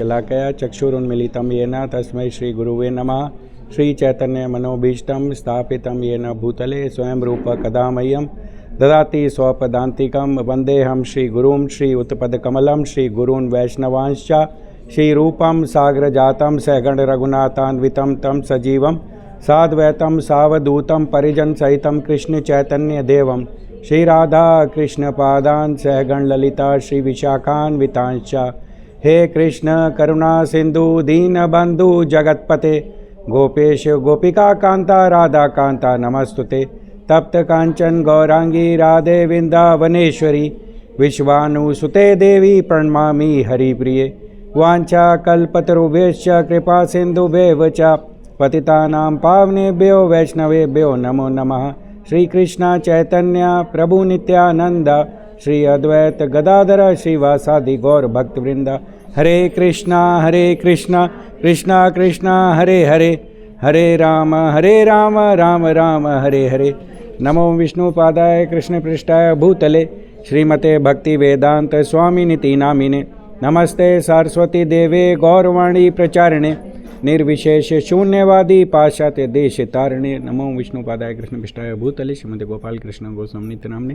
शलाकया चक्षुरुन्मीलितं येन तस्मै श्रीगुरुवे नमः। श्रीचैतन्यमनोभीष्टं स्थापितं येन भूतले स्वयं रूप कदा मह्यं ददाति स्वपदान्तिकं। वन्देऽहं श्रीगुरुं श्रीयुतपदकमलं श्रीगुरून् वैष्णवांश्च श्रीरूपं साग्रजातं सहगण रघुनाथान्वितं तं सजीवं साद्वैतं सावधूतं परिजनसहितं कृष्ण चैतन्य देवं श्रीराधा कृष्णपादान् सहगण ललिता श्रीविशाखान्वितांश्च। हे कृष्ण करुणा सिंधु दीनबंधु जगतपते गोपेश गोपिका कांता राधा कांता नमस्तुते। तप्त कांचन गौरांगी राधे वृंदावनेश्वरी विश्वानुसुते देवी प्रणमामि हरिप्रिये। वाञ्छा कल्पतरुभ्यश्च कृपा सिन्धुभ्येव च पतितानां पावनेभ्यो वैष्णवेभ्यो नमो नमः। श्री कृष्ण चैतन्य प्रभु नित्यानंद श्री अद्वैत गदाधर श्रीवासादि गौर भक्तवृंद। हरे कृष्णा कृष्णा कृष्णा हरे हरे हरे राम राम राम हरे हरे। नमो विष्णुपादाय कृष्ण पृष्ठाय भूतले श्रीमते भक्ति वेदांत स्वामिनिति नामिने। नमस्ते सरस्वती देवे गौरवाणी प्रचारिणे निर्विशेष शून्यवादी पाश्चात्य देश तारिणे। नमो विष्णुपादाय कृष्ण पृष्ठाय भूतले श्रीमते गोपाल कृष्ण गोस्वामी नामने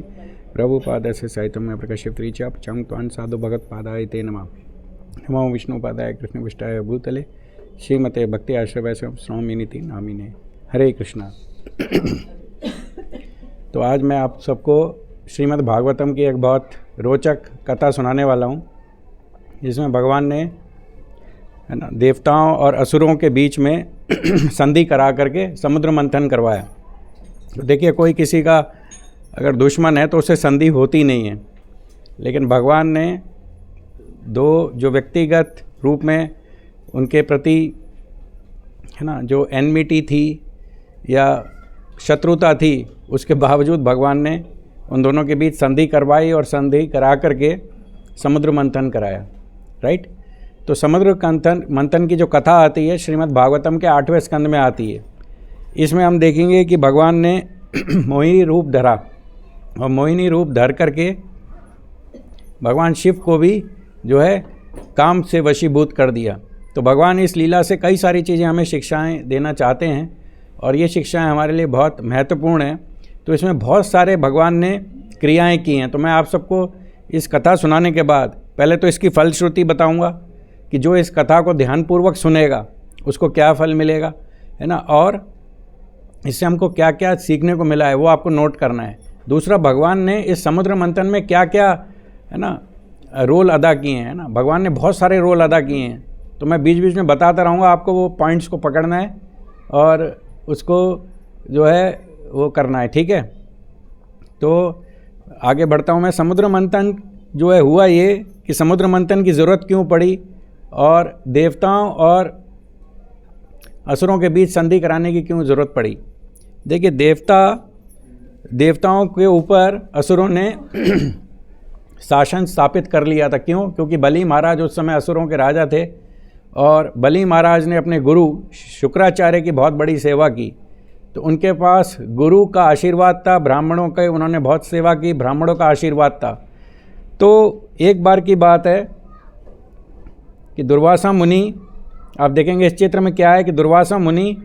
प्रभुपाद से साहित्य प्रकाश्यत्री चंग त्वान साधु भगत पादाय ते नमः। नमो विष्णुपादाय कृष्ण पृष्ठाय भूतले श्रीमते भक्ति आश्रय स्वामिनिति नामिने। हरे कृष्णा। तो आज मैं आप सबको श्रीमद् भागवतम की एक बहुत रोचक कथा सुनाने वाला हूँ, जिसमें भगवान ने है ना देवताओं और असुरों के बीच में संधि करा करके समुद्र मंथन करवाया। तो देखिए, कोई किसी का अगर दुश्मन है तो उससे संधि होती नहीं है, लेकिन भगवान ने दो जो व्यक्तिगत रूप में उनके प्रति है ना जो एनमिटी थी या शत्रुता थी, उसके बावजूद भगवान ने उन दोनों के बीच संधि करवाई और संधि करा करके समुद्र मंथन कराया। राइट। तो समुद्र मंथन की जो कथा आती है श्रीमद् भागवतम के 8वें स्कंद में आती है। इसमें हम देखेंगे कि भगवान ने मोहिनी रूप धरा और मोहिनी रूप धर करके भगवान शिव को भी जो है काम से वशीभूत कर दिया। तो भगवान इस लीला से कई सारी चीज़ें हमें शिक्षाएं देना चाहते हैं और ये शिक्षाएं हमारे लिए बहुत महत्वपूर्ण हैं। तो इसमें बहुत सारे भगवान ने क्रियाएं की हैं। तो मैं आप सबको इस कथा सुनाने के बाद पहले तो इसकी फलश्रुति बताऊंगा कि जो इस कथा को ध्यानपूर्वक सुनेगा उसको क्या फल मिलेगा, है ना, और इससे हमको क्या क्या सीखने को मिला है वो आपको नोट करना है। दूसरा, भगवान ने इस समुद्र मंथन में क्या क्या है ना रोल अदा किए हैं, है ना। भगवान ने बहुत सारे रोल अदा किए हैं, तो मैं बीच बीच में बताता रहूँगा, आपको वो पॉइंट्स को पकड़ना है और उसको जो है वो करना है। ठीक है। तो आगे बढ़ता हूँ मैं। समुद्र मंथन जो है हुआ ये कि समुद्र मंथन की ज़रूरत क्यों पड़ी और देवताओं और असुरों के बीच संधि कराने की क्यों ज़रूरत पड़ी। देखिए, देवताओं के ऊपर असुरों ने शासन स्थापित कर लिया था। क्यों? क्योंकि बलि महाराज उस समय असुरों के राजा थे और बलि महाराज ने अपने गुरु शुक्राचार्य की बहुत बड़ी सेवा की। तो उनके पास गुरु का आशीर्वाद था, ब्राह्मणों का उन्होंने बहुत सेवा की, ब्राह्मणों का आशीर्वाद था। तो एक बार की बात है कि दुर्वासा मुनि, आप देखेंगे इस चित्र में क्या है कि दुर्वासा मुनि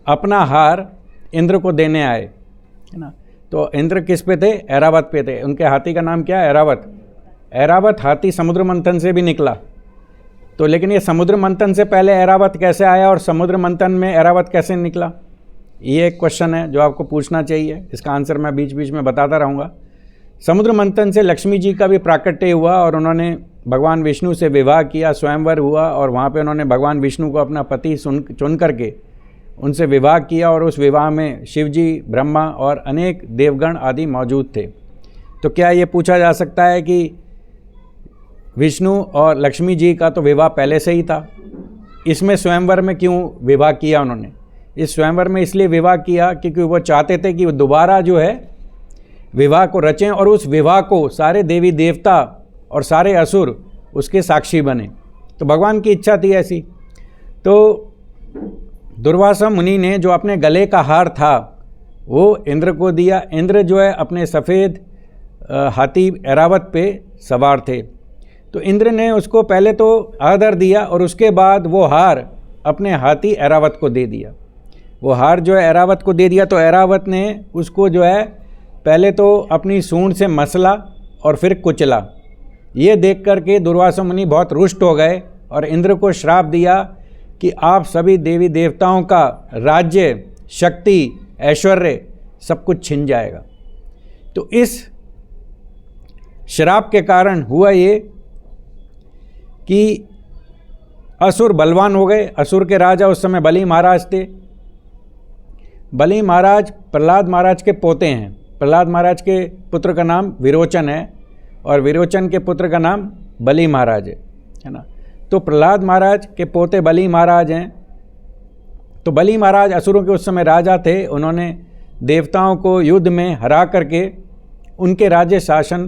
अपना हार इंद्र को देने आए, है ना। तो इंद्र किस पे थे? ऐरावत पे थे। उनके हाथी का नाम क्या है? ऐरावत। ऐरावत हाथी समुद्र मंथन से भी निकला। तो लेकिन ये समुद्र मंथन से पहले ऐरावत कैसे आया और समुद्र मंथन में ऐरावत कैसे निकला, ये एक क्वेश्चन है जो आपको पूछना चाहिए। इसका आंसर मैं बीच बीच में बताता रहूँगा। समुद्र मंथन से लक्ष्मी जी का भी प्राकट्य हुआ और उन्होंने भगवान विष्णु से विवाह किया, स्वयंवर हुआ और वहाँ पे उन्होंने भगवान विष्णु को अपना पति चुन करके उनसे विवाह किया और उस विवाह में शिव जी, ब्रह्मा और अनेक देवगण आदि मौजूद थे। तो क्या ये पूछा जा सकता है कि विष्णु और लक्ष्मी जी का तो विवाह पहले से ही था, इसमें स्वयंवर में क्यों विवाह किया उन्होंने? इस स्वयंवर में इसलिए विवाह किया क्योंकि वो चाहते थे कि वो दोबारा जो है विवाह को रचें और उस विवाह को सारे देवी देवता और सारे असुर उसके साक्षी बने। तो भगवान की इच्छा थी ऐसी। तो दुर्वासा मुनि ने जो अपने गले का हार था वो इंद्र को दिया। इंद्र जो है अपने सफ़ेद हाथी ऐरावत पे सवार थे। तो तो इंद्र ने उसको पहले तो आदर दिया और उसके बाद वो हार अपने हाथी ऐरावत को दे दिया। वो हार जो है ऐरावत को दे दिया, तो ऐरावत ने उसको जो है पहले तो अपनी सूंड से मसला और फिर कुचला। ये देख कर के दुर्वासा मुनि बहुत रुष्ट हो गए और इंद्र को श्राप दिया कि आप सभी देवी देवताओं का राज्य, शक्ति, ऐश्वर्य सब कुछ छिन जाएगा। तो इस श्राप के कारण हुआ ये कि असुर बलवान हो गए। असुर के राजा उस समय बलि महाराज थे। बलि महाराज प्रहलाद महाराज के पोते हैं। प्रहलाद महाराज के पुत्र का नाम विरोचन है और विरोचन के पुत्र का नाम बलि महाराज है ना। तो प्रहलाद महाराज के पोते बलि महाराज हैं। तो बलि महाराज असुरों के उस समय राजा थे। उन्होंने देवताओं को युद्ध में हरा करके उनके राज्य शासन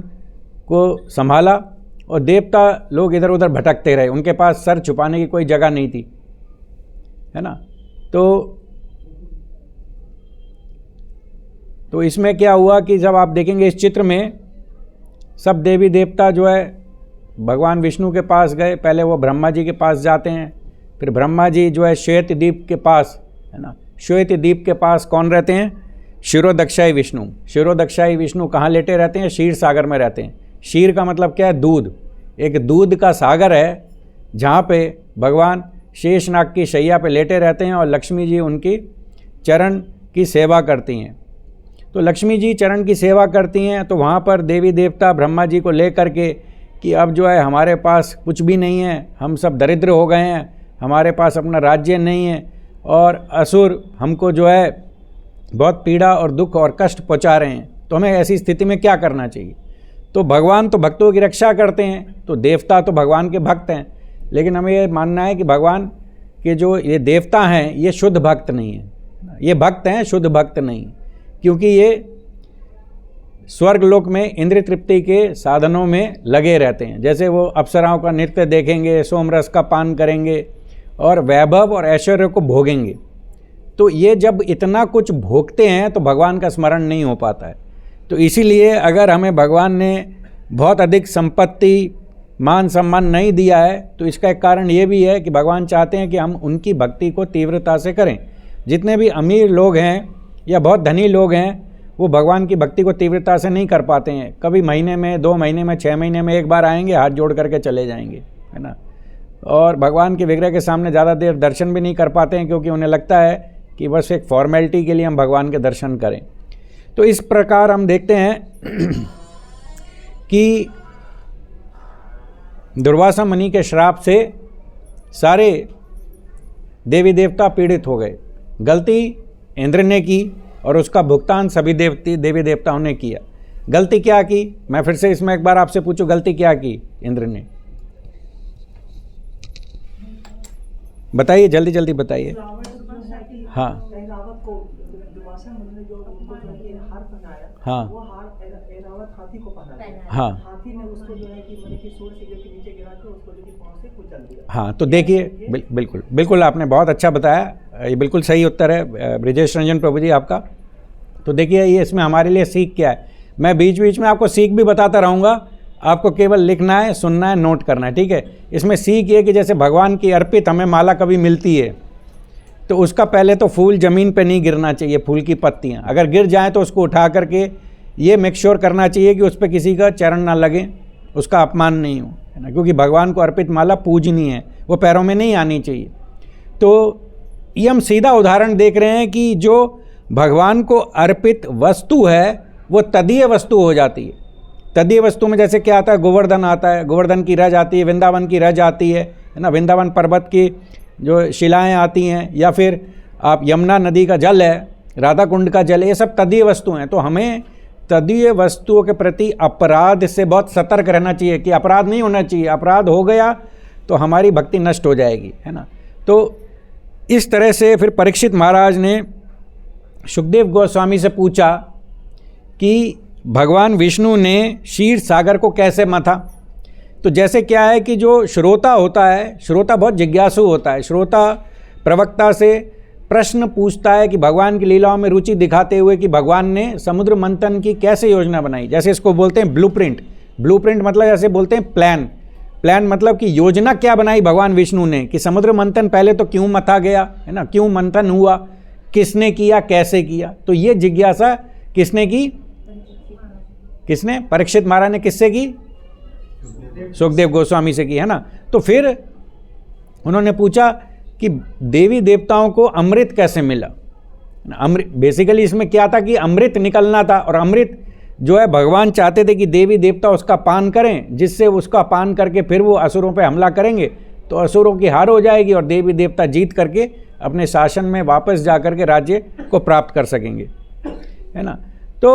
को संभाला और देवता लोग इधर उधर भटकते रहे। उनके पास सर छुपाने की कोई जगह नहीं थी, है ना। तो इसमें क्या हुआ कि जब आप देखेंगे इस चित्र में, सब देवी देवता जो है भगवान विष्णु के पास गए। पहले वो ब्रह्मा जी के पास जाते हैं, फिर ब्रह्मा जी जो है श्वेत द्वीप के पास, है ना। श्वेत द्वीप के पास कौन रहते हैं? क्षीरोदक्षाई विष्णु। क्षीरोदक्षाई विष्णु कहाँ लेटे रहते हैं? क्षीर सागर में रहते हैं। क्षीर का मतलब क्या है? दूध। एक दूध का सागर है जहाँ पे भगवान शेषनाग की शैया पे लेटे रहते हैं और लक्ष्मी जी उनकी चरण की सेवा करती हैं। तो लक्ष्मी जी चरण की सेवा करती हैं, तो वहाँ पर देवी देवता ब्रह्मा जी को ले करके कि अब जो है हमारे पास कुछ भी नहीं है, हम सब दरिद्र हो गए हैं, हमारे पास अपना राज्य नहीं है और असुर हमको जो है बहुत पीड़ा और दुख और कष्ट पहुँचा रहे हैं, तो हमें ऐसी स्थिति में क्या करना चाहिए। तो भगवान तो भक्तों की रक्षा करते हैं, तो देवता तो भगवान के भक्त हैं, लेकिन हमें ये मानना है कि भगवान के जो ये देवता हैं ये शुद्ध भक्त नहीं है। ये भक्त हैं, शुद्ध भक्त नहीं, क्योंकि ये स्वर्गलोक में इंद्र तृप्ति के साधनों में लगे रहते हैं। जैसे वो अप्सराओं का नृत्य देखेंगे, सोमरस का पान करेंगे और वैभव और ऐश्वर्य को भोगेंगे। तो ये जब इतना कुछ भोगते हैं तो भगवान का स्मरण नहीं हो पाता है। तो इसीलिए अगर हमें भगवान ने बहुत अधिक संपत्ति, मान सम्मान नहीं दिया है, तो इसका एक कारण ये भी है कि भगवान चाहते हैं कि हम उनकी भक्ति को तीव्रता से करें। जितने भी अमीर लोग हैं या बहुत धनी लोग हैं, वो भगवान की भक्ति को तीव्रता से नहीं कर पाते हैं। कभी महीने में, 2 महीने में, 6 महीने में एक बार आएंगे, हाथ जोड़ करके चले जाएंगे, है ना। और भगवान के विग्रह के सामने ज़्यादा देर दर्शन भी नहीं कर पाते हैं, क्योंकि उन्हें लगता है कि बस एक फॉर्मेलिटी के लिए हम भगवान के दर्शन करें। तो इस प्रकार हम देखते हैं कि दुर्वासा मुनि के श्राप से सारे देवी देवता पीड़ित हो गए। गलती इंद्र ने की और उसका भुगतान सभी देवी देवताओं ने किया। गलती क्या की? मैं फिर से इसमें एक बार आपसे पूछूं, गलती क्या की इंद्र ने? बताइए, जल्दी जल्दी बताइए। हाँ हाँ हाथी को पहनाया। हाँ हाथी ने उसको जो है कि मन की सूर से लेकर नीचे गिरा के उसको जो कि पांव से कुचल दिया। हाँ, तो देखिए बिल्कुल बिल्कुल आपने बहुत अच्छा बताया। ये बिल्कुल सही उत्तर है ब्रिजेश रंजन प्रभु जी आपका। तो देखिए ये इसमें हमारे लिए सीख क्या है। मैं बीच बीच में आपको सीख भी बताता रहूँगा, आपको केवल लिखना है, सुनना है, नोट करना है, ठीक है। इसमें सीख ये कि जैसे भगवान की अर्पित हमें माला कभी मिलती है तो उसका पहले तो फूल ज़मीन पे नहीं गिरना चाहिए। फूल की पत्तियाँ अगर गिर जाएँ तो उसको उठा करके ये मेक श्योर करना चाहिए कि उस पर किसी का चरण ना लगे, उसका अपमान नहीं हो, है ना। क्योंकि भगवान को अर्पित माला पूजनीय है, वो पैरों में नहीं आनी चाहिए। तो ये हम सीधा उदाहरण देख रहे हैं कि जो भगवान को अर्पित वस्तु है वो तदीय वस्तु हो जाती है। तदीय वस्तु में जैसे क्या आता है? गोवर्धन आता है, गोवर्धन की रज आती है, वृंदावन की रज आती है ना। वृंदावन पर्वत की जो शिलाएँ आती हैं, या फिर आप यमुना नदी का जल है, राधा कुंड का जल, ये सब तदीय वस्तु हैं। तो हमें तदीय वस्तुओं के प्रति अपराध से बहुत सतर्क रहना चाहिए कि अपराध नहीं होना चाहिए। अपराध हो गया तो हमारी भक्ति नष्ट हो जाएगी, है ना। तो इस तरह से फिर परीक्षित महाराज ने सुखदेव गोस्वामी से पूछा कि भगवान विष्णु ने क्षीर सागर को कैसे मथा। तो जैसे क्या है कि जो श्रोता होता है, श्रोता बहुत जिज्ञासु होता है। श्रोता प्रवक्ता से प्रश्न पूछता है कि भगवान की लीलाओं में रुचि दिखाते हुए कि भगवान ने समुद्र मंथन की कैसे योजना बनाई। जैसे इसको बोलते हैं ब्लूप्रिंट। ब्लूप्रिंट मतलब जैसे बोलते हैं प्लान। प्लान मतलब कि योजना क्या बनाई भगवान विष्णु ने कि समुद्र मंथन पहले तो क्यों मथा गया, है ना, क्यों मंथन हुआ, किसने किया, कैसे किया। तो ये जिज्ञासा किसने की, किसने, परीक्षित महाराज ने किससे की, सुखदेव गोस्वामी से की, है ना। तो फिर उन्होंने पूछा कि देवी देवताओं को अमृत कैसे मिला। अमृत बेसिकली इसमें क्या था कि अमृत निकलना था, और अमृत जो है भगवान चाहते थे कि देवी देवता उसका पान करें, जिससे उसका पान करके फिर वो असुरों पे हमला करेंगे तो असुरों की हार हो जाएगी और देवी देवता जीत करके अपने शासन में वापस जा करके राज्य को प्राप्त कर सकेंगे, है ना। तो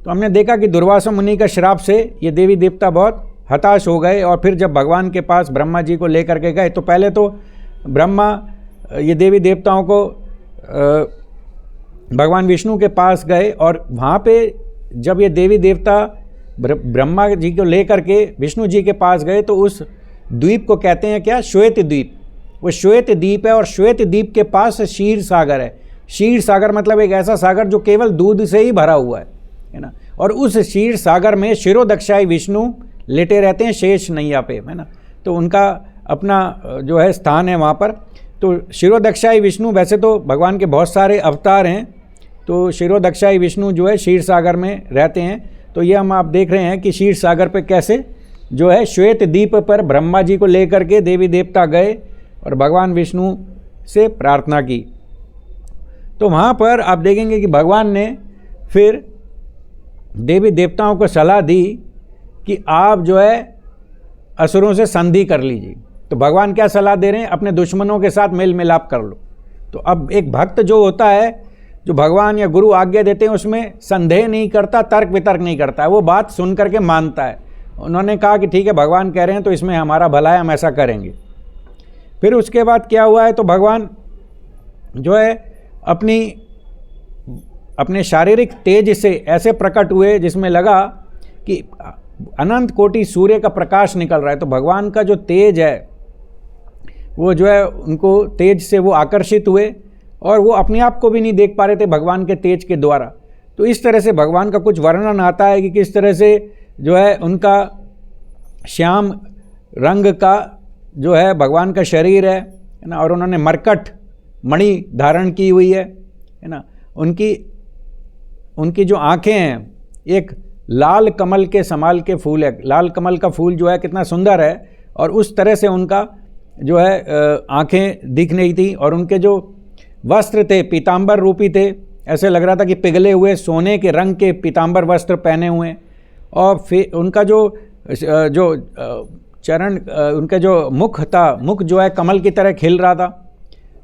हमने देखा कि दुर्वासा मुनि का श्राप से ये देवी देवता बहुत हताश हो गए, और फिर जब भगवान के पास ब्रह्मा जी को लेकर के गए तो पहले तो ब्रह्मा ये देवी देवताओं को भगवान विष्णु के पास गए, और वहाँ पे जब ये देवी देवता ब्रह्मा जी को लेकर के विष्णु जी के पास गए तो उस द्वीप को कहते हैं क्या, श्वेत द्वीप। वो श्वेत द्वीप है, और श्वेत द्वीप के पास क्षीर सागर है। क्षीर सागर मतलब एक ऐसा सागर जो केवल दूध से ही भरा हुआ है ना। और उस क्षीर सागर में शिरोदक्षाई विष्णु लेटे रहते हैं शेष नैया पे, है ना। तो उनका अपना जो है स्थान है वहाँ पर। तो शिरोदक्षाई विष्णु, वैसे तो भगवान के बहुत सारे अवतार हैं, तो शिरोदक्षाई विष्णु जो है क्षीर सागर में रहते हैं। तो ये हम आप देख रहे हैं कि क्षीर सागर पे कैसे जो है श्वेत द्वीप पर ब्रह्मा जी को लेकर के देवी देवता गए और भगवान विष्णु से प्रार्थना की। तो वहाँ पर आप देखेंगे कि भगवान ने फिर देवी देवताओं को सलाह दी कि आप जो है असुरों से संधि कर लीजिए। तो भगवान क्या सलाह दे रहे हैं, अपने दुश्मनों के साथ मेल मिलाप कर लो। तो अब एक भक्त जो होता है, जो भगवान या गुरु आज्ञा देते हैं, उसमें संदेह नहीं करता, तर्क वितर्क नहीं करता है, वो बात सुन करके मानता है। उन्होंने कहा कि ठीक है भगवान कह रहे हैं तो इसमें हमारा भला है, हम ऐसा करेंगे। फिर उसके बाद क्या हुआ है, तो भगवान जो है अपने शारीरिक तेज से ऐसे प्रकट हुए जिसमें लगा कि अनंत कोटि सूर्य का प्रकाश निकल रहा है। तो भगवान का जो तेज है वो जो है उनको तेज से वो आकर्षित हुए, और वो अपने आप को भी नहीं देख पा रहे थे भगवान के तेज के द्वारा। तो इस तरह से भगवान का कुछ वर्णन आता है कि किस तरह से जो है उनका श्याम रंग का जो है भगवान का शरीर है ना, और उन्होंने मरकट मणि धारण की हुई है ना। उनकी जो आँखें हैं एक लाल कमल के समाल के फूल है। लाल कमल का फूल जो है कितना सुंदर है, और उस तरह से उनका जो है आँखें दिख रही थी, और उनके जो वस्त्र थे पीतांबर रूपी थे। ऐसे लग रहा था कि पिघले हुए सोने के रंग के पीतांबर वस्त्र पहने हुए, और फिर उनका जो चरण, उनका जो मुख था, मुख जो है कमल की तरह खिल रहा था,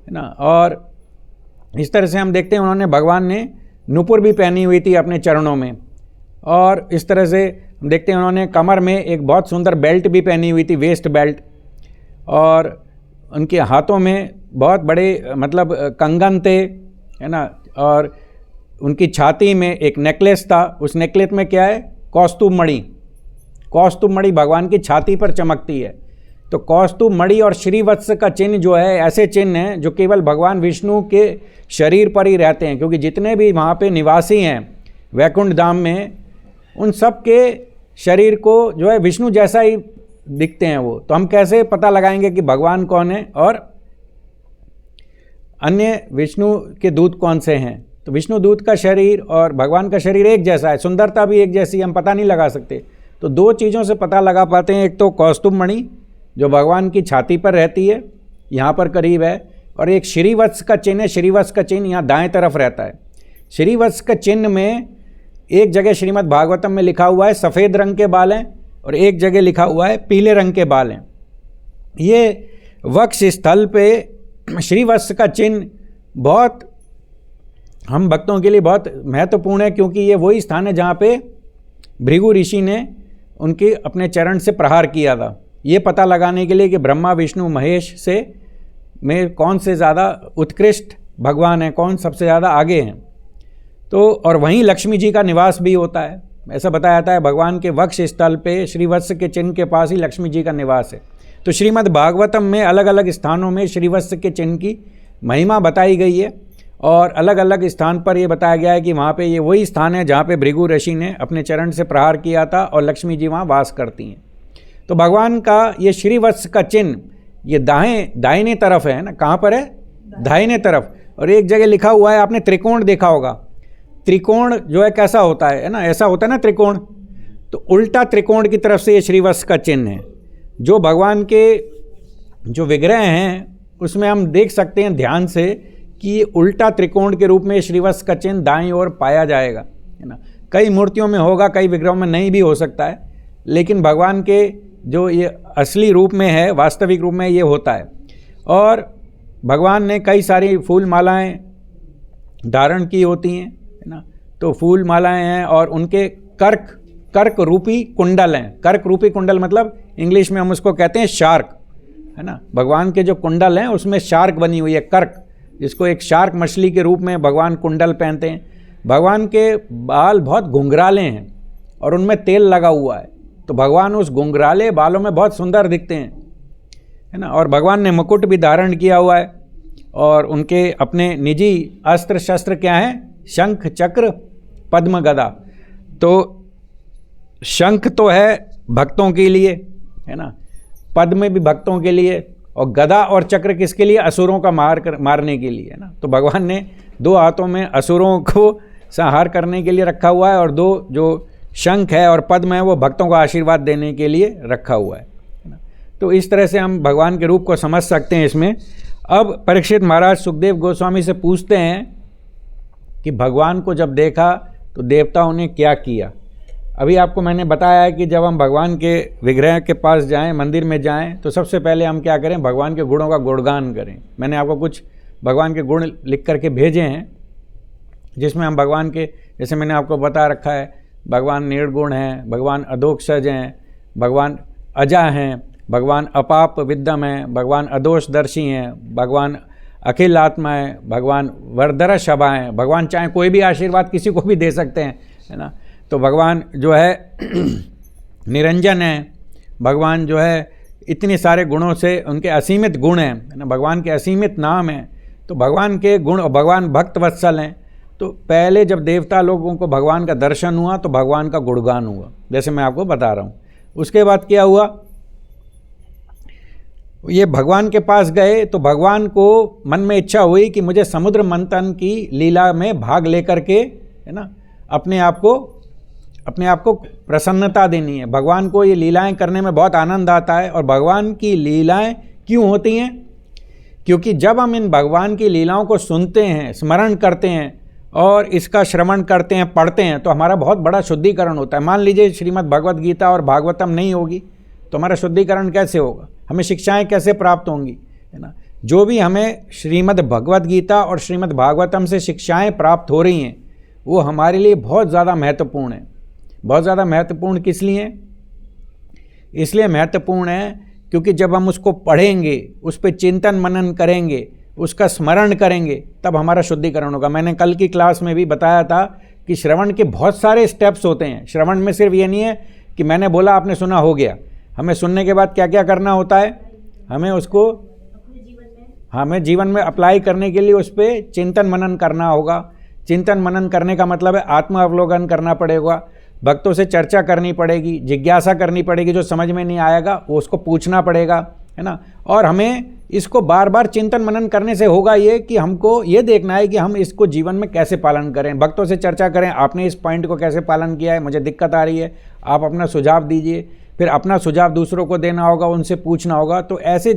है ना। और इस तरह से हम देखते हैं उन्होंने, भगवान ने नुपुर भी पहनी हुई थी अपने चरणों में, और इस तरह से हम देखते हैं उन्होंने कमर में एक बहुत सुंदर बेल्ट भी पहनी हुई थी, वेस्ट बेल्ट, और उनके हाथों में बहुत बड़े मतलब कंगन थे, है ना। और उनकी छाती में एक नेकलेस था, उस नेकलेस में क्या है, कौस्तुभ मणि। कौस्तुभ मणि भगवान की छाती पर चमकती है। तो कौस्तुभ मणि और श्रीवत्स का चिन्ह जो है ऐसे चिन्ह हैं जो केवल भगवान विष्णु के शरीर पर ही रहते हैं, क्योंकि जितने भी वहाँ पे निवासी हैं वैकुंठ धाम में, उन सब के शरीर को जो है विष्णु जैसा ही दिखते हैं वो। तो हम कैसे पता लगाएंगे कि भगवान कौन है और अन्य विष्णु के दूत कौन से हैं। तो विष्णु दूत का शरीर और भगवान का शरीर एक जैसा है, सुंदरता भी एक जैसी, हम पता नहीं लगा सकते। तो दो चीज़ों से पता लगा पाते हैं, एक तो कौस्तुभ मणि जो भगवान की छाती पर रहती है, यहाँ पर करीब है, और एक श्रीवत्स का चिन्ह है। श्रीवत्स का चिन्ह यहाँ दाएं तरफ रहता है। श्रीवत्स का चिन्ह में एक जगह श्रीमद् भागवतम में लिखा हुआ है सफ़ेद रंग के बाल हैं, और एक जगह लिखा हुआ है पीले रंग के बाल हैं। ये वक्ष स्थल पे श्रीवत्स का चिन्ह बहुत हम भक्तों के लिए बहुत महत्वपूर्ण है, क्योंकि ये वही स्थान है जहाँ पे भृगु ऋषि ने उनके अपने चरण से प्रहार किया था, ये पता लगाने के लिए कि ब्रह्मा विष्णु महेश से में कौन से ज़्यादा उत्कृष्ट भगवान हैं, कौन सबसे ज़्यादा आगे हैं। तो और वहीं लक्ष्मी जी का निवास भी होता है, ऐसा बताया जाता है। भगवान के वक्ष स्थल पे श्रीवत्स के चिन्ह के पास ही लक्ष्मी जी का निवास है। तो श्रीमद् भागवतम में अलग अलग स्थानों में श्रीवत्स के चिन्ह की महिमा बताई गई है, और अलग अलग स्थान पर ये बताया गया है कि वहाँ पे ये वही स्थान है जहाँ पे भृगु ऋषि ने अपने चरण से प्रहार किया था और लक्ष्मी जी वहाँ वास करती हैं। तो भगवान का ये श्रीवत्स का चिन्ह ये दाहिने तरफ है ना, कहाँ पर है? दाहिने तरफ। और एक जगह लिखा हुआ है, आपने त्रिकोण देखा होगा, त्रिकोण जो है कैसा होता है ना, ऐसा होता है ना त्रिकोण, तो उल्टा त्रिकोण की तरफ से ये श्रीवत्स का चिन्ह है। जो भगवान के जो विग्रह हैं उसमें हम देख सकते हैं ध्यान से कि उल्टा त्रिकोण के रूप में श्रीवत्स का चिन्ह दाईं ओर पाया जाएगा, है ना। कई मूर्तियों में होगा, कई विग्रहों में नहीं भी हो सकता है, लेकिन भगवान के जो ये असली रूप में है, वास्तविक रूप में ये होता है। और भगवान ने कई सारी फूल मालाएँ धारण की होती हैं, है ना। तो फूल मालाएँ हैं और उनके कर्क रूपी कुंडल हैं। कर्क रूपी कुंडल मतलब इंग्लिश में हम उसको कहते हैं शार्क, है ना। भगवान के जो कुंडल हैं उसमें शार्क बनी हुई है, कर्क, जिसको एक शार्क मछली के रूप में भगवान कुंडल पहनते हैं। भगवान के बाल बहुत घुंघराले हैं और उनमें तेल लगा हुआ है, तो भगवान उस घुंघराले बालों में बहुत सुंदर दिखते हैं, है ना। और भगवान ने मुकुट भी धारण किया हुआ है और उनके अपने निजी अस्त्र शस्त्र क्या हैं? शंख, चक्र, पद्म, गदा। तो शंख तो है भक्तों के लिए, है ना, पद्म भी भक्तों के लिए, और गदा और चक्र किसके लिए? असुरों का मारने के लिए, है ना। तो भगवान ने दो हाथों में असुरों को संहार करने के लिए रखा हुआ है और दो जो शंख है और पद्म है वो भक्तों को आशीर्वाद देने के लिए रखा हुआ है ना। तो इस तरह से हम भगवान के रूप को समझ सकते हैं इसमें। अब परीक्षित महाराज सुखदेव गोस्वामी से पूछते हैं कि भगवान को जब देखा तो देवताओं ने क्या किया। अभी आपको मैंने बताया है कि जब हम भगवान के विग्रह के पास जाएं, मंदिर में जाएं, तो सबसे पहले हम क्या करें? भगवान के गुणों का गुणगान करें। मैंने आपको कुछ भगवान के गुण लिख करके भेजे हैं, जिसमें हम भगवान के, जैसे मैंने आपको बता रखा है, भगवान निर्गुण हैं, भगवान अधोक्षज हैं, भगवान अजा हैं, भगवान अपाप विद्यम हैं, भगवान अदोषदर्शी हैं, भगवान अखिल आत्मा है, भगवान वरदर शबा हैं। भगवान चाहे कोई भी आशीर्वाद किसी को भी दे सकते हैं, है ना। तो भगवान जो है निरंजन है, भगवान जो है इतने सारे गुणों से, उनके असीमित गुण हैं, है ना, भगवान के असीमित नाम हैं। तो भगवान के गुण, भगवान भक्त वत्सल हैं। तो पहले जब देवता लोगों को भगवान का दर्शन हुआ तो भगवान का गुणगान हुआ, जैसे मैं आपको बता रहा हूँ। उसके बाद क्या हुआ? ये भगवान के पास गए तो भगवान को मन में इच्छा हुई कि मुझे समुद्र मंथन की लीला में भाग लेकर के, है ना, अपने आप को प्रसन्नता देनी है। भगवान को ये लीलाएं करने में बहुत आनंद आता है। और भगवान की लीलाएं क्यों होती हैं? क्योंकि जब हम इन भगवान की लीलाओं को सुनते हैं, स्मरण करते हैं और इसका श्रवण करते हैं, पढ़ते हैं, तो हमारा बहुत बड़ा शुद्धिकरण होता है। मान लीजिए श्रीमद् भगवद गीता और भागवतम नहीं होगी तो हमारा शुद्धिकरण कैसे होगा? हमें शिक्षाएं कैसे प्राप्त होंगी, है ना। जो भी हमें श्रीमद् भगवद गीता और श्रीमद् भागवतम से शिक्षाएं प्राप्त हो रही हैं वो हमारे लिए बहुत ज़्यादा महत्वपूर्ण है। बहुत ज़्यादा महत्वपूर्ण किस लिए? इसलिए महत्वपूर्ण है क्योंकि जब हम उसको पढ़ेंगे, उस पर चिंतन मनन करेंगे, उसका स्मरण करेंगे, तब हमारा शुद्धिकरण होगा। मैंने कल की क्लास में भी बताया था कि श्रवण के बहुत सारे स्टेप्स होते हैं। श्रवण में सिर्फ ये नहीं है कि मैंने बोला आपने सुना हो गया। हमें सुनने के बाद क्या क्या करना होता है? हमें उसको जीवन में अप्लाई करने के लिए उस पर चिंतन मनन करना होगा। चिंतन मनन करने का मतलब है आत्म अवलोकन करना पड़ेगा, भक्तों से चर्चा करनी पड़ेगी, जिज्ञासा करनी पड़ेगी, जो समझ में नहीं आएगा वो उसको पूछना पड़ेगा, है ना। और हमें इसको बार बार चिंतन मनन करने से होगा ये कि हमको ये देखना है कि हम इसको जीवन में कैसे पालन करें। भक्तों से चर्चा करें, आपने इस पॉइंट को कैसे पालन किया है, मुझे दिक्कत आ रही है, आप अपना सुझाव दीजिए। फिर अपना सुझाव दूसरों को देना होगा, उनसे पूछना होगा। तो ऐसे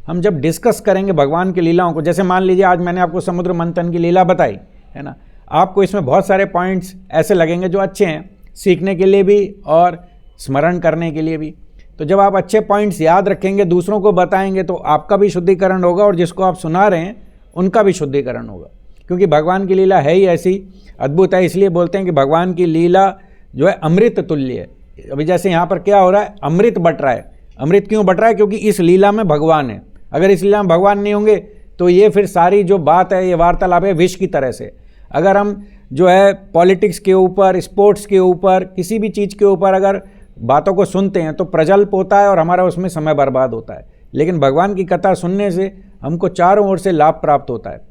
हम जब डिस्कस करेंगे भगवान की लीलाओं को, जैसे मान लीजिए आज मैंने आपको समुद्र मंथन की लीला बताई, है ना, आपको इसमें बहुत सारे पॉइंट्स ऐसे लगेंगे जो अच्छे हैं सीखने के लिए भी और स्मरण करने के लिए भी। तो जब आप अच्छे पॉइंट्स याद रखेंगे, दूसरों को बताएंगे, तो आपका भी शुद्धिकरण होगा और जिसको आप सुना रहे हैं उनका भी शुद्धिकरण होगा। क्योंकि भगवान की लीला है ही ऐसी अद्भुत है, इसलिए बोलते हैं कि भगवान की लीला जो है अमृत तुल्य है। अभी जैसे यहाँ पर क्या हो रहा है? अमृत बट रहा है। अमृत क्यों बट रहा है? क्योंकि इस लीला में भगवान है। अगर इस लीला में भगवान नहीं होंगे तो ये फिर सारी जो बात है, ये वार्तालाप है विष की तरह से। अगर हम जो है पॉलिटिक्स के ऊपर, स्पोर्ट्स के ऊपर, किसी भी चीज़ के ऊपर अगर बातों को सुनते हैं तो प्रजल्प होता है और हमारा उसमें समय बर्बाद होता है। लेकिन भगवान की कथा सुनने से हमको चारों ओर से लाभ प्राप्त होता है।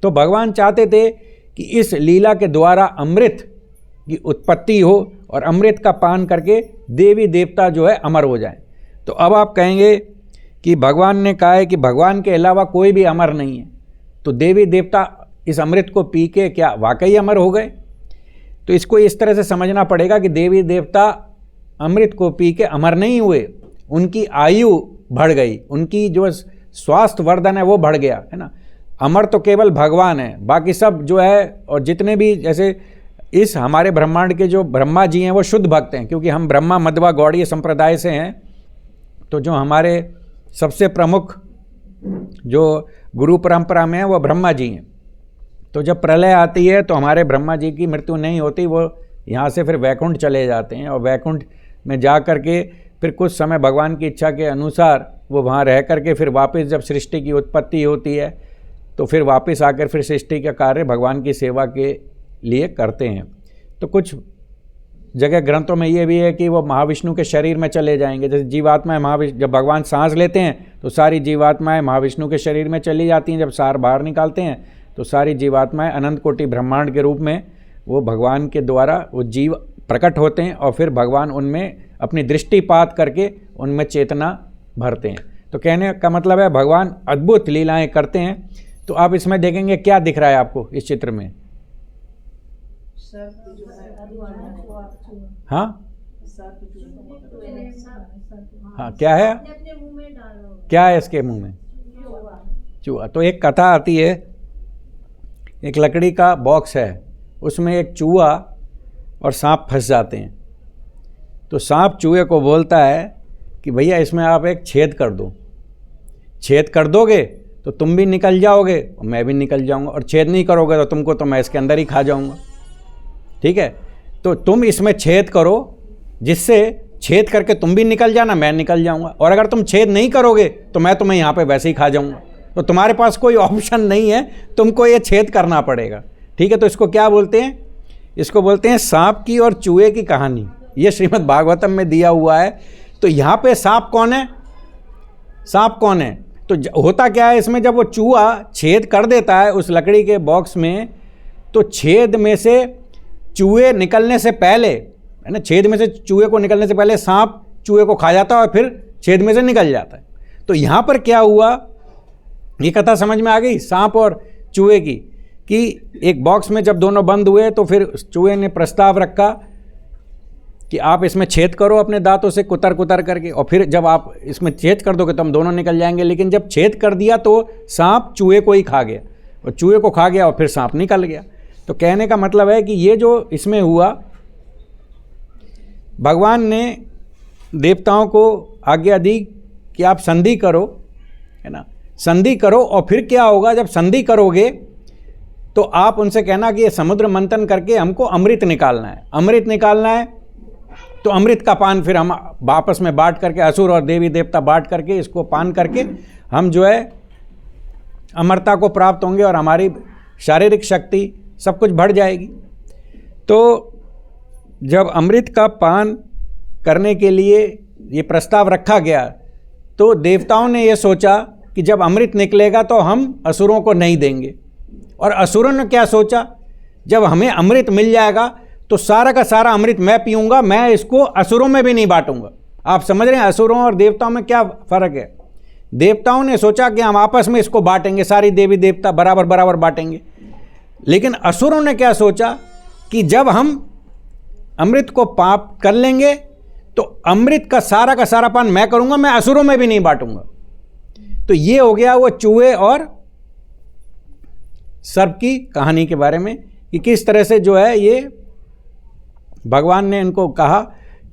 तो भगवान चाहते थे कि इस लीला के द्वारा अमृत की उत्पत्ति हो और अमृत का पान करके देवी देवता जो है अमर हो जाए। तो अब आप कहेंगे कि भगवान ने कहा है कि भगवान के अलावा कोई भी अमर नहीं है, तो देवी देवता इस अमृत को पी के क्या वाकई अमर हो गए? तो इसको इस तरह से समझना पड़ेगा कि देवी देवता अमृत को पी के अमर नहीं हुए, उनकी आयु बढ़ गई, उनकी जो स्वास्थ्य वर्धन है वो बढ़ गया, है ना। अमर तो केवल भगवान है, बाकी सब जो है और जितने भी जैसे इस हमारे ब्रह्मांड के जो ब्रह्मा जी हैं वो शुद्ध भक्त हैं, क्योंकि हम ब्रह्मा मध्वा गौड़ीय संप्रदाय से हैं। तो जो हमारे सबसे प्रमुख जो गुरु परंपरा में है वो ब्रह्मा जी हैं। तो जब प्रलय आती है तो हमारे ब्रह्मा जी की मृत्यु नहीं होती, वो यहाँ से फिर वैकुंठ चले जाते हैं और वैकुंठ में जा कर के फिर कुछ समय भगवान की इच्छा के अनुसार वो वहाँ रह कर के फिर वापस जब सृष्टि की उत्पत्ति होती है तो फिर वापस आकर फिर सृष्टि का कार्य भगवान की सेवा के लिए करते हैं। तो कुछ जगह ग्रंथों में ये भी है कि वो महाविष्णु के शरीर में चले जाएंगे। जैसे जीवात्माएं महाविष्णु, जब भगवान सांस लेते हैं तो सारी जीवात्माएं महाविष्णु के शरीर में चली जाती हैं। जब सार बाहर निकालते हैं तो सारी जीवात्माएं अनंत कोटि ब्रह्मांड के रूप में वो भगवान के द्वारा वो जीव प्रकट होते हैं और फिर भगवान उनमें अपनी दृष्टिपात करके उनमें चेतना भरते हैं। तो कहने का मतलब है भगवान अद्भुत लीलाएं करते हैं। तो आप इसमें देखेंगे क्या दिख रहा है आपको इस चित्र में? हाँ हाँ, क्या है, क्या है इसके मुंह में? चूहा। तो एक कथा आती है, एक लकड़ी का बॉक्स है, उसमें एक चूहा और सांप फंस जाते हैं। तो सांप चूहे को बोलता है कि भैया इसमें आप एक छेद कर दो, छेद कर दोगे तो तुम भी निकल जाओगे और मैं भी निकल जाऊंगा, और छेद नहीं करोगे तो तुमको तो मैं इसके अंदर ही खा जाऊंगा। ठीक है, तो तुम इसमें छेद करो जिससे छेद करके तुम भी निकल जाना, मैं निकल जाऊंगा, और अगर तुम छेद नहीं करोगे तो मैं तुम्हें यहाँ पे वैसे ही खा जाऊंगा। तो तुम्हारे पास कोई ऑप्शन नहीं है, तुमको ये छेद करना पड़ेगा। ठीक है, तो इसको क्या बोलते हैं? इसको बोलते हैं सांप की और चूहे की कहानी। ये श्रीमद् भागवतम में दिया हुआ है। तो यहाँ पे सांप कौन है? सांप कौन है? तो होता क्या है इसमें, जब वो चूहा छेद कर देता है उस लकड़ी के बॉक्स में, तो छेद में से चूहे निकलने से पहले, है ना, छेद में से चूहे को निकलने से पहले सांप चूहे को खा जाता है और फिर छेद में से निकल जाता है। तो यहाँ पर क्या हुआ, ये कथा समझ में आ गई सांप और चूहे की, कि एक बॉक्स में जब दोनों बंद हुए तो फिर चूहे ने प्रस्ताव रखा कि आप इसमें छेद करो अपने दांतों से कुतर कुतर करके, और फिर जब आप इसमें छेद कर दोगे तो हम दोनों निकल जाएंगे। लेकिन जब छेद कर दिया तो सांप चूहे को ही खा गया, और चूहे को खा गया और फिर सांप निकल गया। तो कहने का मतलब है कि ये जो इसमें हुआ, भगवान ने देवताओं को आज्ञा दी कि आप संधि करो, है ना, संधि करो, और फिर क्या होगा, जब संधि करोगे तो आप उनसे कहना कि ये समुद्र मंथन करके हमको अमृत निकालना है, अमृत निकालना है। तो अमृत का पान फिर हम आपस में बांट करके, असुर और देवी देवता बांट करके इसको पान करके हम जो है अमरता को प्राप्त होंगे और हमारी शारीरिक शक्ति सब कुछ बढ़ जाएगी। तो जब अमृत का पान करने के लिए ये प्रस्ताव रखा गया तो देवताओं ने ये सोचा कि जब अमृत निकलेगा तो हम असुरों को नहीं देंगे, और असुरों ने क्या सोचा, जब हमें अमृत मिल जाएगा तो सारा का सारा अमृत मैं पीऊंगा, मैं इसको असुरों में भी नहीं बांटूंगा। आप समझ रहे हैं असुरों और देवताओं में क्या फर्क है? देवताओं ने सोचा कि हम आपस में इसको बांटेंगे, सारी देवी देवता बराबर बराबर बांटेंगे। लेकिन असुरों ने क्या सोचा कि जब हम अमृत को पाप कर लेंगे तो अमृत का सारा पान मैं करूंगा, मैं असुरों में भी नहीं बांटूंगा। तो ये हो गया वो चूहे और सर्प की कहानी के बारे में, कि किस तरह से जो है ये भगवान ने इनको कहा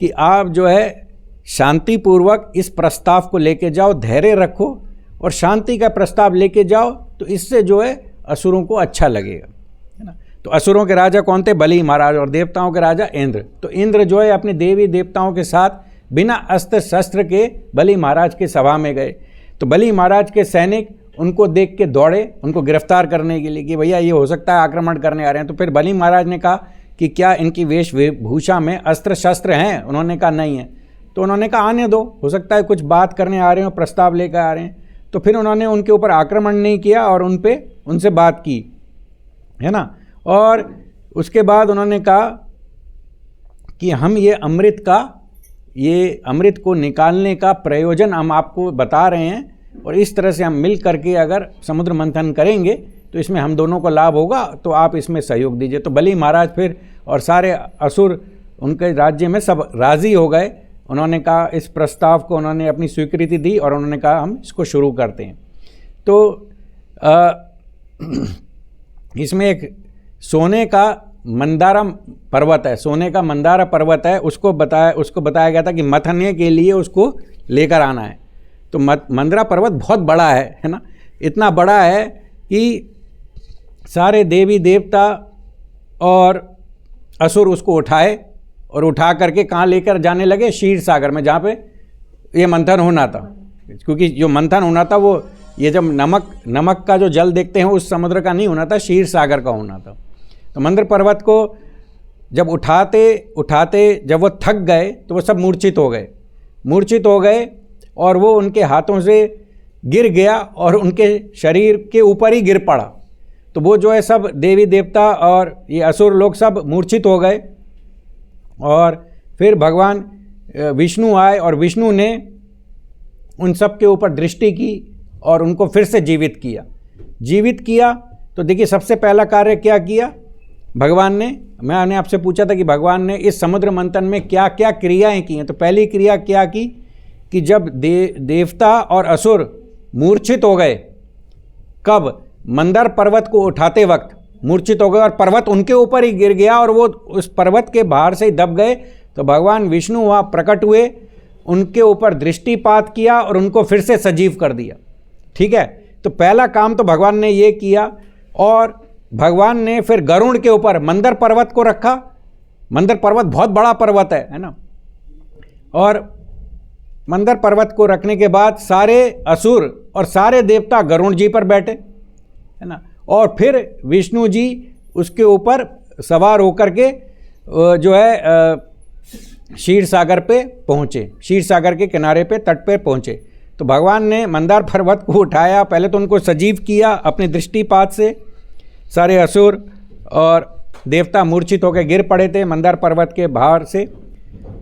कि आप जो है शांतिपूर्वक इस प्रस्ताव को लेके जाओ, धैर्य रखो और शांति का प्रस्ताव लेके जाओ, तो इससे जो है असुरों को अच्छा लगेगा, है ना। तो असुरों के राजा कौन थे? बलि महाराज, और देवताओं के राजा इंद्र। तो इंद्र जो है अपने देवी देवताओं के साथ बिना अस्त्र शस्त्र के बलि महाराज की सभा में गए। तो बलि महाराज के सैनिक उनको देख के दौड़े उनको गिरफ्तार करने के लिए कि भैया ये हो सकता है आक्रमण करने आ रहे हैं। तो फिर बलि महाराज ने कहा कि क्या इनकी वेशभूषा में अस्त्र शस्त्र हैं? उन्होंने कहा नहीं है। तो उन्होंने कहा आने दो, हो सकता है कुछ बात करने आ रहे हो, प्रस्ताव लेकर आ रहे हैं। तो फिर उन्होंने उनके ऊपर आक्रमण नहीं किया और उनसे बात की है ना। और उसके बाद उन्होंने कहा कि हम ये अमृत को निकालने का प्रयोजन हम आपको बता रहे हैं, और इस तरह से हम मिल करके अगर समुद्र मंथन करेंगे तो इसमें हम दोनों को लाभ होगा, तो आप इसमें सहयोग दीजिए। तो बलि महाराज फिर और सारे असुर उनके राज्य में सब राज़ी हो गए। उन्होंने कहा, इस प्रस्ताव को उन्होंने अपनी स्वीकृति दी और उन्होंने कहा हम इसको शुरू करते हैं। तो इसमें एक सोने का मंदारा पर्वत है, सोने का मंदारा पर्वत है, उसको बताया गया था कि मथने के लिए उसको लेकर आना है। तो मंदारा पर्वत बहुत बड़ा है ना, इतना बड़ा है कि सारे देवी देवता और असुर उसको उठाए और उठा करके कहाँ लेकर जाने लगे, क्षीर सागर में, जहाँ पे ये मंथन होना था। क्योंकि जो मंथन होना था वो ये जब नमक का जो जल देखते हैं उस समुद्र का नहीं होना था, क्षीर सागर का होना था। तो मंदर पर्वत को जब उठाते जब वो थक गए तो वो सब मूर्छित हो गए और वो उनके हाथों से गिर गया और उनके शरीर के ऊपर ही गिर पड़ा। तो वो जो है सब देवी देवता और ये असुर लोग सब मूर्छित हो गए। और फिर भगवान विष्णु आए और विष्णु ने उन सब के ऊपर दृष्टि की और उनको फिर से जीवित किया। तो देखिए, सबसे पहला कार्य क्या किया भगवान ने, मैंने आपसे पूछा था कि भगवान ने इस समुद्र मंथन में क्या क्या क्रियाएं की हैं। तो पहली क्रिया क्या की कि जब देवता और असुर मूर्छित हो गए, कब, मंदर पर्वत को उठाते वक्त मूर्छित हो गए और पर्वत उनके ऊपर ही गिर गया और वो उस पर्वत के बाहर से ही दब गए। तो भगवान विष्णु वहाँ प्रकट हुए, उनके ऊपर दृष्टिपात किया और उनको फिर से सजीव कर दिया। ठीक है, तो पहला काम तो भगवान ने ये किया। और भगवान ने फिर गरुड़ के ऊपर मंदर पर्वत को रखा। मंदर पर्वत बहुत बड़ा पर्वत है ना। और मंदर पर्वत को रखने के बाद सारे असुर और सारे देवता गरुड़ जी पर बैठे, है ना। और फिर विष्णु जी उसके ऊपर सवार होकर के जो है क्षीर सागर पे पहुँचे, क्षीर सागर के किनारे पे तट पे पहुँचे। तो भगवान ने मंदार पर्वत को उठाया, पहले तो उनको सजीव किया अपने दृष्टिपात से। सारे असुर और देवता मूर्छित होकर गिर पड़े थे मंदार पर्वत के बाहर से।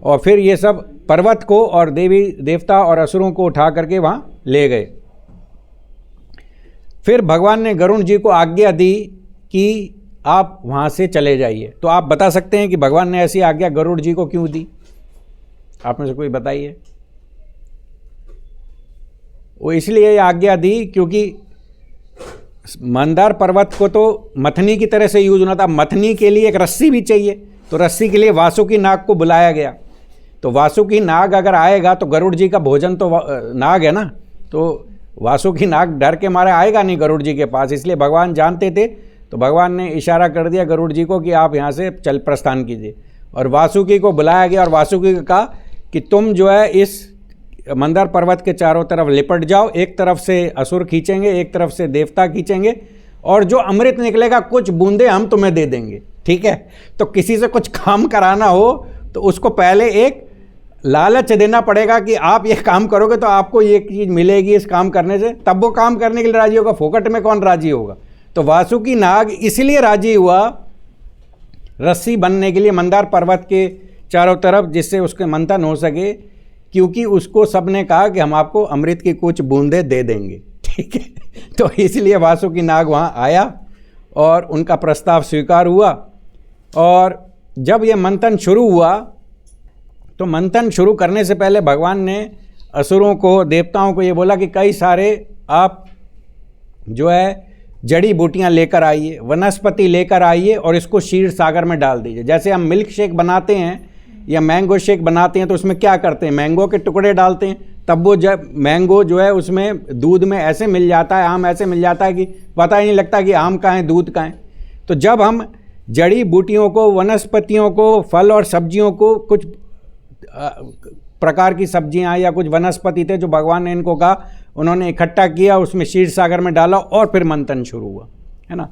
और फिर ये सब पर्वत को और देवी देवता और असुरों को उठा करके वहाँ ले गए। फिर भगवान ने गरुड़ जी को आज्ञा दी कि आप वहाँ से चले जाइए। तो आप बता सकते हैं कि भगवान ने ऐसी आज्ञा गरुड़ जी को क्यों दी? आप में से कोई बताइए। वो इसलिए आज्ञा दी क्योंकि मंदार पर्वत को तो मथनी की तरह से यूज होना था। मथनी के लिए एक रस्सी भी चाहिए, तो रस्सी के लिए वासुकी नाग को बुलाया गया। तो वासुकी नाग अगर आएगा तो गरुड़ जी का भोजन तो नाग है ना, तो वासुकी नाग डर के मारे आएगा नहीं गरुड़ जी के पास। इसलिए भगवान जानते थे, तो भगवान ने इशारा कर दिया गरुड़ जी को कि आप यहाँ से चल प्रस्थान कीजिए। और वासुकी को बुलाया गया और वासुकी को कहा कि तुम जो है इस मंदार पर्वत के चारों तरफ लिपट जाओ। एक तरफ से असुर खींचेंगे, एक तरफ से देवता खींचेंगे, और जो अमृत निकलेगा कुछ बूंदे हम तुम्हें दे देंगे। ठीक है, तो किसी से कुछ काम कराना हो तो उसको पहले एक लालच देना पड़ेगा कि आप ये काम करोगे तो आपको ये चीज़ मिलेगी इस काम करने से, तब वो काम करने के लिए राजी होगा। फोकट में कौन राजी होगा? तो वासुकी नाग इसलिए राजी हुआ रस्सी बनने के लिए मंदार पर्वत के चारों तरफ, जिससे उसके मंथन हो सके, क्योंकि उसको सबने कहा कि हम आपको अमृत की कुछ बूंदे दे देंगे। ठीक है, तो इसलिए वासुकी नाग वहाँ आया और उनका प्रस्ताव स्वीकार हुआ। और जब ये मंथन शुरू हुआ तो मंथन शुरू करने से पहले भगवान ने असुरों को, देवताओं को ये बोला कि कई सारे आप जो है जड़ी बूटियाँ लेकर आइए, वनस्पति लेकर आइए और इसको क्षीर सागर में डाल दीजिए। जैसे हम मिल्क शेक बनाते हैं या मैंगो शेक बनाते हैं तो उसमें क्या करते हैं, मैंगो के टुकड़े डालते हैं, तब वो जब मैंगो जो है उसमें दूध में ऐसे मिल जाता है, आम ऐसे मिल जाता है कि पता ही नहीं लगता कि आम कहाँ है दूध कहाँ है। तो जब हम जड़ी बूटियों को, वनस्पतियों को, फल और सब्जियों को, कुछ प्रकार की सब्जियां या कुछ वनस्पति थे जो भगवान ने इनको कहा, उन्होंने इकट्ठा किया, उसमें क्षीर सागर में डाला और फिर मंथन शुरू हुआ, है ना।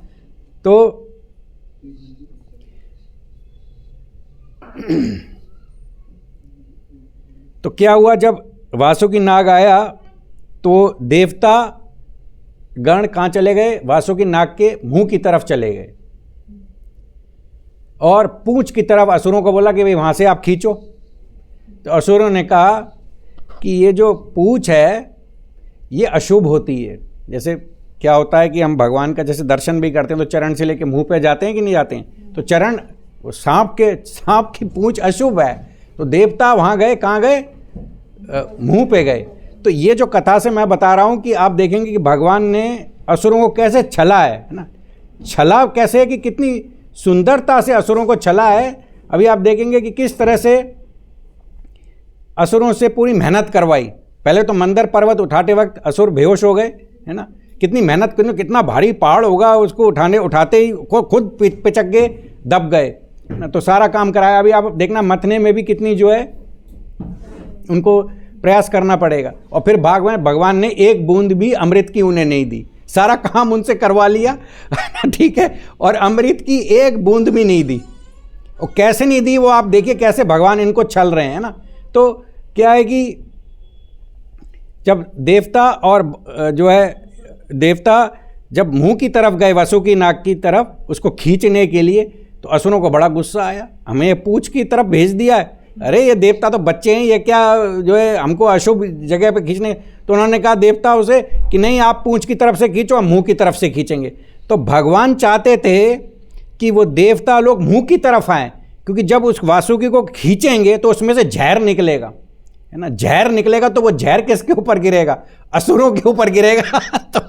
तो क्या हुआ, जब वासुकी नाग आया तो देवता गण कहाँ चले गए? वासुकी नाग के मुंह की तरफ चले गए। और पूंछ की तरफ असुरों को बोला कि भाई वहाँ से आप खींचो। तो असुरों ने कहा कि ये जो पूंछ है ये अशुभ होती है। जैसे क्या होता है कि हम भगवान का जैसे दर्शन भी करते हैं तो चरण से लेके मुंह पे जाते हैं कि नहीं जाते हैं, तो चरण वो सांप की पूंछ अशुभ है। तो देवता वहाँ गए, कहाँ गए, मुंह पे गए। तो ये जो कथा से मैं बता रहा हूँ कि आप देखेंगे कि भगवान ने असुरों को कैसे छला है ना, छला कैसे है कि कितनी सुंदरता से असुरों को छला है। अभी आप देखेंगे कि किस तरह से असुरों से पूरी मेहनत करवाई। पहले तो मंदर पर्वत उठाते वक्त असुर बेहोश हो गए, है ना, कितनी मेहनत करनी, कितना भारी पहाड़ होगा, उसको उठाते ही खुद पिचक गए, दब गए ना। तो सारा काम कराया। अभी आप देखना मथने में भी कितनी जो है उनको प्रयास करना पड़ेगा। और फिर भगवान ने एक बूंद भी अमृत की उन्हें नहीं दी, सारा काम उनसे करवा लिया ठीक है, और अमृत की एक बूंद भी नहीं दी। और कैसे नहीं दी वो आप देखिए, कैसे भगवान इनको छल रहे हैं ना। तो क्या है कि जब देवता और जो है देवता जब मुंह की तरफ गए, वासुकी नाग की तरफ, उसको खींचने के लिए, तो असुरों को बड़ा गुस्सा आया, हमें पूंछ की तरफ भेज दिया है, अरे ये देवता तो बच्चे हैं, ये क्या जो है हमको अशुभ जगह पे खींचने। तो उन्होंने कहा देवता उसे कि नहीं, आप पूंछ की तरफ से खींचो, हम मुंह की तरफ से खींचेंगे। तो भगवान चाहते थे कि वो देवता लोग मुंह की तरफ आएँ, क्योंकि जब उस वासुकी को खींचेंगे तो उसमें से जहर निकलेगा, है ना, जहर निकलेगा तो वो जहर किसके ऊपर गिरेगा, असुरों के ऊपर गिरेगा तो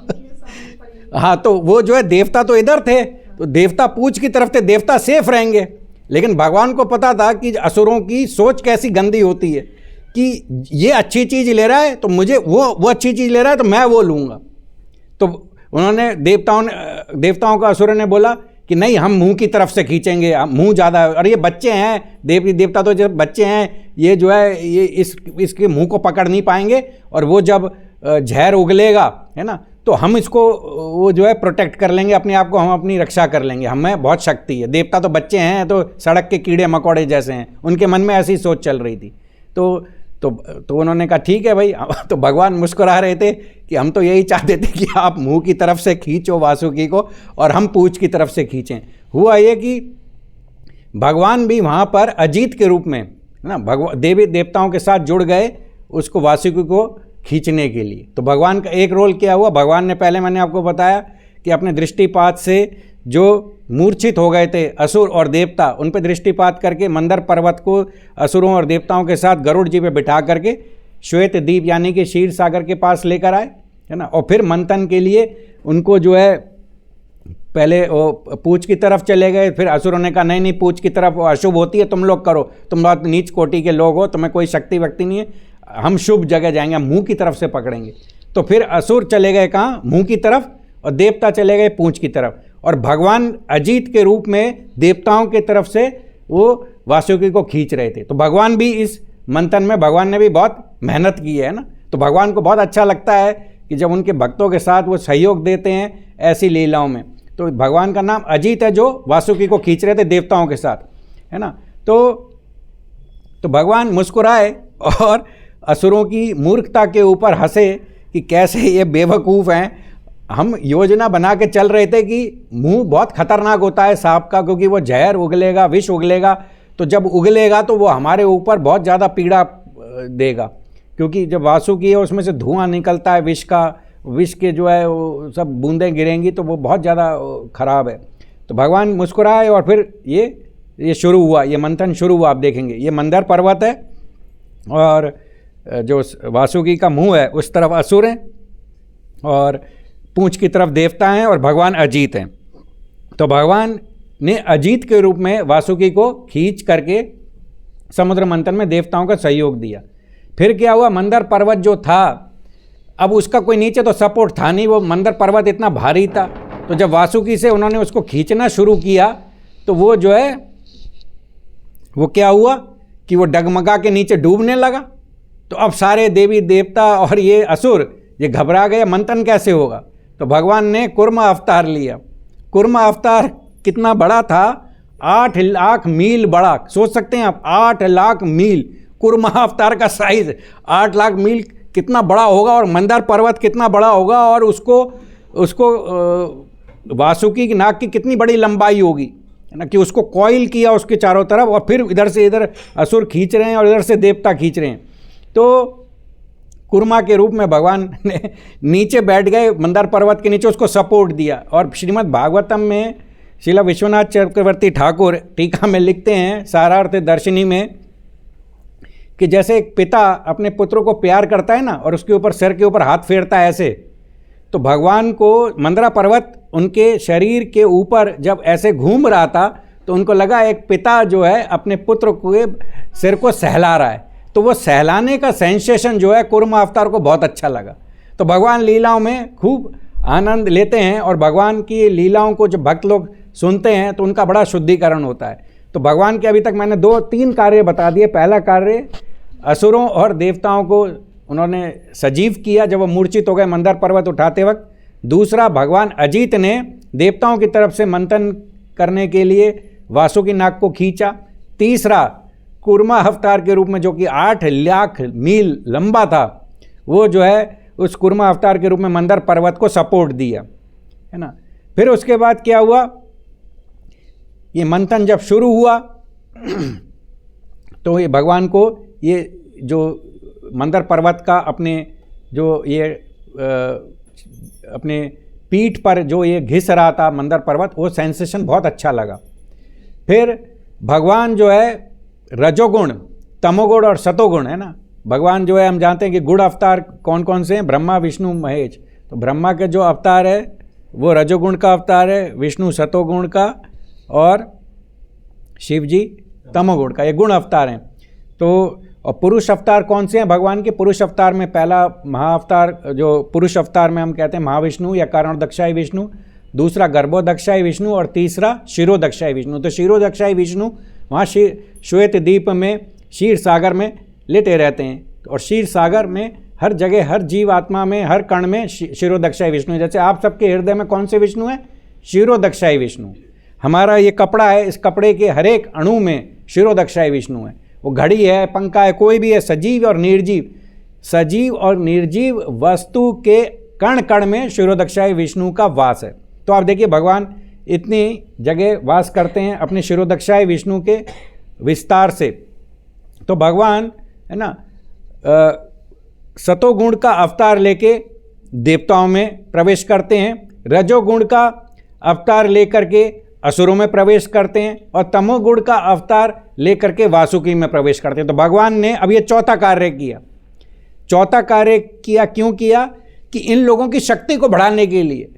हाँ, तो वो जो है देवता तो इधर थे, तो देवता पूंछ की तरफ थे, देवता सेफ रहेंगे। लेकिन भगवान को पता था कि असुरों की सोच कैसी गंदी होती है कि ये अच्छी चीज़ ले रहा है तो मुझे वो अच्छी चीज़ ले रहा है तो मैं वो लूँगा। तो उन्होंने देवताओं का असुरों ने बोला कि नहीं, हम मुंह की तरफ से खींचेंगे, मुंह ज़्यादा है, और ये बच्चे हैं, देवता तो जब बच्चे हैं, ये जो है ये इसके मुंह को पकड़ नहीं पाएंगे, और वो जब जहर उगलेगा, है ना, तो हम इसको वो जो है प्रोटेक्ट कर लेंगे अपने आप को, हम अपनी रक्षा कर लेंगे, हमें बहुत शक्ति है। देवता तो बच्चे हैं, तो सड़क के कीड़े मकोड़े जैसे हैं, उनके मन में ऐसी सोच चल रही थी। तो उन्होंने कहा ठीक है भाई। तो भगवान मुस्कुरा रहे थे कि हम तो यही चाहते थे कि आप मुंह की तरफ से खींचो वासुकी को और हम पूंछ की तरफ से खींचें। हुआ ये कि भगवान भी वहाँ पर अजीत के रूप में ना देवी देवताओं के साथ जुड़ गए उसको वासुकी को खींचने के लिए। तो भगवान का एक रोल क्या हुआ, भगवान ने पहले मैंने आपको बताया कि अपने दृष्टिपात से जो मूर्छित हो गए थे असुर और देवता, उन पर दृष्टिपात करके मंदर पर्वत को असुरों और देवताओं के साथ गरुड़ जी पे बिठा करके श्वेत द्वीप यानी कि क्षीर सागर के पास लेकर आए, है ना। और फिर मंथन के लिए उनको जो है पहले वो पूंछ की तरफ चले गए, फिर असुरों ने कहा नहीं नहीं, पूंछ की तरफ अशुभ होती है, तुम लोग करो, तुम बहुत नीच कोटि के लोग हो, तुम्हें कोई शक्ति वक्ति नहीं है, हम शुभ जगह जाएंगे, हम मुँह की तरफ से पकड़ेंगे। तो फिर असुर चले गए कहाँ, मुँह की तरफ, और देवता चले गए पूंछ की तरफ। और भगवान अजीत के रूप में देवताओं के तरफ से वो वासुकी को खींच रहे थे। तो भगवान भी इस मंथन में भगवान ने भी बहुत मेहनत की है ना। तो भगवान को बहुत अच्छा लगता है कि जब उनके भक्तों के साथ वो सहयोग देते हैं ऐसी लीलाओं में। तो भगवान का नाम अजीत है जो वासुकी को खींच रहे थे देवताओं के साथ, है ना। तो भगवान मुस्कुराए और असुरों की मूर्खता के ऊपर हंसे कि कैसे ये बेवकूफ़ हैं। हम योजना बना के चल रहे थे कि मुंह बहुत खतरनाक होता है सांप का, क्योंकि वो जहर उगलेगा, विष उगलेगा, तो जब उगलेगा तो वो हमारे ऊपर बहुत ज़्यादा पीड़ा देगा, क्योंकि जब वासुकी है उसमें से धुआं निकलता है विष का, विष के जो है वो सब बूंदें गिरेंगी तो वो बहुत ज़्यादा खराब है। तो भगवान मुस्कुराए और फिर ये शुरू हुआ, ये मंथन शुरू हुआ। आप देखेंगे ये मंदर पर्वत है और जो वासुकी का मुंह है उस तरफ असुर हैं और पूंछ की तरफ देवता हैं और भगवान अजीत हैं। तो भगवान ने अजीत के रूप में वासुकी को खींच करके समुद्र मंथन में देवताओं का सहयोग दिया। फिर क्या हुआ, मंदर पर्वत जो था अब उसका कोई नीचे तो सपोर्ट था नहीं, वो मंदर पर्वत इतना भारी था। तो जब वासुकी से उन्होंने उसको खींचना शुरू किया तो वो जो है वो क्या हुआ कि वो डगमगा के नीचे डूबने लगा। तो अब सारे देवी देवता और ये असुर ये घबरा गए, मंथन कैसे होगा। तो भगवान ने कुर्मा अवतार लिया। कुर्मा अवतार कितना बड़ा था, 8 लाख मील बड़ा। सोच सकते हैं आप, 8 लाख मील कुर्मा अवतार का साइज, 8 लाख मील कितना बड़ा होगा, और मंदर पर्वत कितना बड़ा होगा, और उसको वासुकी नाग की कितनी बड़ी लंबाई होगी, है ना, कि उसको कॉइल किया उसके चारों तरफ, और फिर इधर से इधर असुर खींच रहे हैं और इधर से देवता खींच रहे हैं। तो कुर्मा के रूप में भगवान ने नीचे बैठ गए, मंदार पर्वत के नीचे उसको सपोर्ट दिया। और श्रीमद् भागवतम में श्रीला विश्वनाथ चक्रवर्ती ठाकुर टीका में लिखते हैं सारार्थ दर्शिनी में कि जैसे एक पिता अपने पुत्र को प्यार करता है ना, और उसके ऊपर सिर के ऊपर हाथ फेरता है ऐसे, तो भगवान को मंदरा पर्वत उनके शरीर के ऊपर जब ऐसे घूम रहा था तो उनको लगा एक पिता जो है अपने पुत्र के सिर को सहला रहा है। तो वो सहलाने का सेंसेशन जो है कुर्मा अवतार को बहुत अच्छा लगा। तो भगवान लीलाओं में खूब आनंद लेते हैं, और भगवान की लीलाओं को जब भक्त लोग सुनते हैं तो उनका बड़ा शुद्धिकरण होता है। तो भगवान के अभी तक मैंने 2-3 कार्य बता दिए। पहला कार्य, असुरों और देवताओं को उन्होंने सजीव किया जब वो मूर्छित हो गए मंदार पर्वत उठाते वक्त। दूसरा, भगवान अजीत ने देवताओं की तरफ से मंथन करने के लिए वासुकी नाग को खींचा। तीसरा, कुर्मा अवतार के रूप में जो कि 8 लाख मील लंबा था, वो जो है उस कुर्मा अवतार के रूप में मंदार पर्वत को सपोर्ट दिया, है ना। फिर उसके बाद क्या हुआ, ये मंथन जब शुरू हुआ तो ये भगवान को ये जो मंदार पर्वत का अपने जो ये अपने पीठ पर जो ये घिस रहा था मंदार पर्वत, वो सेंसेशन बहुत अच्छा लगा। फिर भगवान जो है रजोगुण, तमोगुण और सतोगुण, है ना। भगवान जो है हम जानते हैं कि गुण अवतार कौन कौन से हैं, ब्रह्मा विष्णु महेश। तो ब्रह्मा के जो अवतार है वो रजोगुण का अवतार है, विष्णु सतोगुण का और शिव जी तमोगुण का, ये गुण अवतार हैं। तो और पुरुष अवतार कौन से हैं भगवान के? पुरुष अवतार में पहला महाअवतार जो पुरुष अवतार में हम कहते हैं महाविष्णु या कारणोदक्षाई विष्णु, दूसरा गर्भोदक्षाई विष्णु और तीसरा शिरोदक्षाई विष्णु। तो शिरोदक्षाई विष्णु वहाँ श्वेत द्वीप में क्षीर सागर में लेटे रहते हैं, और क्षीर सागर में हर जगह हर जीव आत्मा में हर कण में शिरोदक्षाई विष्णु। जैसे आप सबके हृदय में कौन से विष्णु है? शिरोदक्षाई विष्णु। हमारा ये कपड़ा है, इस कपड़े के हर एक अणु में शिरोदक्षाई विष्णु है। वो घड़ी है, पंखा है, कोई भी है, सजीव और निर्जीव, सजीव और निर्जीव वस्तु के कण कण में शिरोदक्षाई विष्णु का वास है। तो आप देखिए भगवान इतनी जगह वास करते हैं अपने शिरोदक्षाई विष्णु के विस्तार से। तो भगवान है ना सतोगुण का अवतार लेके देवताओं में प्रवेश करते हैं, रजोगुण का अवतार लेकर के असुरों में प्रवेश करते हैं, और तमोगुण का अवतार लेकर के वासुकी में प्रवेश करते हैं। तो भगवान ने अब ये चौथा कार्य किया। चौथा कार्य किया क्यों किया? कि इन लोगों की शक्ति को बढ़ाने के लिए।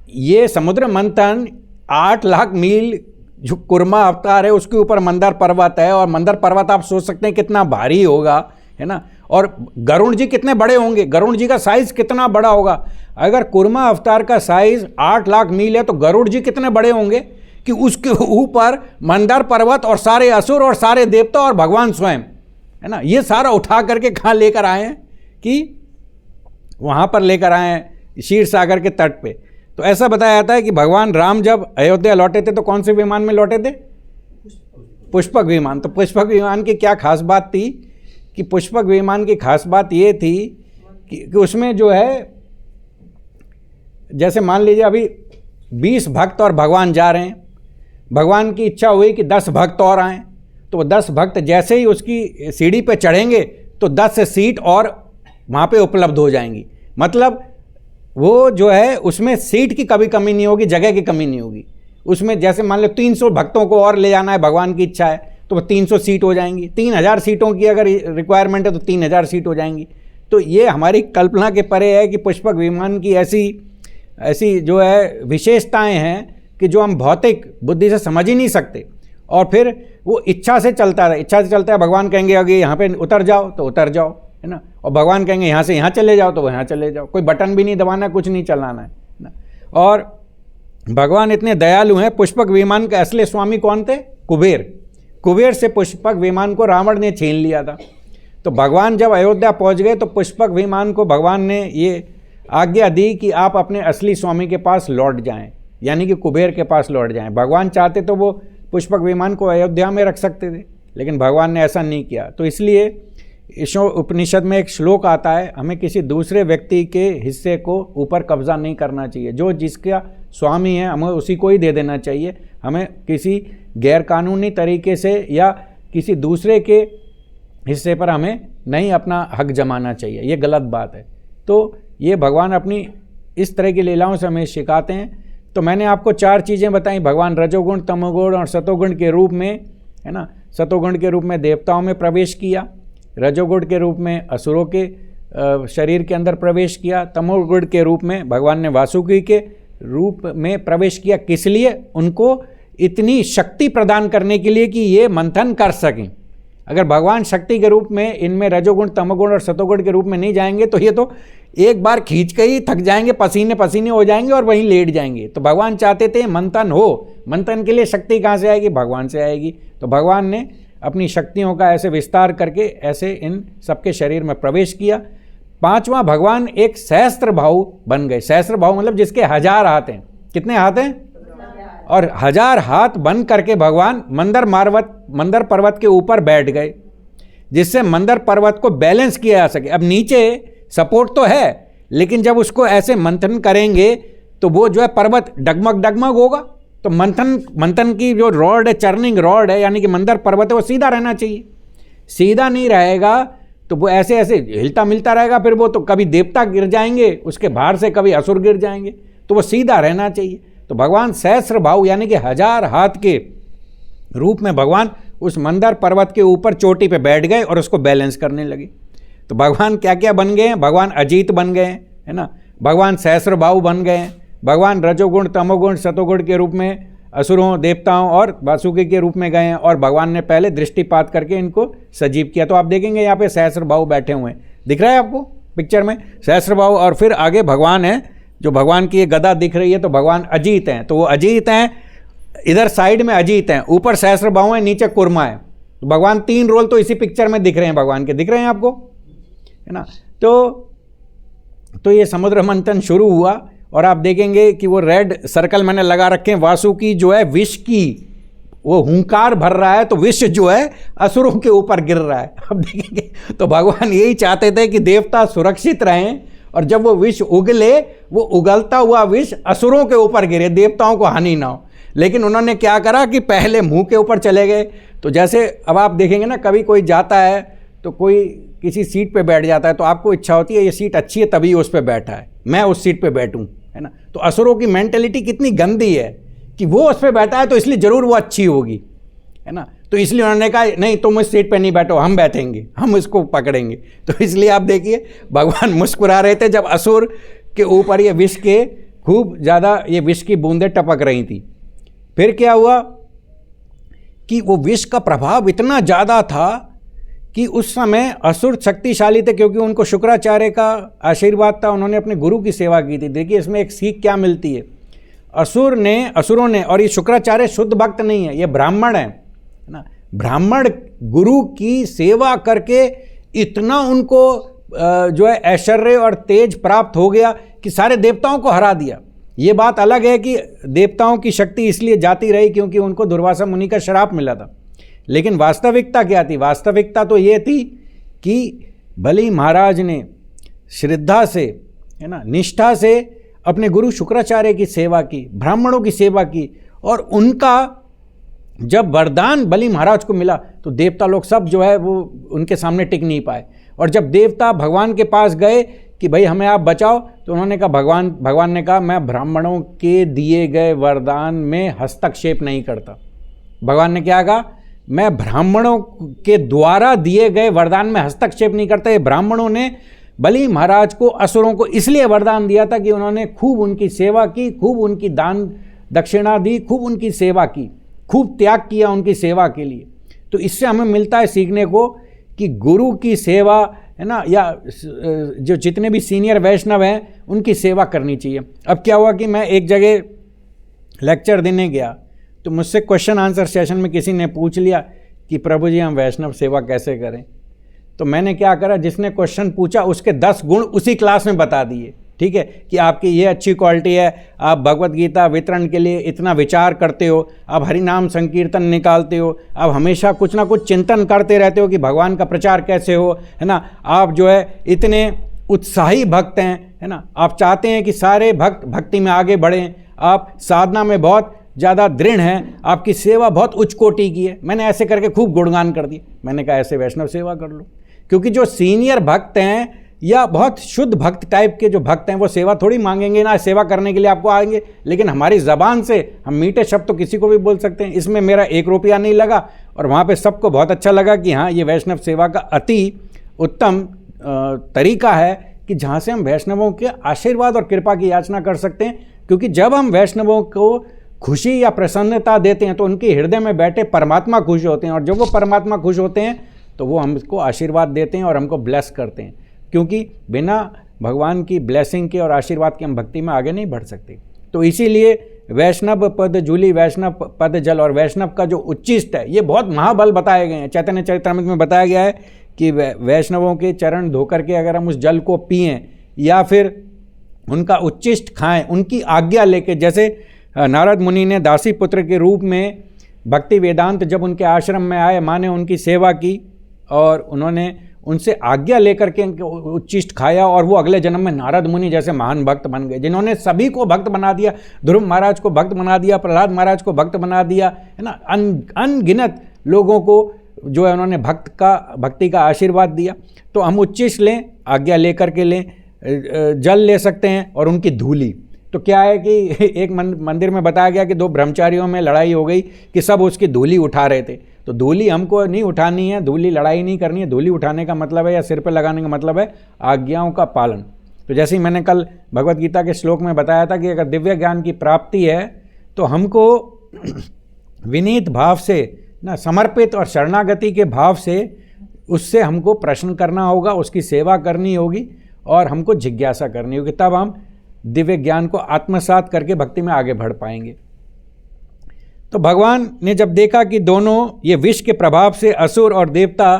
ये समुद्र मंथन 8 लाख मील जो कुर्मा अवतार है उसके ऊपर मंदार पर्वत है, और मंदार पर्वत आप सोच सकते हैं कितना भारी होगा, है ना। और गरुड़ जी कितने बड़े होंगे, गरुड़ जी का साइज कितना बड़ा होगा। अगर कुर्मा अवतार का साइज 8 लाख मील है तो गरुड़ जी कितने बड़े होंगे कि उसके ऊपर मंदार पर्वत और सारे असुर और सारे देवता और भगवान स्वयं, है ना, ये सारा उठा करके कहाँ लेकर आए हैं? कि वहाँ पर लेकर आए हैं क्षीर सागर के तट पे। तो ऐसा बताया जाता है कि भगवान राम जब अयोध्या लौटे थे तो कौन से विमान में लौटे थे? पुष्पक विमान। तो पुष्पक विमान की क्या खास बात थी? कि पुष्पक विमान की खास बात ये थी कि उसमें जो है, जैसे मान लीजिए अभी 20 भक्त और भगवान जा रहे हैं, भगवान की इच्छा हुई कि 10 भक्त और आएँ, तो वो 10 भक्त जैसे ही उसकी सीढ़ी पे चढ़ेंगे तो 10 सीट और वहाँ पे उपलब्ध हो जाएंगी। मतलब वो जो है उसमें सीट की कभी कमी नहीं होगी, जगह की कमी नहीं होगी उसमें। जैसे मान लो 300 भक्तों को और ले जाना है, भगवान की इच्छा है, तो वो 300 सीट हो जाएंगी। 3000 सीटों की अगर रिक्वायरमेंट है तो 3000 सीट हो जाएंगी। तो ये हमारी कल्पना के परे है कि पुष्पक विमान की ऐसी जो है विशेषताएं हैं कि जो हम भौतिक बुद्धि से समझ ही नहीं सकते। और फिर वो इच्छा से चलता है, इच्छा से चलता है। भगवान कहेंगे अगर यहाँ पे उतर जाओ तो उतर जाओ, है ना, और भगवान कहेंगे यहाँ से यहाँ चले जाओ तो यहाँ चले जाओ। कोई बटन भी नहीं दबाना, कुछ नहीं चलाना है ना। और भगवान इतने दयालु हैं। पुष्पक विमान के असली स्वामी कौन थे? कुबेर। कुबेर से पुष्पक विमान को रावण ने छीन लिया था। तो भगवान जब अयोध्या पहुँच गए तो पुष्पक विमान को भगवान ने ये आज्ञा दी कि आप अपने असली स्वामी के पास लौट जाएं, यानी कि कुबेर के पास लौट जाएं। भगवान चाहते तो वो पुष्पक विमान को अयोध्या में रख सकते थे, लेकिन भगवान ने ऐसा नहीं किया। तो इसलिए उपनिषद में एक श्लोक आता है, हमें किसी दूसरे व्यक्ति के हिस्से को ऊपर कब्जा नहीं करना चाहिए। जो जिसका स्वामी है हमें उसी को ही दे देना चाहिए। हमें किसी गैरकानूनी तरीके से या किसी दूसरे के हिस्से पर हमें नहीं अपना हक जमाना चाहिए, ये गलत बात है। तो ये भगवान अपनी इस तरह की लीलाओं से हमें सिखाते हैं। तो मैंने आपको 4 चीज़ें बताई, भगवान रजोगुण, तमोगुण और सतोगुण के रूप में, है ना। सतोगुण के रूप में देवताओं में प्रवेश किया, रजोगुण के रूप में असुरों के शरीर के अंदर प्रवेश किया, तमोगुण के रूप में भगवान ने वासुकी के रूप में प्रवेश किया। किस लिए? उनको इतनी शक्ति प्रदान करने के लिए कि ये मंथन कर सकें। अगर भगवान शक्ति के रूप में इनमें रजोगुण, तमोगुण और सतोगुण के रूप में नहीं जाएंगे तो ये तो एक बार खींच के ही थक जाएंगे, पसीने पसीने हो जाएंगे और वहीं लेट जाएंगे। तो भगवान चाहते थे मंथन हो, मंथन के लिए शक्ति कहाँ से आएगी? भगवान से आएगी। तो भगवान ने अपनी शक्तियों का ऐसे विस्तार करके ऐसे इन सबके शरीर में प्रवेश किया। 5वां, भगवान एक सहस्त्र भाव बन गए। सहस्त्र भाव मतलब जिसके 1000 हाथ हैं। कितने हाथ हैं? और 1000 हाथ बन करके भगवान मंदर पर्वत के ऊपर बैठ गए, जिससे मंदर पर्वत को बैलेंस किया जा सके। अब नीचे सपोर्ट तो है, लेकिन जब उसको ऐसे मंथन करेंगे तो वो जो है पर्वत डगमग डगमग होगा। तो मंथन की जो रॉड है, चर्निंग रॉड है, यानी कि मंदर पर्वत है, वो सीधा रहना चाहिए। सीधा नहीं रहेगा तो वो ऐसे ऐसे हिलता मिलता रहेगा, फिर वो तो कभी देवता गिर जाएंगे उसके भार से, कभी असुर गिर जाएंगे। तो वो सीधा रहना चाहिए। तो भगवान सहस्त्र भाव यानी कि 1000 हाथ के रूप में भगवान उस मंदर पर्वत के ऊपर चोटी पे बैठ गए और उसको बैलेंस करने लगे। तो भगवान क्या क्या बन गए हैं? भगवान अजीत बन गए हैं, है ना। भगवान सहस्त्र भाव बन गए हैं। भगवान रजोगुण, तमोगुण, सतोगुण के रूप में असुरों, देवताओं और वासुकी के रूप में गए हैं। और भगवान ने पहले दृष्टिपात करके इनको सजीव किया। तो आप देखेंगे यहाँ पे सहस्त्र भाव बैठे हुए हैं, दिख रहा है आपको पिक्चर में सहस्त्र भाव। और फिर आगे भगवान है, जो भगवान की ये गदा दिख रही है, तो भगवान अजीत हैं। तो वो अजीत हैं, इधर साइड में अजीत हैं, ऊपर सहस्त्र भाव है, नीचे कुर्मा है। तो भगवान 3 रोल तो इसी पिक्चर में दिख रहे हैं भगवान के, दिख रहे हैं आपको, है ना। तो ये समुद्र मंथन शुरू हुआ और आप देखेंगे कि वो रेड सर्कल मैंने लगा रखे हैं। वासुकी जो है विष की वो हुंकार भर रहा है, तो विष जो है असुरों के ऊपर गिर रहा है। अब देखेंगे तो भगवान यही चाहते थे कि देवता सुरक्षित रहें, और जब वो विष उगले, वो उगलता हुआ विष असुरों के ऊपर गिरे, देवताओं को हानि ना हो। लेकिन उन्होंने क्या करा कि पहले मुंह के ऊपर चले गए। तो जैसे अब आप देखेंगे ना, कभी कोई जाता है तो कोई किसी सीट पे बैठ जाता है, तो आपको इच्छा होती है ये सीट अच्छी है तभी उस पर बैठा है, मैं उस सीट पे बैठूं, है ना। तो असुरों की मेंटेलिटी कितनी गंदी है कि वो उस पर बैठा है तो इसलिए जरूर वो अच्छी होगी, है ना। तो इसलिए उन्होंने कहा नहीं तुम इस सीट पे नहीं बैठो, हम बैठेंगे, हम इसको पकड़ेंगे। तो इसलिए आप देखिए भगवान मुस्कुरा रहे थे जब असुर के ऊपर ये विष के खूब ज़्यादा ये विष की बूंदें टपक रही थी। फिर क्या हुआ कि वो विष का प्रभाव इतना ज़्यादा था कि उस समय असुर शक्तिशाली थे, क्योंकि उनको शुक्राचार्य का आशीर्वाद था, उन्होंने अपने गुरु की सेवा की थी। देखिए इसमें एक सीख क्या मिलती है, असुरों ने, और ये शुक्राचार्य शुद्ध भक्त नहीं है, ये ब्राह्मण है ना। ब्राह्मण गुरु की सेवा करके इतना उनको जो है ऐश्वर्य और तेज प्राप्त हो गया कि सारे देवताओं को हरा दिया। ये बात अलग है कि देवताओं की शक्ति इसलिए जाती रही क्योंकि उनको दुर्वासा मुनि का श्राप मिला था, लेकिन वास्तविकता क्या थी? वास्तविकता तो ये थी कि बलि महाराज ने श्रद्धा से, है ना, निष्ठा से अपने गुरु शुक्राचार्य की सेवा की, ब्राह्मणों की सेवा की, और उनका जब वरदान बलि महाराज को मिला तो देवता लोग सब जो है वो उनके सामने टिक नहीं पाए। और जब देवता भगवान के पास गए कि भाई हमें आप बचाओ, तो उन्होंने कहा भगवान ने कहा मैं ब्राह्मणों के दिए गए वरदान में हस्तक्षेप नहीं करता। भगवान ने क्या कहा? मैं ब्राह्मणों के द्वारा दिए गए वरदान में हस्तक्षेप नहीं करता। ये ब्राह्मणों ने बलि महाराज को, असुरों को इसलिए वरदान दिया था कि उन्होंने खूब उनकी सेवा की, खूब उनकी दान दक्षिणा दी, खूब उनकी सेवा की, खूब त्याग किया उनकी सेवा के लिए। तो इससे हमें मिलता है सीखने को कि गुरु की सेवा, है ना, या जो जितने भी सीनियर वैष्णव हैं उनकी सेवा करनी चाहिए। अब क्या हुआ कि मैं एक जगह लेक्चर देने गया तो मुझसे क्वेश्चन आंसर सेशन में किसी ने पूछ लिया कि प्रभु जी हम वैष्णव सेवा कैसे करें। तो मैंने क्या करा, जिसने क्वेश्चन पूछा उसके 10 गुण उसी क्लास में बता दिए, ठीक है, कि आपकी ये अच्छी क्वालिटी है, आप भगवत गीता वितरण के लिए इतना विचार करते हो, आप हरिनाम संकीर्तन निकालते हो, आप हमेशा कुछ ना कुछ चिंतन करते रहते हो कि भगवान का प्रचार कैसे हो, है ना, आप जो है इतने उत्साही भक्त हैं, है ना, आप चाहते हैं कि सारे भक्त भक्ति में आगे बढ़ें, आप साधना में बहुत ज़्यादा दृढ़ हैं, आपकी सेवा बहुत उच्च कोटि की है। मैंने ऐसे करके खूब गुणगान कर दिए। मैंने कहा ऐसे वैष्णव सेवा कर लो, क्योंकि जो सीनियर भक्त हैं या बहुत शुद्ध भक्त टाइप के जो भक्त हैं वो सेवा थोड़ी मांगेंगे ना, सेवा करने के लिए आपको आएंगे। लेकिन हमारी ज़बान से हम मीठे शब्द तो किसी को भी बोल सकते हैं। इसमें मेरा 1 रुपया नहीं लगा और वहाँ पे सबको बहुत अच्छा लगा कि हाँ, ये वैष्णव सेवा का अति उत्तम तरीका है कि जहाँ से हम वैष्णवों के आशीर्वाद और कृपा की याचना कर सकते हैं। क्योंकि जब हम वैष्णवों को खुशी या प्रसन्नता देते हैं तो उनके हृदय में बैठे परमात्मा खुश होते हैं, और जब वो परमात्मा खुश होते हैं तो वो हमको आशीर्वाद देते हैं और हमको ब्लेस करते हैं। क्योंकि बिना भगवान की ब्लेसिंग के और आशीर्वाद के हम भक्ति में आगे नहीं बढ़ सकते। तो इसीलिए वैष्णव पद जूली, वैष्णव पद जल और वैष्णव का जो उच्चिष्ट है, ये बहुत महाबल बताए गए हैं। चैतन्य चरितामृत में बताया गया है कि वैष्णवों के चरण धोकर के अगर हम उस जल को पिएं या फिर उनका उच्चिष्ट खाएं, उनकी आज्ञा लेके, जैसे नारद मुनि ने दासी पुत्र के रूप में भक्ति वेदांत जब उनके आश्रम में आए, माँ ने उनकी सेवा की और उन्होंने उनसे आज्ञा लेकर के उच्चिष्ट खाया और वो अगले जन्म में नारद मुनि जैसे महान भक्त बन गए, जिन्होंने सभी को भक्त बना दिया। ध्रुव महाराज को भक्त बना दिया, प्रहलाद महाराज को भक्त बना दिया, है ना। अनगिनत लोगों को जो है उन्होंने भक्ति का आशीर्वाद दिया। तो हम उच्चिष्ट लें, आज्ञा लेकर के लें, जल ले सकते हैं और उनकी धूली। तो क्या है कि एक मंदिर में बताया गया कि 2 ब्रह्मचारियों में लड़ाई हो गई कि सब उसकी धूली उठा रहे थे। तो धूली हमको नहीं उठानी है, धूली लड़ाई नहीं करनी है। धूली उठाने का मतलब है या सिर पे लगाने का मतलब है आज्ञाओं का पालन। तो जैसे ही मैंने कल भगवत गीता के श्लोक में बताया था कि अगर दिव्य ज्ञान की प्राप्ति है तो हमको विनीत भाव से ना, समर्पित और शरणागति के भाव से उससे हमको प्रश्न करना होगा, उसकी सेवा करनी होगी और हमको जिज्ञासा करनी होगी। तब हम दिव्य ज्ञान को आत्मसात करके भक्ति में आगे बढ़ पाएंगे। तो भगवान ने जब देखा कि दोनों ये विष के प्रभाव से असुर और देवता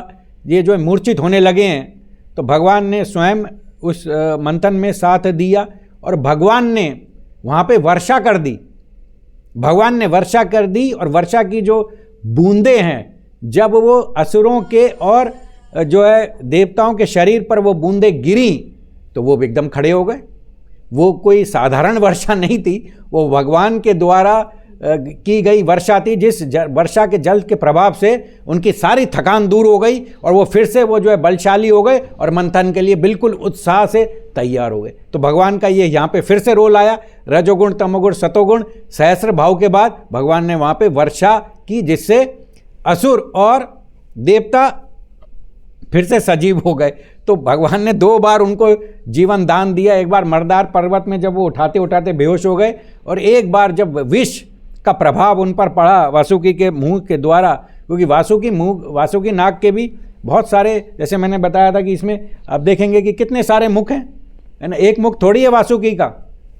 ये जो मूर्छित होने लगे हैं, तो भगवान ने स्वयं उस मंथन में साथ दिया और भगवान ने वहाँ पे वर्षा कर दी। भगवान ने वर्षा कर दी और वर्षा की जो बूंदें हैं, जब वो असुरों के और जो है देवताओं के शरीर पर वो बूंदें गिरी तो वो एकदम खड़े हो गए। वो कोई साधारण वर्षा नहीं थी, वो भगवान के द्वारा की गई वर्षा थी, जिस वर्षा के जल के प्रभाव से उनकी सारी थकान दूर हो गई और वो फिर से वो जो है बलशाली हो गए और मंथन के लिए बिल्कुल उत्साह से तैयार हो गए। तो भगवान का ये यहाँ पे फिर से रोल आया, रजोगुण तमोगुण सतोगुण सहस्र भाव के बाद भगवान ने वहाँ पे वर्षा की, जिससे असुर और देवता फिर से सजीव हो गए। तो भगवान ने 2 बार उनको जीवन दान दिया। एक बार मर्दार पर्वत में जब वो उठाते उठाते बेहोश हो गए, और एक बार जब विष का प्रभाव उन पर पड़ा वासुकी के मुंह के द्वारा, क्योंकि वासुकी नाग के भी बहुत सारे, जैसे मैंने बताया था कि इसमें आप देखेंगे कि कितने सारे मुख हैं, है ना। एक मुख थोड़ी है वासुकी का,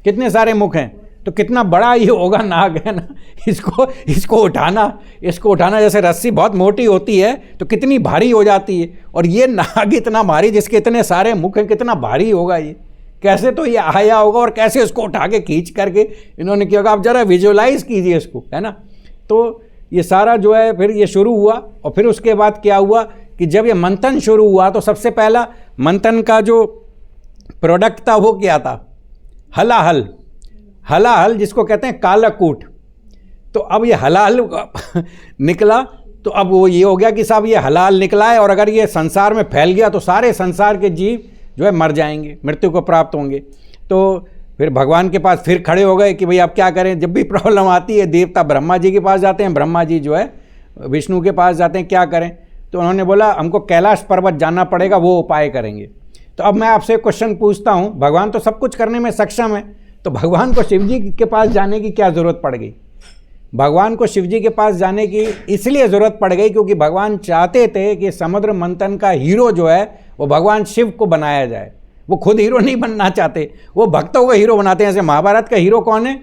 कितने सारे मुख हैं। तो कितना बड़ा ये होगा नाग, है ना। इसको उठाना जैसे रस्सी बहुत मोटी होती है तो कितनी भारी हो जाती है, और ये नाग इतना भारी जिसके इतने सारे मुख हैं, कितना भारी होगा ये। कैसे तो ये आया होगा और कैसे उसको उठा के खींच करके इन्होंने किया होगा। आप जरा विजुअलाइज कीजिए इसको, है ना। तो ये सारा जो है फिर ये शुरू हुआ, और फिर उसके बाद क्या हुआ कि जब ये मंथन शुरू हुआ तो सबसे पहला मंथन का जो प्रोडक्ट था वो क्या था? हलाहल, जिसको कहते हैं कालकूट। तो अब ये हलाहल निकला, तो अब वो ये हो गया कि साहब ये हलाल निकला है, और अगर ये संसार में फैल गया तो सारे संसार के जीव जो है मर जाएंगे, मृत्यु को प्राप्त होंगे। तो फिर भगवान के पास फिर खड़े हो गए कि भाई अब क्या करें। जब भी प्रॉब्लम आती है देवता ब्रह्मा जी के पास जाते हैं, ब्रह्मा जी जो है विष्णु के पास जाते हैं, क्या करें। तो उन्होंने बोला हमको कैलाश पर्वत जाना पड़ेगा, वो उपाय करेंगे। तो अब मैं आपसे क्वेश्चन पूछता हूँ, भगवान तो सब कुछ करने में सक्षम है, तो भगवान को शिव जी के पास जाने की क्या ज़रूरत पड़ गई? भगवान को शिव जी के पास जाने की इसलिए ज़रूरत पड़ गई क्योंकि भगवान चाहते थे कि समुद्र मंथन का हीरो जो है वो भगवान शिव को बनाया जाए। वो खुद हीरो नहीं बनना चाहते, वो भक्तों को हीरो बनाते हैं। जैसे महाभारत का हीरो कौन है?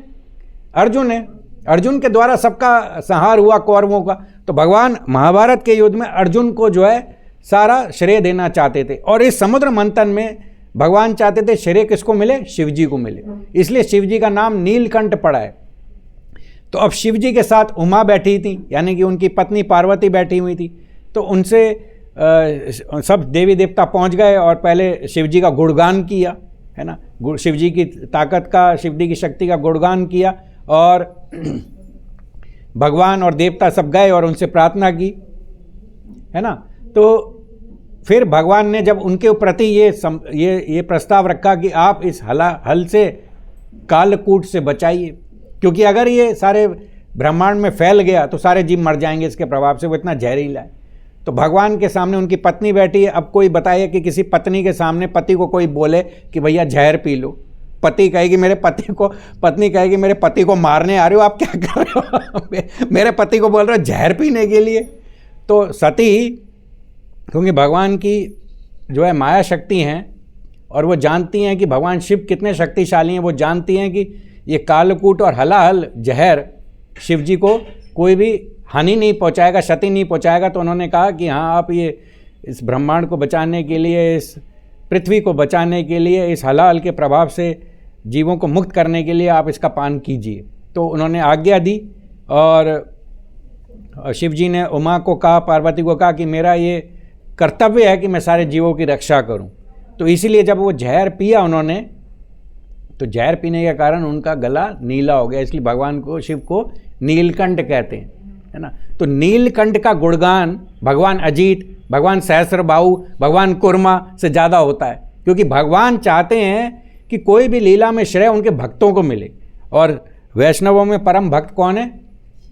अर्जुन है। अर्जुन के द्वारा सबका संहार हुआ कौरवों का। तो भगवान महाभारत के युद्ध में अर्जुन को जो है सारा श्रेय देना चाहते थे, और इस समुद्र मंथन में भगवान चाहते थे श्रेय किसको मिले? शिव जी को मिले। इसलिए शिव जी का नाम नीलकंठ पड़ा है। तो अब शिव जी के साथ उमा बैठी थी, यानी कि उनकी पत्नी पार्वती बैठी हुई थी। तो उनसे सब देवी देवता पहुंच गए और पहले शिव जी का गुणगान किया, है ना। शिव जी की ताकत का, शिव जी की शक्ति का गुणगान किया, और भगवान और देवता सब गए और उनसे प्रार्थना की, है ना। तो फिर भगवान ने जब उनके प्रति ये प्रस्ताव रखा कि आप इस हल से कालकूट से बचाइए, क्योंकि अगर ये सारे ब्रह्मांड में फैल गया तो सारे जीव मर जाएंगे इसके प्रभाव से, वो इतना जहरीला है। तो भगवान के सामने उनकी पत्नी बैठी है। अब कोई बताइए कि किसी पत्नी के सामने पति को कोई बोले कि भैया जहर पी लो, पति कहेगी पत्नी कहेगी मेरे पति को मारने आ रहे हो, आप क्या कर रहे हो मेरे पति को बोल रहे हो जहर पीने के लिए। तो सती, क्योंकि भगवान की जो है माया शक्ति हैं और वो जानती हैं कि भगवान शिव कितने शक्तिशाली हैं, वो जानती हैं कि ये कालकूट और हलाहल जहर शिव जी को कोई भी हानि नहीं पहुंचाएगा, क्षति नहीं पहुंचाएगा। तो उन्होंने कहा कि हाँ, आप ये इस ब्रह्मांड को बचाने के लिए, इस पृथ्वी को बचाने के लिए, इस हलाहल के प्रभाव से जीवों को मुक्त करने के लिए आप इसका पान कीजिए। तो उन्होंने आज्ञा दी और शिव जी ने उमा को कहा, पार्वती को कहा कि मेरा ये कर्तव्य है कि मैं सारे जीवों की रक्षा करूं। तो इसीलिए जब वो जहर पिया उन्होंने, तो जहर पीने के कारण उनका गला नीला हो गया, इसलिए भगवान को, शिव को नीलकंठ कहते हैं, है ना। तो नीलकंठ का गुणगान भगवान अजीत, भगवान सहस्त्रबाहु, भगवान कुर्मा से ज़्यादा होता है, क्योंकि भगवान चाहते हैं कि कोई भी लीला में श्रेय उनके भक्तों को मिले। और वैष्णवों में परम भक्त कौन है?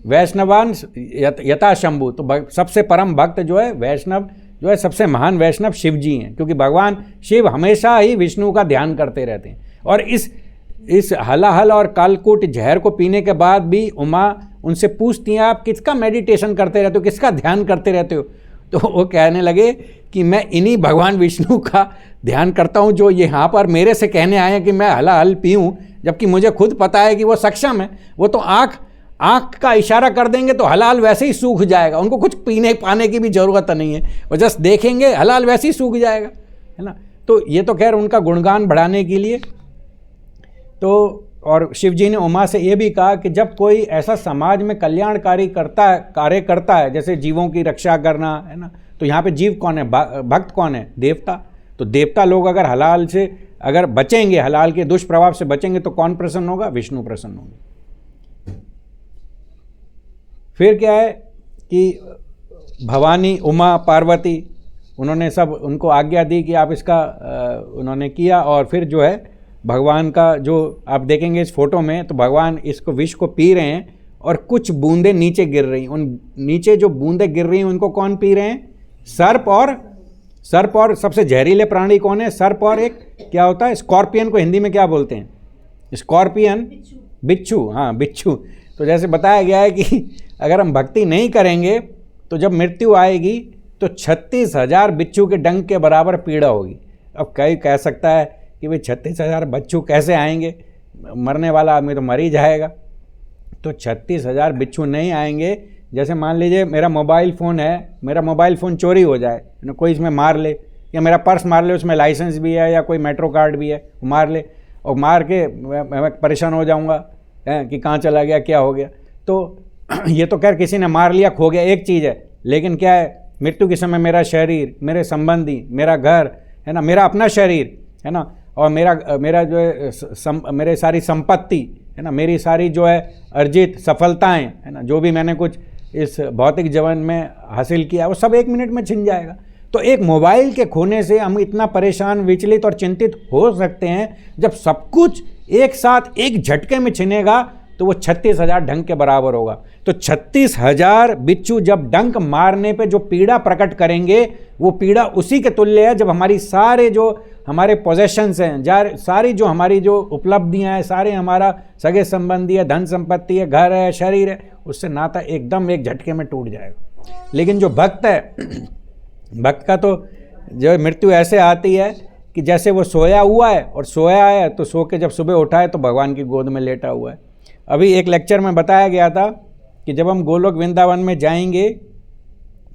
वैष्णवान यथा शंभु। तो सबसे परम भक्त जो है वैष्णव, जो है सबसे महान वैष्णव शिव जी हैं, क्योंकि भगवान शिव हमेशा ही विष्णु का ध्यान करते रहते हैं। और इस हलाहल और कालकूट जहर को पीने के बाद भी उमा उनसे पूछती हैं, आप किसका मेडिटेशन करते रहते हो, किसका ध्यान करते रहते हो? तो वो कहने लगे कि मैं इन्हीं भगवान विष्णु का ध्यान करता हूँ, जो यहाँ पर मेरे से कहने आए हैं कि मैं हलाहल पीऊँ, जबकि मुझे खुद पता है कि वो सक्षम है। वो तो आँख का इशारा कर देंगे तो हलाल वैसे ही सूख जाएगा, उनको कुछ पीने पाने की भी ज़रूरत नहीं है, वो जस्ट देखेंगे हलाल वैसे ही सूख जाएगा, है ना। तो ये तो खैर उनका गुणगान बढ़ाने के लिए। तो और शिव जी ने उमा से ये भी कहा कि जब कोई ऐसा समाज में कल्याणकारी कार्य करता है, जैसे जीवों की रक्षा करना, है ना, तो यहाँ पे जीव कौन है, भक्त कौन है? देवता। तो देवता लोग अगर हलाल से अगर बचेंगे, हलाल के दुष्प्रभाव से बचेंगे, तो कौन प्रसन्न होगा? विष्णु प्रसन्न होंगे। फिर क्या है कि भवानी, उमा, पार्वती, उन्होंने सब उनको आज्ञा दी कि आप इसका उन्होंने किया। और फिर जो है भगवान का, जो आप देखेंगे इस फोटो में, तो भगवान इसको विष को पी रहे हैं और कुछ बूंदें नीचे गिर रही हैं। उन नीचे जो बूंदें गिर रही हैं उनको कौन पी रहे हैं? सर्प और सबसे जहरीले प्राणी कौन है? सर्प और एक क्या होता है, स्कॉर्पियन को हिंदी में क्या बोलते हैं? स्कॉर्पियन, बिच्छू। हाँ, बिच्छू। तो जैसे बताया गया है कि अगर हम भक्ति नहीं करेंगे तो जब मृत्यु आएगी तो 36,000 बिच्छू के डंक के बराबर पीड़ा होगी। अब कई कह सकता है कि भाई 36,000 बिच्छू कैसे आएंगे, मरने वाला आदमी तो मर ही जाएगा। तो 36,000 बिच्छू नहीं आएंगे। जैसे मान लीजिए मेरा मोबाइल फ़ोन है, मेरा मोबाइल फ़ोन चोरी हो जाए, कोई इसमें मार ले, या मेरा पर्स मार ले, उसमें लाइसेंस भी है या कोई मेट्रो कार्ड भी है, वो मार ले, और मार के मैं परेशान हो जाऊँगा कि कहाँ चला गया, क्या हो गया। तो ये तो खैर किसी ने मार लिया, खो गया, एक चीज़ है, लेकिन क्या है, मृत्यु के समय मेरा शरीर, मेरे संबंधी, मेरा घर, है ना, मेरा अपना शरीर, है ना, और मेरा जो है मेरे सारी संपत्ति, है ना, मेरी सारी जो है अर्जित सफलताएं, है ना, जो भी मैंने कुछ इस भौतिक जीवन में हासिल किया, वो सब 1 मिनट में छिन जाएगा। तो एक मोबाइल के खोने से हम इतना परेशान, विचलित और चिंतित हो सकते हैं। जब सब कुछ एक साथ एक झटके में छिनेगा तो वो 36,000 डंक के बराबर होगा। तो 36,000 बिच्छू जब डंक मारने पे जो पीड़ा प्रकट करेंगे, वो पीड़ा उसी के तुल्य है जब हमारी सारे जो हमारे पोजेशंस हैं, सारी जो हमारी जो उपलब्धियां हैं, सारे हमारा सगे संबंधी है, धन संपत्ति है, घर है, शरीर है, उससे नाता एकदम एक झटके में टूट जाएगा। लेकिन जो भक्त है, भक्त का तो जो मृत्यु ऐसे आती है कि जैसे वो सोया हुआ है, और सोया है तो सो के जब सुबह उठा है तो भगवान की गोद में लेटा हुआ है। अभी एक लेक्चर में बताया गया था कि जब हम गोलोक वृंदावन में जाएंगे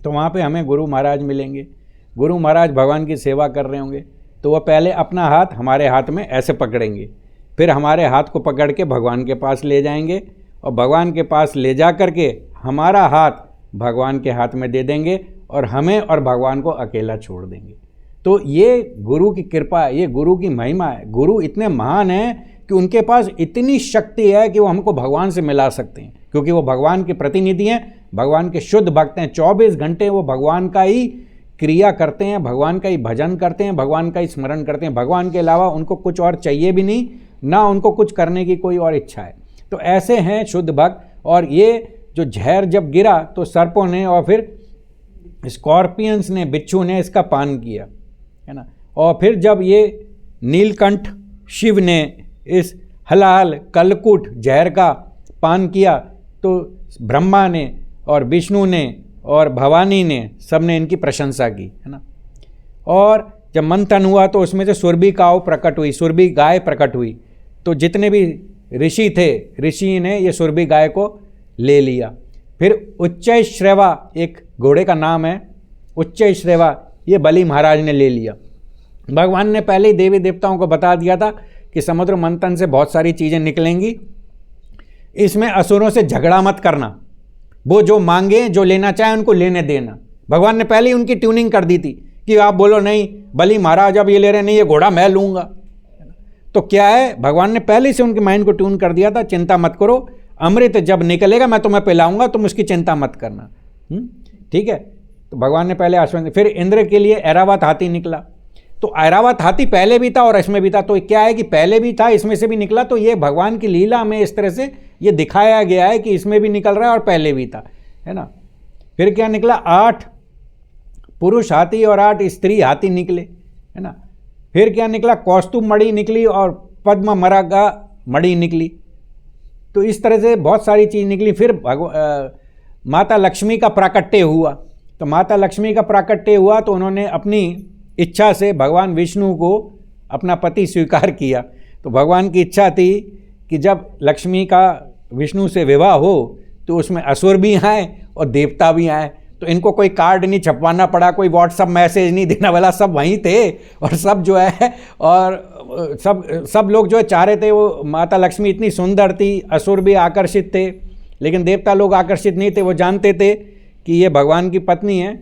तो वहाँ पे हमें गुरु महाराज मिलेंगे। गुरु महाराज भगवान की सेवा कर रहे होंगे, तो वह पहले अपना हाथ हमारे हाथ में ऐसे पकड़ेंगे, फिर हमारे हाथ को पकड़ के भगवान के पास ले जाएंगे, और भगवान के पास ले जा कर के हमारा हाथ भगवान के हाथ में दे देंगे, और हमें और भगवान को अकेला छोड़ देंगे। तो ये गुरु की कृपा है, ये गुरु की महिमा है। गुरु इतने महान हैं कि उनके पास इतनी शक्ति है कि वो हमको भगवान से मिला सकते हैं, क्योंकि वो भगवान के प्रतिनिधि हैं, भगवान के शुद्ध भक्त हैं। 24 घंटे वो भगवान का ही क्रिया करते हैं, भगवान का ही भजन करते हैं, भगवान का ही स्मरण करते हैं। भगवान के अलावा उनको कुछ और चाहिए भी नहीं, ना उनको कुछ करने की कोई और इच्छा है। तो ऐसे हैं शुद्ध भक्त। और ये जो जहर जब गिरा तो सर्पों ने और फिर स्कॉर्पियंस ने, बिच्छू ने इसका पान किया, है ना। और फिर जब ये नीलकंठ शिव ने इस हलाल कलकुट जहर का पान किया तो ब्रह्मा ने और विष्णु ने और भवानी ने सबने इनकी प्रशंसा की, है ना। और जब मंथन हुआ तो उसमें से सुरभि काऊ प्रकट हुई, सुरभि गाय प्रकट हुई। तो जितने भी ऋषि थे, ऋषि ने ये सुरभि गाय को ले लिया। फिर उच्चैश्रवा, एक घोड़े का नाम है उच्चैश्रवा, ये बलि महाराज ने ले लिया। भगवान ने पहले ही देवी देवताओं को बता दिया था कि समुद्र मंथन से बहुत सारी चीज़ें निकलेंगी, इसमें असुरों से झगड़ा मत करना, वो जो मांगे, जो लेना चाहे उनको लेने देना। भगवान ने पहले ही उनकी ट्यूनिंग कर दी थी कि आप बोलो नहीं बलि महाराज अब ये ले रहे, नहीं ये घोड़ा मैं लूँगा। तो क्या है, भगवान ने पहले से उनके माइंड को ट्यून कर दिया था, चिंता मत करो, अमृत जब निकलेगा मैं तुम्हें पिलाऊंगा, तुम उसकी चिंता मत करना। ठीक है। तो भगवान ने पहले आश्वासन। फिर इंद्र के लिए ऐरावत हाथी निकला। तो ऐरावत हाथी पहले भी था और इसमें भी था। तो क्या है कि पहले भी था, इसमें से भी निकला। तो ये भगवान की लीला में इस तरह से ये दिखाया गया है कि इसमें भी निकल रहा है और पहले भी था, है ना। फिर क्या निकला, 8 पुरुष हाथी और 8 स्त्री हाथी निकले, है ना। फिर क्या निकला, कौस्तुभ मणि निकली और पद्म मरगा मणि निकली। तो इस तरह से बहुत सारी चीज़ निकली। फिर माता लक्ष्मी का प्राकट्य हुआ। तो माता लक्ष्मी का प्राकट्य हुआ तो उन्होंने अपनी इच्छा से भगवान विष्णु को अपना पति स्वीकार किया। तो भगवान की इच्छा थी कि जब लक्ष्मी का विष्णु से विवाह हो तो उसमें असुर भी आए और देवता भी आए। तो इनको कोई कार्ड नहीं छपवाना पड़ा, कोई व्हाट्सअप मैसेज नहीं देना वाला, सब वहीं थे। और सब जो है और सब लोग जो है चाह रहे थे, वो माता लक्ष्मी इतनी सुंदर थी, असुर भी आकर्षित थे, लेकिन देवता लोग आकर्षित नहीं थे। वो जानते थे कि ये भगवान की पत्नी है,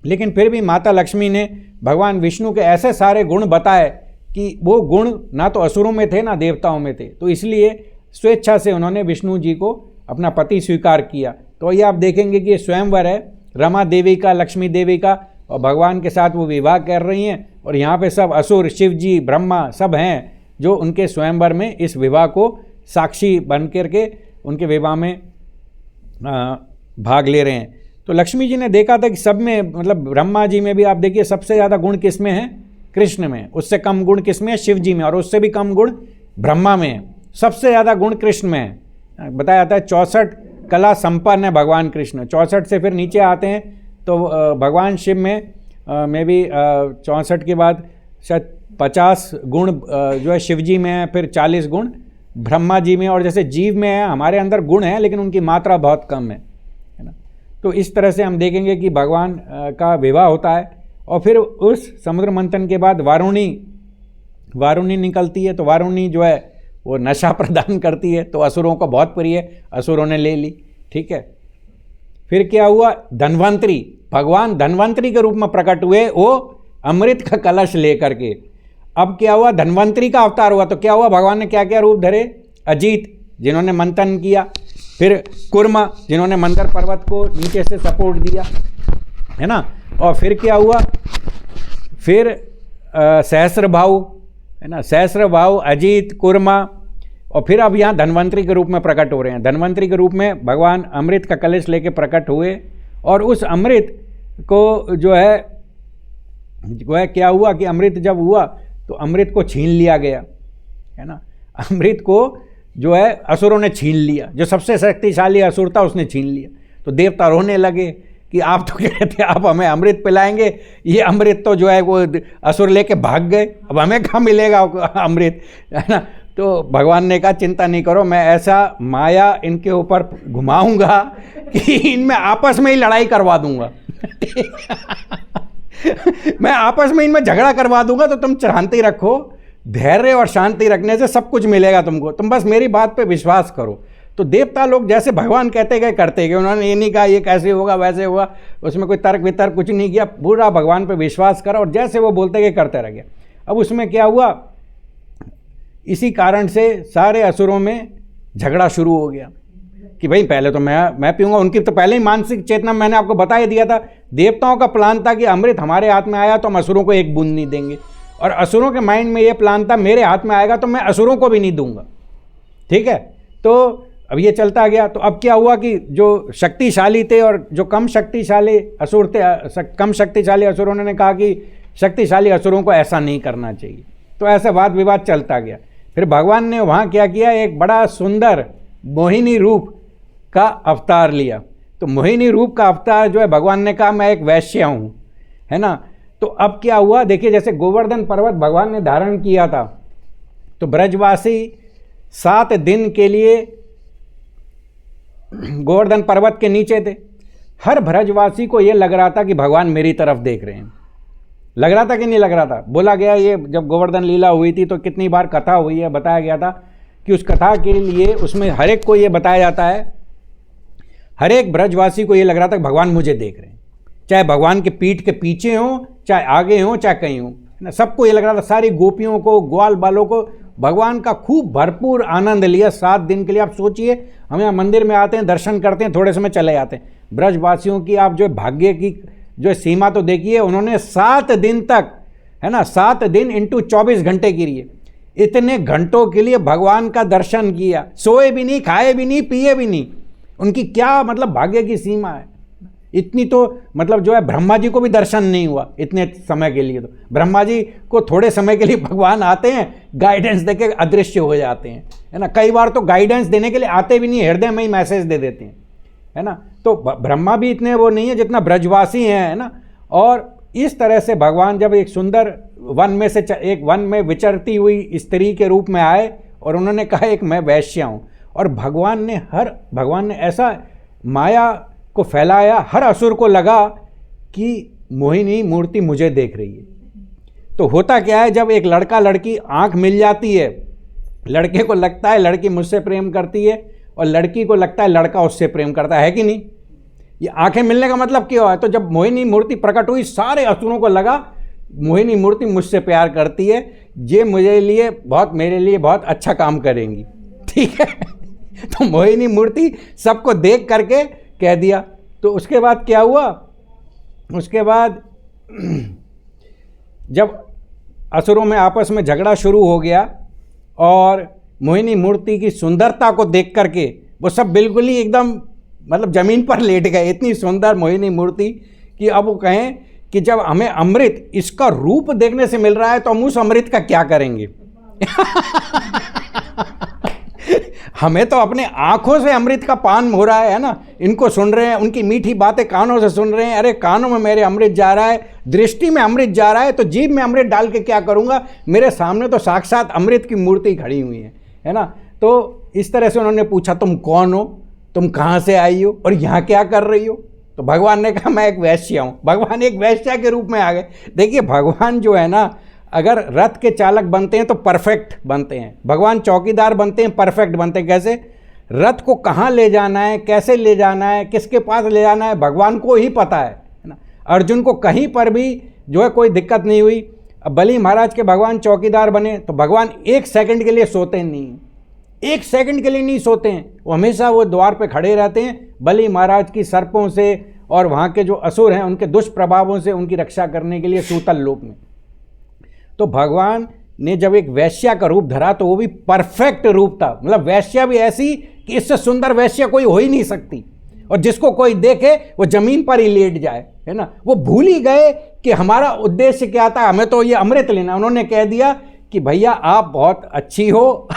लेकिन फिर भी माता लक्ष्मी ने भगवान विष्णु के ऐसे सारे गुण बताए कि वो गुण ना तो असुरों में थे ना देवताओं में थे। तो इसलिए स्वेच्छा से उन्होंने विष्णु जी को अपना पति स्वीकार किया। तो ये आप देखेंगे कि ये स्वयंवर है रमा देवी का, लक्ष्मी देवी का, और भगवान के साथ वो विवाह कर रही हैं। और यहाँ पे सब असुर, शिव जी, ब्रह्मा सब हैं जो उनके स्वयंवर में इस विवाह को साक्षी बन करके उनके विवाह में भाग ले रहे हैं। तो लक्ष्मी जी ने देखा था कि सब में, मतलब ब्रह्मा जी में भी आप देखिए सबसे ज़्यादा गुण किस में है, कृष्ण में। उससे कम गुण किस में है, शिव जी में। और उससे भी कम गुण ब्रह्मा में है। सबसे ज़्यादा गुण कृष्ण में है। बताया जाता है 64 कला संपन्न है भगवान कृष्ण। 64 से फिर नीचे आते हैं तो भगवान शिव में भी 64 के बाद शायद 50 गुण जो है शिव जी में है, फिर 40 गुण ब्रह्मा जी में। और जैसे जीव में है, हमारे अंदर गुण है लेकिन उनकी मात्रा बहुत कम है ना। तो इस तरह से हम देखेंगे कि भगवान का विवाह होता है। और फिर उस समुद्र मंथन के बाद वारुणी निकलती है। तो वारुणी जो है वो नशा प्रदान करती है, तो असुरों को बहुत प्रिय है, असुरों ने ले ली। ठीक है। फिर क्या हुआ, धन्वंतरी, भगवान धन्वंतरी के रूप में प्रकट हुए, वो अमृत का कलश लेकर के। अब क्या हुआ, धन्वंतरी का अवतार हुआ। तो क्या हुआ, भगवान ने क्या क्या रूप धरे, अजीत जिन्होंने मंथन किया, फिर कुर्मा जिन्होंने मंदर पर्वत को नीचे से सपोर्ट दिया, है ना। और फिर क्या हुआ, फिर सहस्त्रभाव, है ना, सहस्त्रभाव, अजीत, कुर्मा। और फिर अब यहाँ धन्वंतरी के रूप में प्रकट हो रहे हैं। धन्वंतरी के रूप में भगवान अमृत का कलश लेके प्रकट हुए। और उस अमृत को जो है क्या हुआ कि अमृत जब हुआ तो अमृत को छीन लिया गया, है ना। अमृत को जो है असुरों ने छीन लिया, जो सबसे शक्तिशाली असुर था उसने छीन लिया। तो देवता रोने लगे कि आप तो कह रहे थे आप हमें अमृत पिलाएंगे, ये अमृत तो जो है वो असुर लेके भाग गए, अब हमें कहाँ मिलेगा अमृत, है ना। तो भगवान ने कहा चिंता नहीं करो, मैं ऐसा माया इनके ऊपर घुमाऊंगा कि इनमें आपस में ही लड़ाई करवा दूंगा मैं आपस में इनमें झगड़ा करवा दूंगा। तो तुम शांति रखो, धैर्य और शांति रखने से सब कुछ मिलेगा तुमको, तुम बस मेरी बात पे विश्वास करो। तो देवता लोग जैसे भगवान कहते गए करते गए, उन्होंने ये नहीं कहा ये कैसे होगा वैसे होगा, उसमें कोई तर्क वितर्क कुछ नहीं किया, पूरा भगवान पे विश्वास करा और जैसे वो बोलते गए करते रह गया। अब उसमें क्या हुआ, इसी कारण से सारे असुरों में झगड़ा शुरू हो गया। कि भाई पहले तो मैं पीऊंगा। उनकी तो पहले ही मानसिक चेतना मैंने आपको बता ही दिया था। देवताओं का प्लान था कि अमृत हमारे हाथ में आया तो हम असुरों को एक बूंद नहीं देंगे, और असुरों के माइंड में ये प्लान था मेरे हाथ में आएगा तो मैं असुरों को भी नहीं दूंगा। ठीक है, तो अब ये चलता गया। तो अब क्या हुआ कि जो शक्तिशाली थे और जो कम शक्तिशाली असुर थे, कम शक्तिशाली असुरों ने कहा कि शक्तिशाली असुरों को ऐसा नहीं करना चाहिए। तो ऐसा वाद विवाद चलता गया। फिर भगवान ने वहाँ क्या किया, एक बड़ा सुंदर मोहिनी रूप का अवतार लिया। तो मोहिनी रूप का अवतार जो है, भगवान ने कहा मैं एक वैश्य हूँ, है ना। तो अब क्या हुआ, देखिए जैसे गोवर्धन पर्वत भगवान ने धारण किया था, तो ब्रजवासी 7 दिन के लिए गोवर्धन पर्वत के नीचे थे। हर ब्रजवासी को यह लग रहा था कि भगवान मेरी तरफ देख रहे हैं। लग रहा था कि नहीं लग रहा था? बोला गया, ये जब गोवर्धन लीला हुई थी तो कितनी बार कथा हुई है, बताया गया था कि उस कथा के लिए उसमें हर एक को ये बताया जाता है, हर एक ब्रजवासी को ये लग रहा था कि भगवान मुझे देख रहे हैं, चाहे भगवान के पीठ के पीछे हों, चाहे आगे हों, चाहे कहीं हों, ना। सबको ये लग रहा था, सारी गोपियों को, ग्वाल बालों को भगवान का खूब भरपूर आनंद लिया 7 दिन के लिए। आप सोचिए, हम यहाँ मंदिर में आते हैं, दर्शन करते हैं, थोड़े समय चले जाते हैं। ब्रजवासियों की आप जो भाग्य की जो सीमा तो देखिए, उन्होंने 7 दिन तक, है ना, 7 दिन इंटू 24 घंटे के लिए, इतने घंटों के लिए भगवान का दर्शन किया। सोए भी नहीं, खाए भी नहीं, पिए भी नहीं। उनकी क्या मतलब भाग्य की सीमा है। इतनी तो मतलब जो है, ब्रह्मा जी को भी दर्शन नहीं हुआ इतने समय के लिए। तो ब्रह्मा जी को थोड़े समय के लिए भगवान आते हैं, गाइडेंस देके अदृश्य हो जाते हैं, है ना। कई बार तो गाइडेंस देने के लिए आते भी नहीं, हृदय में ही मैसेज दे देते हैं, है ना। तो ब्रह्मा भी इतने वो नहीं है जितना ब्रजवासी हैं, है ना। और इस तरह से भगवान जब एक सुंदर वन में से एक वन में विचरती हुई स्त्री के रूप में आए और उन्होंने कहा एक मैं वैश्य हूँ, और भगवान ने ऐसा माया को फैलाया, हर असुर को लगा कि मोहिनी मूर्ति मुझे देख रही है। तो होता क्या है, जब एक लड़का लड़की आंख मिल जाती है, लड़के को लगता है लड़की मुझसे प्रेम करती है और लड़की को लगता है लड़का उससे प्रेम करता है कि नहीं। ये आंखें मिलने का मतलब क्या है? तो जब मोहिनी मूर्ति प्रकट हुई, सारे असुरों को लगा मोहिनी मूर्ति मुझसे प्यार करती है, ये मेरे लिए बहुत अच्छा काम करेंगी। ठीक है। तो मोहिनी मूर्ति सबको देख करके कह दिया। तो उसके बाद क्या हुआ, उसके बाद जब असुरों में आपस में झगड़ा शुरू हो गया और मोहिनी मूर्ति की सुंदरता को देख करके वो सब बिल्कुल ही एकदम मतलब ज़मीन पर लेट गए। इतनी सुंदर मोहिनी मूर्ति कि अब वो कहें कि जब हमें अमृत इसका रूप देखने से मिल रहा है तो हम उस अमृत का क्या करेंगे। हमें तो अपने आंखों से अमृत का पान हो रहा है ना। इनको सुन रहे हैं, उनकी मीठी बातें कानों से सुन रहे हैं। अरे कानों में मेरे अमृत जा रहा है, दृष्टि में अमृत जा रहा है, तो जीभ में अमृत डाल के क्या करूँगा। मेरे सामने तो साक्षात अमृत की मूर्ति खड़ी हुई है ना। तो इस तरह से उन्होंने पूछा, तुम कौन हो, तुम कहाँ से आई हो और यहाँ क्या कर रही हो। तो भगवान ने कहा मैं एक वैश्य हूँ। भगवान एक वैश्या के रूप में आ गए। देखिए भगवान जो है ना, अगर रथ के चालक बनते हैं तो परफेक्ट बनते हैं, भगवान चौकीदार बनते हैं परफेक्ट बनते हैं। कैसे? रथ को कहाँ ले जाना है, कैसे ले जाना है, किसके पास ले जाना है, भगवान को ही पता है ना। अर्जुन को कहीं पर भी जो है कोई दिक्कत नहीं हुई। अब बलि महाराज के भगवान चौकीदार बने तो भगवान 1 सेकंड के लिए सोते नहीं, 1 सेकंड के लिए नहीं सोते हैं। वो हमेशा वो द्वार पे खड़े रहते हैं, बलि महाराज की सर्पों से और वहाँ के जो असुर हैं उनके दुष्प्रभावों से उनकी रक्षा करने के लिए सूतल लोक में। तो भगवान ने जब एक वैश्या का रूप धरा तो वो भी परफेक्ट रूप था। मतलब वैश्या भी ऐसी कि इससे सुंदर वैश्या कोई हो ही नहीं सकती, और जिसको कोई देखे वो जमीन पर ही लेट जाए, है ना। वो भूल ही गए कि हमारा उद्देश्य क्या था, हमें तो ये अमृत लेना। उन्होंने कह दिया कि भैया आप बहुत अच्छी हो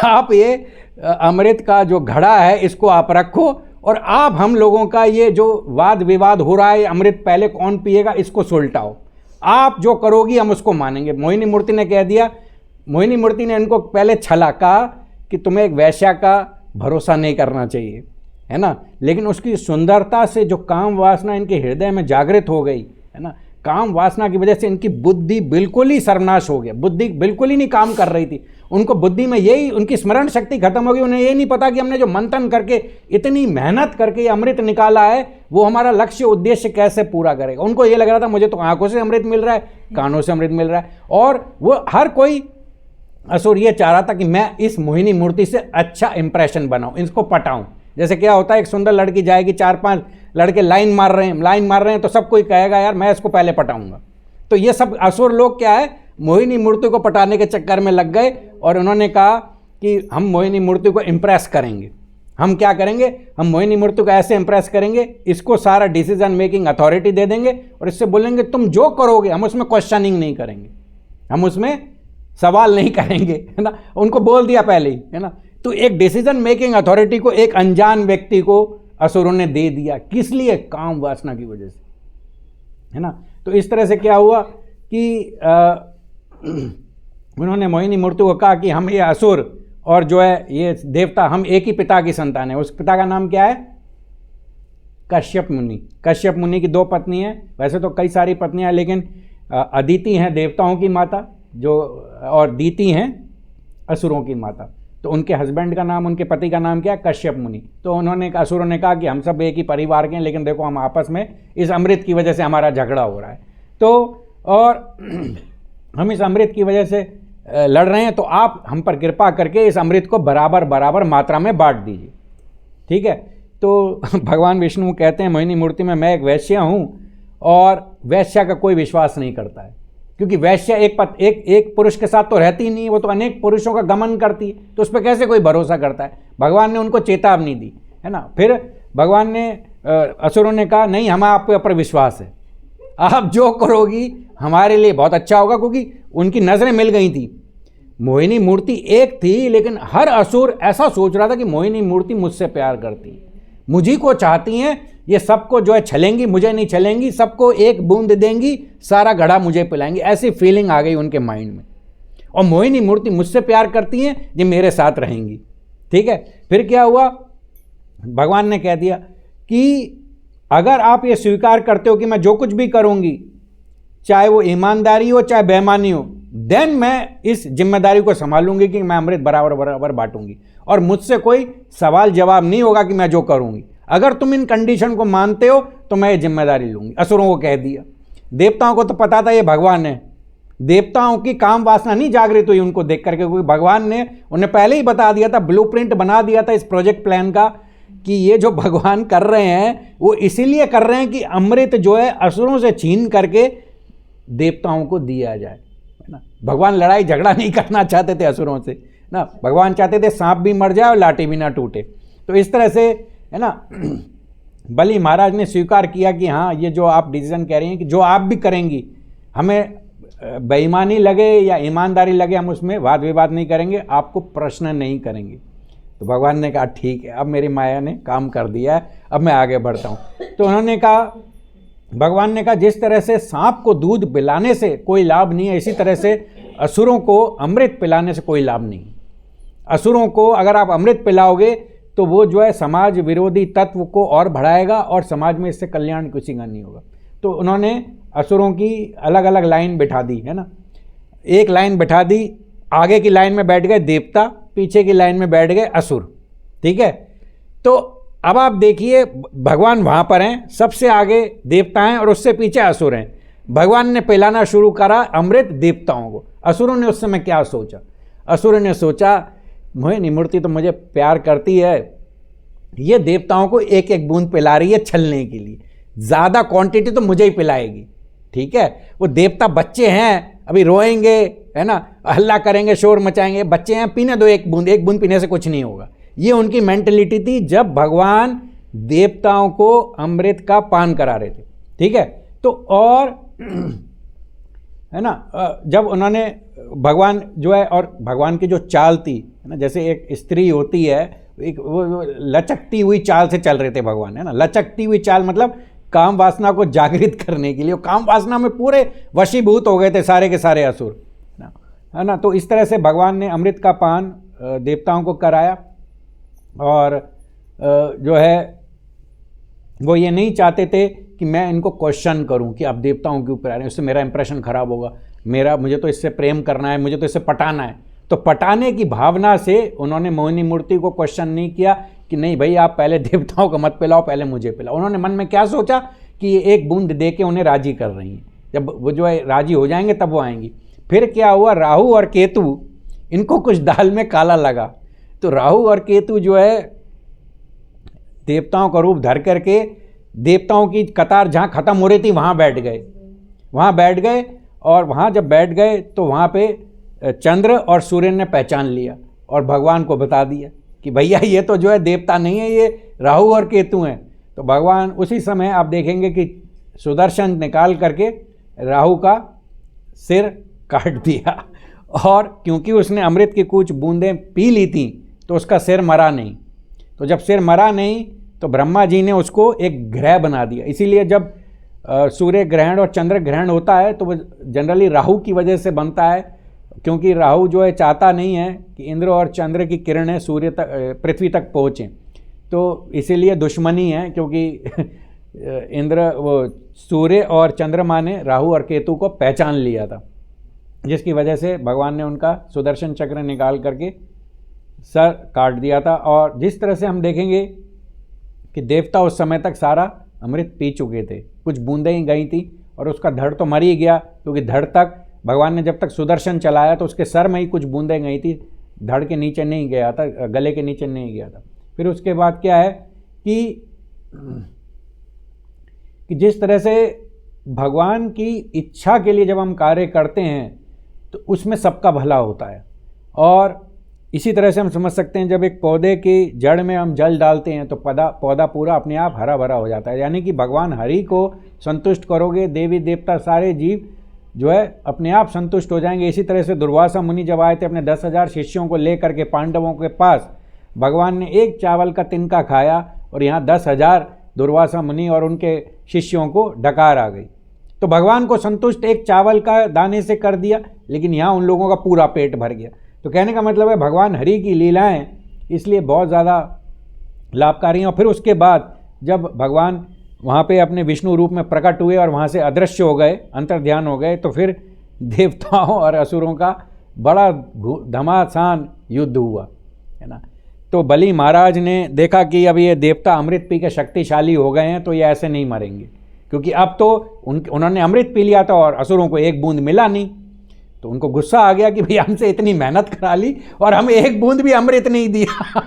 आप ये अमृत का जो घड़ा है इसको आप रखो, और आप हम लोगों का ये जो वाद विवाद हो रहा है अमृत पहले कौन पिएगा इसको सुलटाओ, आप जो करोगी हम उसको मानेंगे। मोहिनी मूर्ति ने कह दिया। मोहिनी मूर्ति ने इनको पहले छला कहा कि तुम्हें एक वैश्या का भरोसा नहीं करना चाहिए, है ना। लेकिन उसकी सुंदरता से जो काम वासना इनके हृदय में जागृत हो गई, है ना, काम वासना की वजह से इनकी बुद्धि बिल्कुल ही सर्वनाश हो गया। बुद्धि बिल्कुल ही नहीं काम कर रही थी। उनको बुद्धि में यही, उनकी स्मरण शक्ति खत्म हो गई। उन्हें ये नहीं पता कि हमने जो मंथन करके इतनी मेहनत करके ये अमृत निकाला है वो हमारा लक्ष्य उद्देश्य कैसे पूरा करेगा। उनको ये लग रहा था मुझे तो आंखों से अमृत मिल रहा है, कानों से अमृत मिल रहा है, और वो हर कोई असुर ये चाह रहा था कि मैं इस मोहिनी मूर्ति से अच्छा इंप्रेशन बनाऊं, इसको पटाऊं, जैसे क्या होता है, एक सुंदर लड़की जाएगी, 4-5 लड़के लाइन मार रहे हैं तो सब कोई कहेगा यार मैं इसको पहले पटाऊंगा। तो ये सब असुर लोग क्या है, मोहिनी मूर्ति को पटाने के चक्कर में लग गए और उन्होंने कहा कि हम मोहिनी मूर्ति को इम्प्रेस करेंगे। हम क्या करेंगे, हम मोहिनी मूर्ति को ऐसे इम्प्रेस करेंगे, इसको सारा डिसीजन मेकिंग अथॉरिटी दे देंगे और इससे बोलेंगे तुम जो करोगे हम उसमें क्वेश्चनिंग नहीं करेंगे, हम उसमें सवाल नहीं करेंगे, है ना। उनको बोल दिया पहले ही, है ना। तो एक डिसीजन मेकिंग अथॉरिटी को एक अनजान व्यक्ति को असुरों ने दे दिया, किस लिए, काम वासना की वजह से, है ना। तो इस तरह से क्या हुआ कि उन्होंने मोहिनी मूर्ति को कहा कि हम ये असुर और जो है ये देवता हम एक ही पिता की संतान है। उस पिता का नाम क्या है, कश्यप मुनि। कश्यप मुनि की 2 पत्नी हैं, वैसे तो कई सारी पत्नियां हैं, लेकिन अदिति हैं देवताओं की माता जो, और दीति हैं असुरों की माता। तो उनके हस्बैंड का नाम, उनके पति का नाम क्या है, कश्यप मुनि। तो उन्होंने, असुरों ने कहा कि हम सब एक ही परिवार के हैं, लेकिन देखो हम आपस में इस अमृत की वजह से हमारा झगड़ा हो रहा है, तो और हम इस अमृत की वजह से लड़ रहे हैं, तो आप हम पर कृपा करके इस अमृत को बराबर बराबर मात्रा में बांट दीजिए, ठीक है। तो भगवान विष्णु कहते हैं मोहिनी मूर्ति में, मैं एक वैश्या हूँ और वैश्या का कोई विश्वास नहीं करता है, क्योंकि वैश्या एक पुरुष के साथ तो रहती ही नहीं है, वो तो अनेक पुरुषों का गमन करती है, तो उस पर कैसे कोई भरोसा करता है। भगवान ने उनको चेतावनी दी, है ना। फिर भगवान ने, असुरों ने कहा नहीं, हमें आप पर विश्वास है, आप जो करोगी हमारे लिए बहुत अच्छा होगा, क्योंकि उनकी नज़रें मिल गई थी। मोहिनी मूर्ति एक थी, लेकिन हर असुर ऐसा सोच रहा था कि मोहिनी मूर्ति मुझसे प्यार करती है, मुझी को चाहती हैं, ये सबको जो है छलेंगी, मुझे नहीं छलेंगी, सबको एक बूंद देंगी, सारा घड़ा मुझे पिलाएंगी, ऐसी फीलिंग आ गई उनके माइंड में। और मोहिनी मूर्ति मुझसे प्यार करती हैं, ये मेरे साथ रहेंगी, ठीक है। फिर क्या हुआ, भगवान ने कह दिया कि अगर आप ये स्वीकार करते हो कि मैं जो कुछ भी करूंगी, चाहे वो ईमानदारी हो चाहे बेईमानी हो, देन मैं इस जिम्मेदारी को संभालूंगी कि मैं अमृत बराबर बराबर बांटूंगी और मुझसे कोई सवाल जवाब नहीं होगा कि मैं जो करूंगी। अगर तुम इन कंडीशन को मानते हो तो मैं ये जिम्मेदारी लूंगी। असुरों को कह दिया। देवताओं को तो पता था ये भगवान है, देवताओं की काम वासना नहीं जागृत हुई उनको देख करके, क्योंकि भगवान ने उन्हें पहले ही बता दिया था, ब्लूप्रिंट बना दिया था इस प्रोजेक्ट प्लान का, कि ये जो भगवान कर रहे हैं वो इसीलिए कर रहे हैं कि अमृत जो है असुरों से छीन करके देवताओं को दिया जाए, है ना। भगवान लड़ाई झगड़ा नहीं करना चाहते थे असुरों से ना, भगवान चाहते थे सांप भी मर जाए और लाठी भी ना टूटे। तो इस तरह से, है ना, बलि महाराज ने स्वीकार किया कि हाँ, ये जो आप डिसीजन कह रही हैं कि जो आप भी करेंगी, हमें बेईमानी लगे या ईमानदारी लगे, हम उसमें वाद विवाद नहीं करेंगे, आपको प्रश्न नहीं करेंगे। तो भगवान ने कहा ठीक है, अब मेरी माया ने काम कर दिया है, अब मैं आगे बढ़ता हूँ। तो उन्होंने कहा, भगवान ने कहा जिस तरह से सांप को दूध पिलाने से कोई लाभ नहीं है, इसी तरह से असुरों को अमृत पिलाने से कोई लाभ नहीं। असुरों को अगर आप अमृत पिलाओगे तो वो जो है समाज विरोधी तत्व को और बढ़ाएगा और समाज में इससे कल्याण किसी का नहीं होगा। तो उन्होंने असुरों की अलग अलग लाइन बिठा दी, है ना। एक लाइन बिठा दी, आगे की लाइन में बैठ गए देवता, पीछे की लाइन में बैठ गए असुर, ठीक है। तो अब आप देखिए, भगवान वहाँ पर हैं, सबसे आगे देवता हैं और उससे पीछे असुर हैं। भगवान ने पिलाना शुरू करा अमृत देवताओं को। असुरों ने उस समय क्या सोचा, असुरों ने सोचा मोहिनी मूर्ति तो मुझे प्यार करती है, ये देवताओं को एक एक बूंद पिला रही है छलने के लिए, ज़्यादा क्वांटिटी तो मुझे ही पिलाएगी, ठीक है। वो देवता बच्चे हैं, अभी रोएंगे, है ना, हल्ला करेंगे, शोर मचाएंगे, बच्चे हैं, पीने दो एक बूंद पीने से कुछ नहीं होगा। ये उनकी मेंटलिटी थी जब भगवान देवताओं को अमृत का पान करा रहे थे, ठीक है। तो और है ना, जब उन्होंने भगवान जो है, और भगवान की जो चाल थी, है ना, जैसे एक स्त्री होती है, एक वो लचकती हुई चाल से चल रहे थे भगवान, है ना। लचकती हुई चाल मतलब काम वासना को जागृत करने के लिए, काम वासना में पूरे वशीभूत हो गए थे सारे के सारे असुर, है ना। तो इस तरह से भगवान ने अमृत का पान देवताओं को कराया और जो है वो ये नहीं चाहते थे कि मैं इनको क्वेश्चन करूं कि आप देवताओं के ऊपर आ रहे हैं, उससे मेरा इंप्रेशन खराब होगा, मुझे तो इससे प्रेम करना है, मुझे तो इससे पटाना है। तो पटाने की भावना से उन्होंने मोहिनी मूर्ति को क्वेश्चन नहीं किया कि नहीं भाई आप पहले देवताओं को मत पिलाओ, पहले मुझे पिलाओ। उन्होंने मन में क्या सोचा कि ये एक बूंद दे के उन्हें राजी कर रही हैं, जब वो जो है राजी हो जाएंगे तब वो आएंगी। फिर क्या हुआ, राहु और केतु, इनको कुछ दाल में काला लगा। तो राहु और केतु जो है देवताओं का रूप धर करके देवताओं की कतार जहाँ ख़त्म हो रही थी वहाँ बैठ गए। और वहाँ जब बैठ गए तो वहाँ पे चंद्र और सूर्य ने पहचान लिया और भगवान को बता दिया कि भैया ये तो जो है देवता नहीं है, ये राहु और केतु हैं। तो भगवान उसी समय आप देखेंगे कि सुदर्शन निकाल करके राहु का सिर काट दिया, और क्योंकि उसने अमृत की कुछ बूंदें पी ली थी तो उसका सिर मरा नहीं। तो जब सिर मरा नहीं तो ब्रह्मा जी ने उसको एक ग्रह बना दिया। इसीलिए जब सूर्य ग्रहण और चंद्र ग्रहण होता है तो वो जनरली राहु की वजह से बनता है, क्योंकि राहु जो है चाहता नहीं है कि इंद्र और चंद्र की किरणें सूर्य तक, पृथ्वी तक पहुँचें। तो इसीलिए दुश्मनी है, क्योंकि इंद्र वो सूर्य और चंद्रमा ने राहु और केतु को पहचान लिया था, जिसकी वजह से भगवान ने उनका सुदर्शन चक्र निकाल करके सर काट दिया था। और जिस तरह से हम देखेंगे कि देवता उस समय तक सारा अमृत पी चुके थे, कुछ बूंदें ही गई थी और उसका धड़ तो मर ही गया, क्योंकि धड़ तक भगवान ने जब तक सुदर्शन चलाया तो उसके सर में ही कुछ बूंदें गई थी, धड़ के नीचे नहीं गया था, गले के नीचे नहीं गया था। फिर उसके बाद क्या है कि जिस तरह से भगवान की इच्छा के लिए जब हम कार्य करते हैं तो उसमें सबका भला होता है। और इसी तरह से हम समझ सकते हैं जब एक पौधे की जड़ में हम जल डालते हैं तो पौधा पूरा अपने आप हरा भरा हो जाता है। यानी कि भगवान हरि को संतुष्ट करोगे, देवी देवता सारे जीव जो है अपने आप संतुष्ट हो जाएंगे। इसी तरह से दुर्वासा मुनि जब आए थे अपने 10,000 शिष्यों को लेकर के पांडवों के पास, भगवान ने एक चावल का तिनका खाया और यहाँ 10,000 दुर्वासा मुनि और उनके शिष्यों को डकार आ गई। तो भगवान को संतुष्ट एक चावल का दाने से कर दिया, लेकिन यहाँ उन लोगों का पूरा पेट भर गया। तो कहने का मतलब है भगवान हरि की लीलाएं इसलिए बहुत ज़्यादा लाभकारी हैं। और फिर उसके बाद जब भगवान वहाँ पे अपने विष्णु रूप में प्रकट हुए और वहाँ से अदृश्य हो गए, अंतर्ध्यान हो गए, तो फिर देवताओं और असुरों का बड़ा घमासान युद्ध हुआ, है ना। तो बलि महाराज ने देखा कि अब ये देवता अमृत पी के शक्तिशाली हो गए हैं, तो ये ऐसे नहीं मरेंगे, क्योंकि अब तो उन्होंने अमृत पी लिया था और असुरों को एक बूंद मिला नहीं। तो उनको गुस्सा आ गया कि भाई हमसे इतनी मेहनत करा ली और हमें एक बूंद भी अमृत नहीं दिया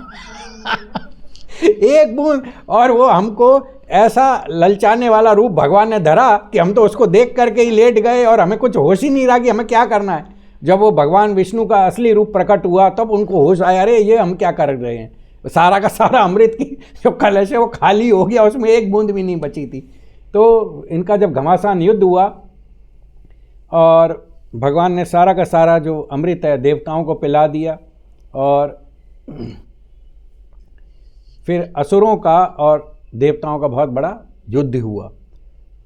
एक बूंद। और वो हमको ऐसा ललचाने वाला रूप भगवान ने धरा कि हम तो उसको देख करके ही लेट गए और हमें कुछ होश ही नहीं रहा कि हमें क्या करना है। जब वो भगवान विष्णु का असली रूप प्रकट हुआ तब उनको होश आया, अरे ये हम क्या कर रहे हैं, सारा का सारा अमृत की जो कलश है वो खाली हो गया, उसमें एक बूंद भी नहीं बची थी। तो इनका जब घमासान युद्ध हुआ और भगवान ने सारा का सारा जो अमृत है देवताओं को पिला दिया, और फिर असुरों का और देवताओं का बहुत बड़ा युद्ध हुआ।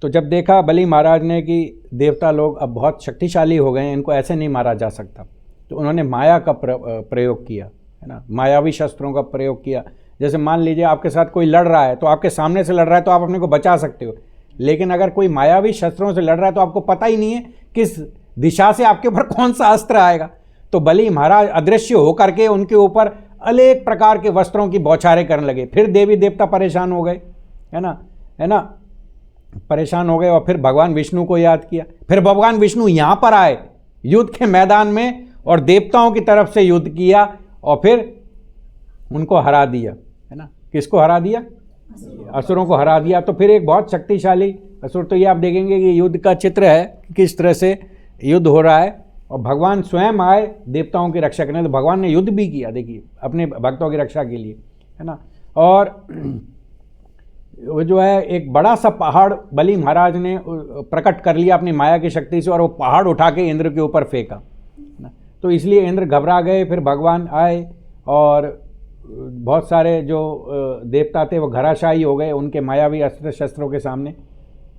तो जब देखा बलि महाराज ने कि देवता लोग अब बहुत शक्तिशाली हो गए हैं, इनको ऐसे नहीं मारा जा सकता, तो उन्होंने माया का प्रयोग किया, है ना, मायावी शस्त्रों का प्रयोग किया। जैसे मान लीजिए आपके साथ कोई लड़ रहा है, तो आपके सामने से लड़ रहा है तो आप अपने को बचा सकते हो, लेकिन अगर कोई मायावी शस्त्रों से लड़ रहा है तो आपको पता ही नहीं है किस दिशा से आपके ऊपर कौन सा अस्त्र आएगा। तो बलि महाराज अदृश्य होकर के उनके ऊपर अनेक प्रकार के वस्त्रों की बौछारें करने लगे। फिर देवी देवता परेशान हो गए, है ना, परेशान हो गए, और फिर भगवान विष्णु को याद किया। फिर भगवान विष्णु यहाँ पर आए युद्ध के मैदान में और देवताओं की तरफ से युद्ध किया और फिर उनको हरा दिया, है ना। किसको हरा दिया? असुरों को हरा दिया। तो फिर एक बहुत शक्तिशाली असुर, तो ये आप देखेंगे कि युद्ध का चित्र है किस तरह से युद्ध हो रहा है, और भगवान स्वयं आए देवताओं की रक्षा करने। तो भगवान ने युद्ध भी किया, देखिए, अपने भक्तों की रक्षा के लिए, है ना। और वो जो है एक बड़ा सा पहाड़ बलि महाराज ने प्रकट कर लिया अपनी माया की शक्ति से, और वो पहाड़ उठा के इंद्र के ऊपर फेंका, ना। तो इसलिए इंद्र घबरा गए। फिर भगवान आए और बहुत सारे जो देवता थे वो घराशायी हो गए उनके मायावी अस्त्र शस्त्रों के सामने।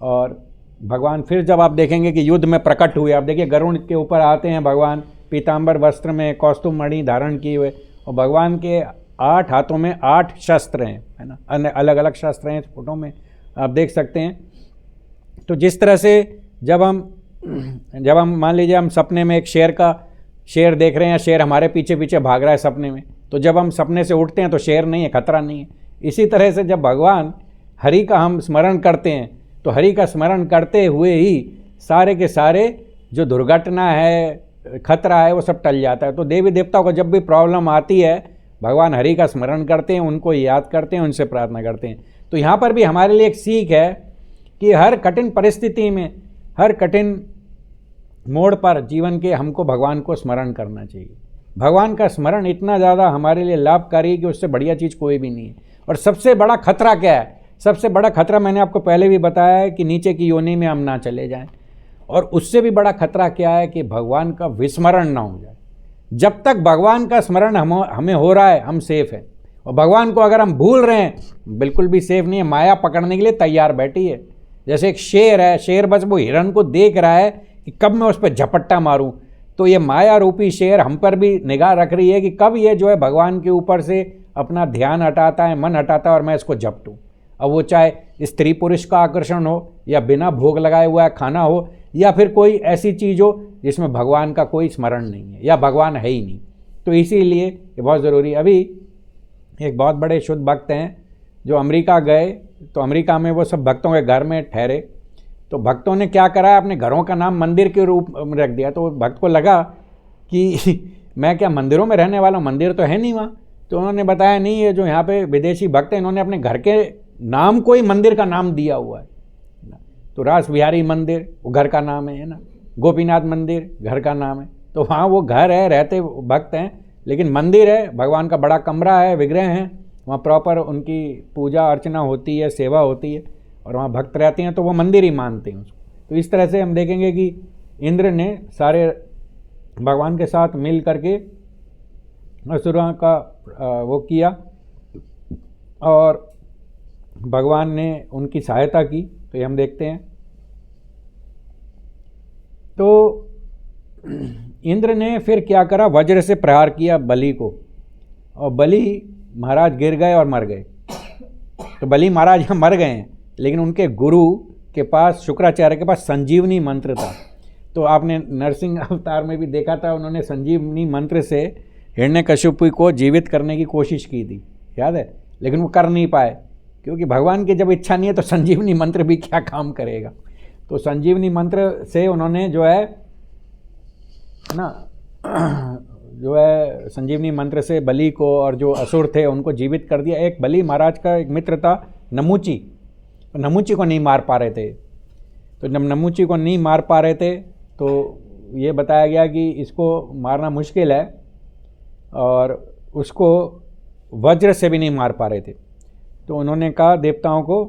और भगवान फिर जब आप देखेंगे कि युद्ध में प्रकट हुए, आप देखिए गरुड़ के ऊपर आते हैं भगवान, पीताम्बर वस्त्र में कौस्तुभ मणि धारण किए हुए, और भगवान के 8 हाथों में 8 शस्त्र हैं, है ना, अलग अलग शस्त्र हैं, इस फोटो में आप देख सकते हैं। तो जिस तरह से जब हम मान लीजिए हम सपने में एक शेर देख रहे हैं, शेर हमारे पीछे पीछे भाग रहा है सपने में, तो जब हम सपने से उठते हैं तो शेर नहीं है, खतरा नहीं है। इसी तरह से जब भगवान हरि का हम स्मरण करते हैं तो हरि का स्मरण करते हुए ही सारे के सारे जो दुर्घटना है, खतरा है, वो सब टल जाता है। तो देवी देवताओं को जब भी प्रॉब्लम आती है भगवान हरि का स्मरण करते हैं, उनको याद करते हैं, उनसे प्रार्थना करते हैं। तो यहाँ पर भी हमारे लिए एक सीख है कि हर कठिन परिस्थिति में, हर कठिन मोड़ पर जीवन के हमको भगवान को स्मरण करना चाहिए। भगवान का स्मरण इतना ज़्यादा हमारे लिए लाभकारी है कि उससे बढ़िया चीज़ कोई भी नहीं है। और सबसे बड़ा खतरा क्या है? सबसे बड़ा खतरा मैंने आपको पहले भी बताया है कि नीचे की योनि में हम ना चले जाएं। और उससे भी बड़ा खतरा क्या है कि भगवान का विस्मरण ना हो जाए। जब तक भगवान का स्मरण हमें हो रहा है, हम सेफ हैं। और भगवान को अगर हम भूल रहे हैं, बिल्कुल भी सेफ नहीं है। माया पकड़ने के लिए तैयार बैठी है। जैसे एक शेर है, शेर बस वो हिरण को देख रहा है कि कब मैं उस पर झपट्टा मारूं। तो ये माया रूपी शेर हम पर भी निगाह रख रही है कि कब ये जो है भगवान के ऊपर से अपना ध्यान हटाता है, मन हटाता है और मैं इसको झपटूं। अब वो चाहे स्त्री पुरुष का आकर्षण हो, या बिना भोग लगाए हुआ खाना हो, या फिर कोई ऐसी चीज़ हो जिसमें भगवान का कोई स्मरण नहीं है या भगवान है ही नहीं। तो इसीलिए ये बहुत ज़रूरी। अभी एक बहुत बड़े शुद्ध भक्त हैं जो अमेरिका गए, तो अमेरिका में वो सब भक्तों के घर में ठहरे। तो भक्तों ने क्या करा, अपने घरों का नाम मंदिर के रूप में रख दिया। तो भक्त को लगा कि मैं क्या मंदिरों में रहने वाला हूँ, मंदिर तो है नहीं वहाँ। तो उन्होंने बताया नहीं, ये जो यहाँ पे विदेशी भक्त हैं इन्होंने अपने घर के नाम को ही मंदिर का नाम दिया हुआ है। तो रास बिहारी मंदिर वो घर का नाम है ना, गोपीनाथ मंदिर घर का नाम है। तो वहाँ वो घर है, रहते भक्त हैं, लेकिन मंदिर है, भगवान का बड़ा कमरा है, विग्रह हैं, वहाँ प्रॉपर उनकी पूजा अर्चना होती है, सेवा होती है, और वहाँ भक्त रहते हैं, तो वो मंदिर ही मानते हैं उसको। तो इस तरह से हम देखेंगे कि इंद्र ने सारे भगवान के साथ मिल करके असुरों का वो किया और भगवान ने उनकी सहायता की। तो ये हम देखते हैं। तो इंद्र ने फिर क्या करा, वज्र से प्रहार किया बलि को, और बलि महाराज गिर गए और मर गए। तो बलि महाराज यहाँ मर गए हैं, लेकिन उनके गुरु के पास, शुक्राचार्य के पास संजीवनी मंत्र था। तो आपने नरसिंह अवतार में भी देखा था, उन्होंने संजीवनी मंत्र से हिरण्यकशिपु को जीवित करने की कोशिश की थी, याद है, लेकिन वो कर नहीं पाए, क्योंकि भगवान की जब इच्छा नहीं है तो संजीवनी मंत्र भी क्या काम करेगा। तो संजीवनी मंत्र से उन्होंने जो है ना, जो है संजीवनी मंत्र से बलि को और जो असुर थे उनको जीवित कर दिया। एक बलि महाराज का एक मित्र था नमूची, नमूची को नहीं मार पा रहे थे। तो जब नमूची को नहीं मार पा रहे थे तो ये बताया गया कि इसको मारना मुश्किल है, और उसको वज्र से भी नहीं मार पा रहे थे। तो उन्होंने कहा देवताओं को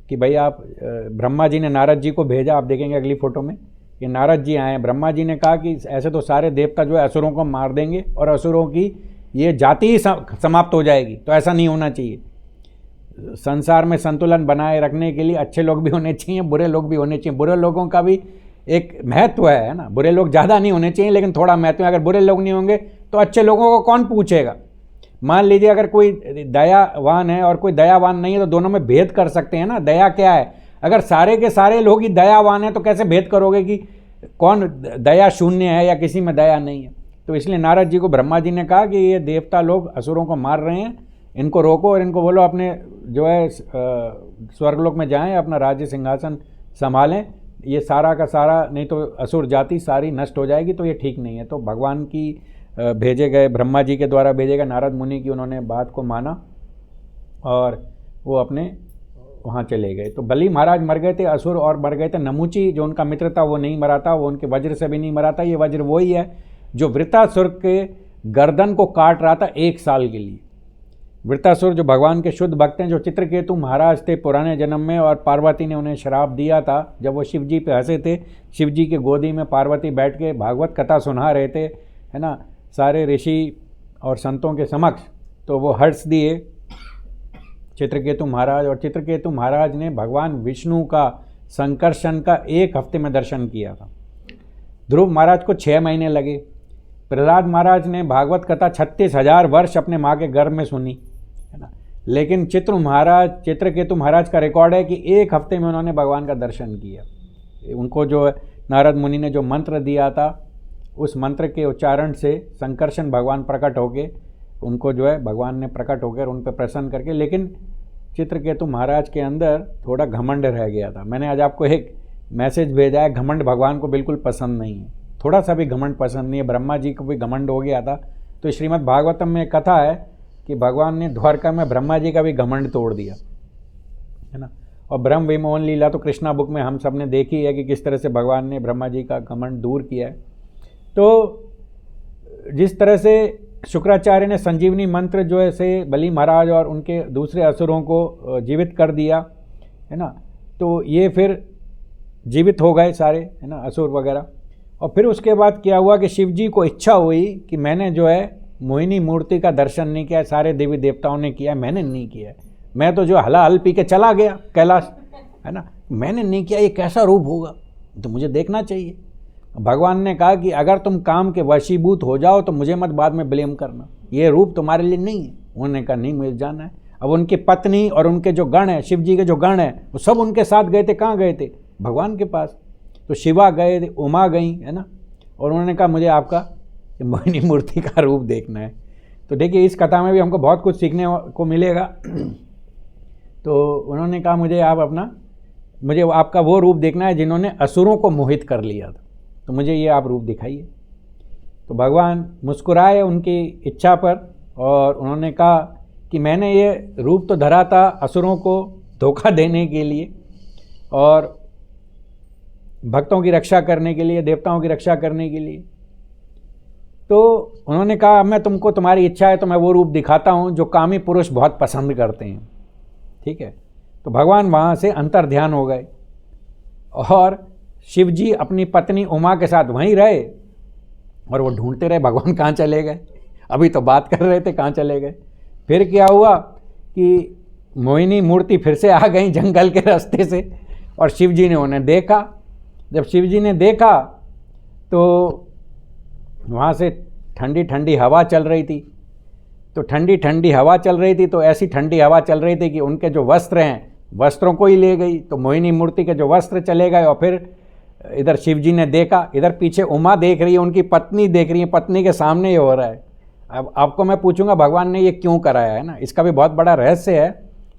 कि भाई आप, ब्रह्मा जी ने नारद जी को भेजा, आप देखेंगे अगली फोटो में कि नारद जी आए। ब्रह्मा जी ने कहा कि ऐसे तो सारे देवता जो है असुरों को मार देंगे और असुरों की ये जाति ही समाप्त हो जाएगी, तो ऐसा नहीं होना चाहिए। संसार में संतुलन बनाए रखने के लिए अच्छे लोग भी होने चाहिए, बुरे लोग भी होने चाहिए। बुरे लोगों का भी एक महत्व है ना, बुरे लोग ज़्यादा नहीं होने चाहिए लेकिन थोड़ा महत्व है। अगर बुरे लोग नहीं होंगे तो अच्छे लोगों को कौन पूछेगा। मान लीजिए अगर कोई दयावान है और कोई दयावान नहीं है, तो दोनों में भेद कर सकते हैं ना। दया क्या है, अगर सारे के सारे लोग ही दयावान हैं तो कैसे भेद करोगे कि कौन दया शून्य है या किसी में दया नहीं है। तो इसलिए नारद जी को ब्रह्मा जी ने कहा कि ये देवता लोग असुरों को मार रहे हैं, इनको रोको और इनको बोलो अपने जो है स्वर्गलोक में जाएं, अपना राज्य सिंहासन संभालें। ये सारा का सारा, नहीं तो असुर जाति सारी नष्ट हो जाएगी, तो ये ठीक नहीं है। तो भगवान की भेजे गए, ब्रह्मा जी के द्वारा भेजे गए नारद मुनि की उन्होंने बात को माना और वो अपने वहाँ चले गए। तो बलि महाराज मर गए थे, असुर और मर गए थे। नमूची जो उनका मित्र था वो नहीं मरा था, वो उनके वज्र से भी नहीं मरा था। ये वज्र वही है जो वृत्तासुर के गर्दन को काट रहा था 1 साल के लिए। वृत्तासुर जो भगवान के शुद्ध भक्त हैं, जो चित्रकेतु महाराज थे पुराने जन्म में, और पार्वती ने उन्हें श्राप दिया था जब वो शिव जी पे हंसे थे। शिव जी के गोदी में पार्वती बैठ के भागवत कथा सुना रहे थे, है ना, सारे ऋषि और संतों के समक्ष। तो वो हर्ष दिए चित्रकेतु महाराज, और चित्रकेतु महाराज ने भगवान विष्णु का संकर्षण का 1 हफ्ते में दर्शन किया था। ध्रुव महाराज को 6 महीने लगे। प्रहलाद महाराज ने भागवत कथा 36,000 वर्ष अपने माँ के गर्भ में सुनी, है ना। लेकिन चित्रकेतु महाराज का रिकॉर्ड है कि 1 हफ्ते में उन्होंने भगवान का दर्शन किया। उनको जो नारद मुनि ने जो मंत्र दिया था, उस मंत्र के उच्चारण से संकर्षण भगवान प्रकट होके उनको जो है भगवान ने प्रकट होकर उन पर प्रसन्न करके। लेकिन चित्रकेतु महाराज के अंदर थोड़ा घमंड रह गया था। मैंने आज आपको एक मैसेज भेजा है, घमंड भगवान को बिल्कुल पसंद नहीं है, थोड़ा सा भी घमंड पसंद नहीं है। ब्रह्मा जी को भी घमंड हो गया था, तो श्रीमद् भागवतम में एक कथा है कि भगवान ने द्वारका में ब्रह्मा जी का भी घमंड तोड़ दिया, है ना। और ब्रह्म विमोहन लीला तो कृष्णा बुक में हम सब ने देखी है कि किस तरह से भगवान ने ब्रह्मा जी का घमंड दूर किया है। तो जिस तरह से शुक्राचार्य ने संजीवनी मंत्र जो है से बलि महाराज और उनके दूसरे असुरों को जीवित कर दिया, है ना, तो ये फिर जीवित हो गए सारे, है ना, असुर वगैरह। और फिर उसके बाद क्या हुआ कि शिव जी को इच्छा हुई कि मैंने जो है मोहिनी मूर्ति का दर्शन नहीं किया, सारे देवी देवताओं ने किया, मैंने नहीं किया, मैं तो जो हला हल पी के चला गया कैलाश, है ना, मैंने नहीं किया, ये कैसा रूप होगा, तो मुझे देखना चाहिए। भगवान ने कहा कि अगर तुम काम के वशीभूत हो जाओ तो मुझे मत बाद में ब्लेम करना, ये रूप तुम्हारे लिए नहीं है। उन्होंने कहा नहीं, मुझे जाना है। अब उनकी पत्नी और उनके जो गण हैं, शिव जी के जो गण हैं, वो सब उनके साथ गए थे। कहाँ गए थे? भगवान के पास। तो शिवा गए थे, उमा गई, है ना, और उन्होंने कहा मुझे आपका मोहिनी मूर्ति का रूप देखना है। तो देखिए इस कथा में भी हमको बहुत कुछ सीखने को मिलेगा। तो उन्होंने कहा मुझे आपका वो रूप देखना है जिन्होंने असुरों को मोहित कर लिया था, तो मुझे ये आप रूप दिखाइए। तो भगवान मुस्कुराए उनकी इच्छा पर और उन्होंने कहा कि मैंने ये रूप तो धरा था असुरों को धोखा देने के लिए और भक्तों की रक्षा करने के लिए, देवताओं की रक्षा करने के लिए। तो उन्होंने कहा मैं तुमको, तुम्हारी इच्छा है तो मैं वो रूप दिखाता हूँ जो कामी पुरुष बहुत पसंद करते हैं, ठीक है। तो भगवान वहाँ से अंतर ध्यान हो गए और शिव जी अपनी पत्नी उमा के साथ वहीं रहे और वो ढूंढते रहे भगवान कहाँ चले गए। अभी तो बात कर रहे थे, कहाँ चले गए। फिर क्या हुआ कि मोहिनी मूर्ति फिर से आ गई जंगल के रास्ते से और शिव जी ने उन्हें देखा। जब शिव जी ने देखा तो वहाँ से ठंडी ठंडी हवा चल रही थी। तो ठंडी ठंडी हवा चल रही थी, तो ऐसी ठंडी हवा चल रही थी कि उनके जो वस्त्र हैं वस्त्रों को ही ले गई। तो मोहिनी मूर्ति के जो वस्त्र चले गए और फिर इधर शिव जी ने देखा, इधर पीछे उमा देख रही है, उनकी पत्नी देख रही है, पत्नी के सामने ये हो रहा है। अब आपको मैं पूछूंगा भगवान ने ये क्यों कराया, है ना, इसका भी बहुत बड़ा रहस्य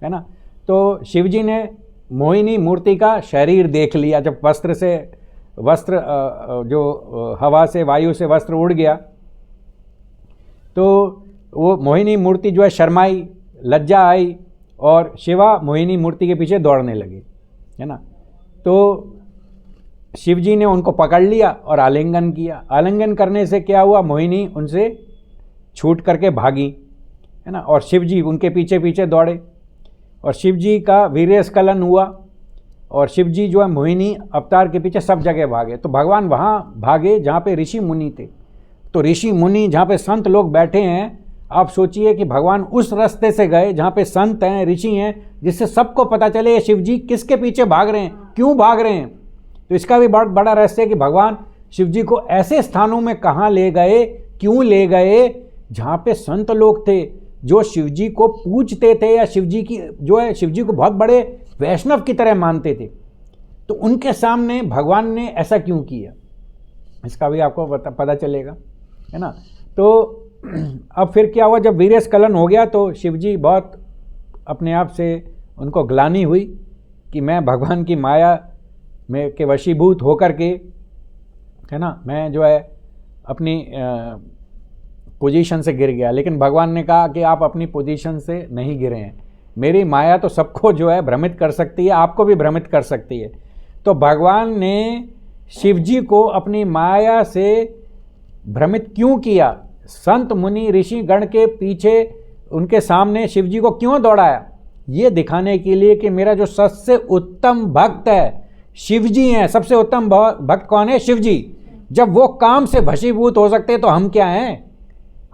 है ना। तो शिव जी ने मोहिनी मूर्ति का शरीर देख लिया। जब वस्त्र जो हवा से, वायु से वस्त्र उड़ गया तो वो मोहिनी मूर्ति जो है शर्माई, लज्जा आई और शिवा मोहिनी मूर्ति के पीछे दौड़ने लगी, है ना। तो शिव जी ने उनको पकड़ लिया और आलिंगन किया। आलिंगन करने से क्या हुआ, मोहिनी उनसे छूट करके भागी, है ना, और शिव जी उनके पीछे पीछे दौड़े और शिव जी का वीर्यस्खलन हुआ और शिव जी जो है मोहिनी अवतार के पीछे सब जगह भागे। तो भगवान वहाँ भागे जहाँ पे ऋषि मुनि थे। तो ऋषि मुनि जहाँ पे संत लोग बैठे हैं, आप सोचिए कि भगवान उस रास्ते से गए जहाँ पे संत हैं, ऋषि हैं, जिससे सबको पता चले ये शिव जी किसके पीछे भाग रहे हैं, क्यों भाग रहे हैं। तो इसका भी बहुत बड़ा रहस्य है कि भगवान शिव जी को ऐसे स्थानों में कहाँ ले गए, क्यों ले गए, जहाँ पे संत लोग थे जो शिव जी को पूजते थे या शिव जी की जो है शिव जी को बहुत बड़े वैष्णव की तरह मानते थे। तो उनके सामने भगवान ने ऐसा क्यों किया, इसका भी आपको पता चलेगा, है ना। तो अब फिर क्या हुआ, जब वीर्यस्खलन हो गया तो शिव जी बहुत अपने आप से उनको ग्लानि हुई कि मैं भगवान की माया में के वशीभूत होकर के, है ना, मैं जो है अपनी पोजीशन से गिर गया। लेकिन भगवान ने कहा कि आप अपनी पोजीशन से नहीं गिरे हैं, मेरी माया तो सबको जो है भ्रमित कर सकती है, आपको भी भ्रमित कर सकती है। तो भगवान ने शिव जी को अपनी माया से भ्रमित क्यों किया, संत मुनि ऋषि गण के पीछे उनके सामने शिव जी को क्यों दौड़ाया, ये दिखाने के लिए कि मेरा जो सबसे उत्तम भक्त है शिव जी हैं। सबसे उत्तम भक्त कौन है? शिव जी। जब वो काम से भशीभूत हो सकते तो हम क्या हैं,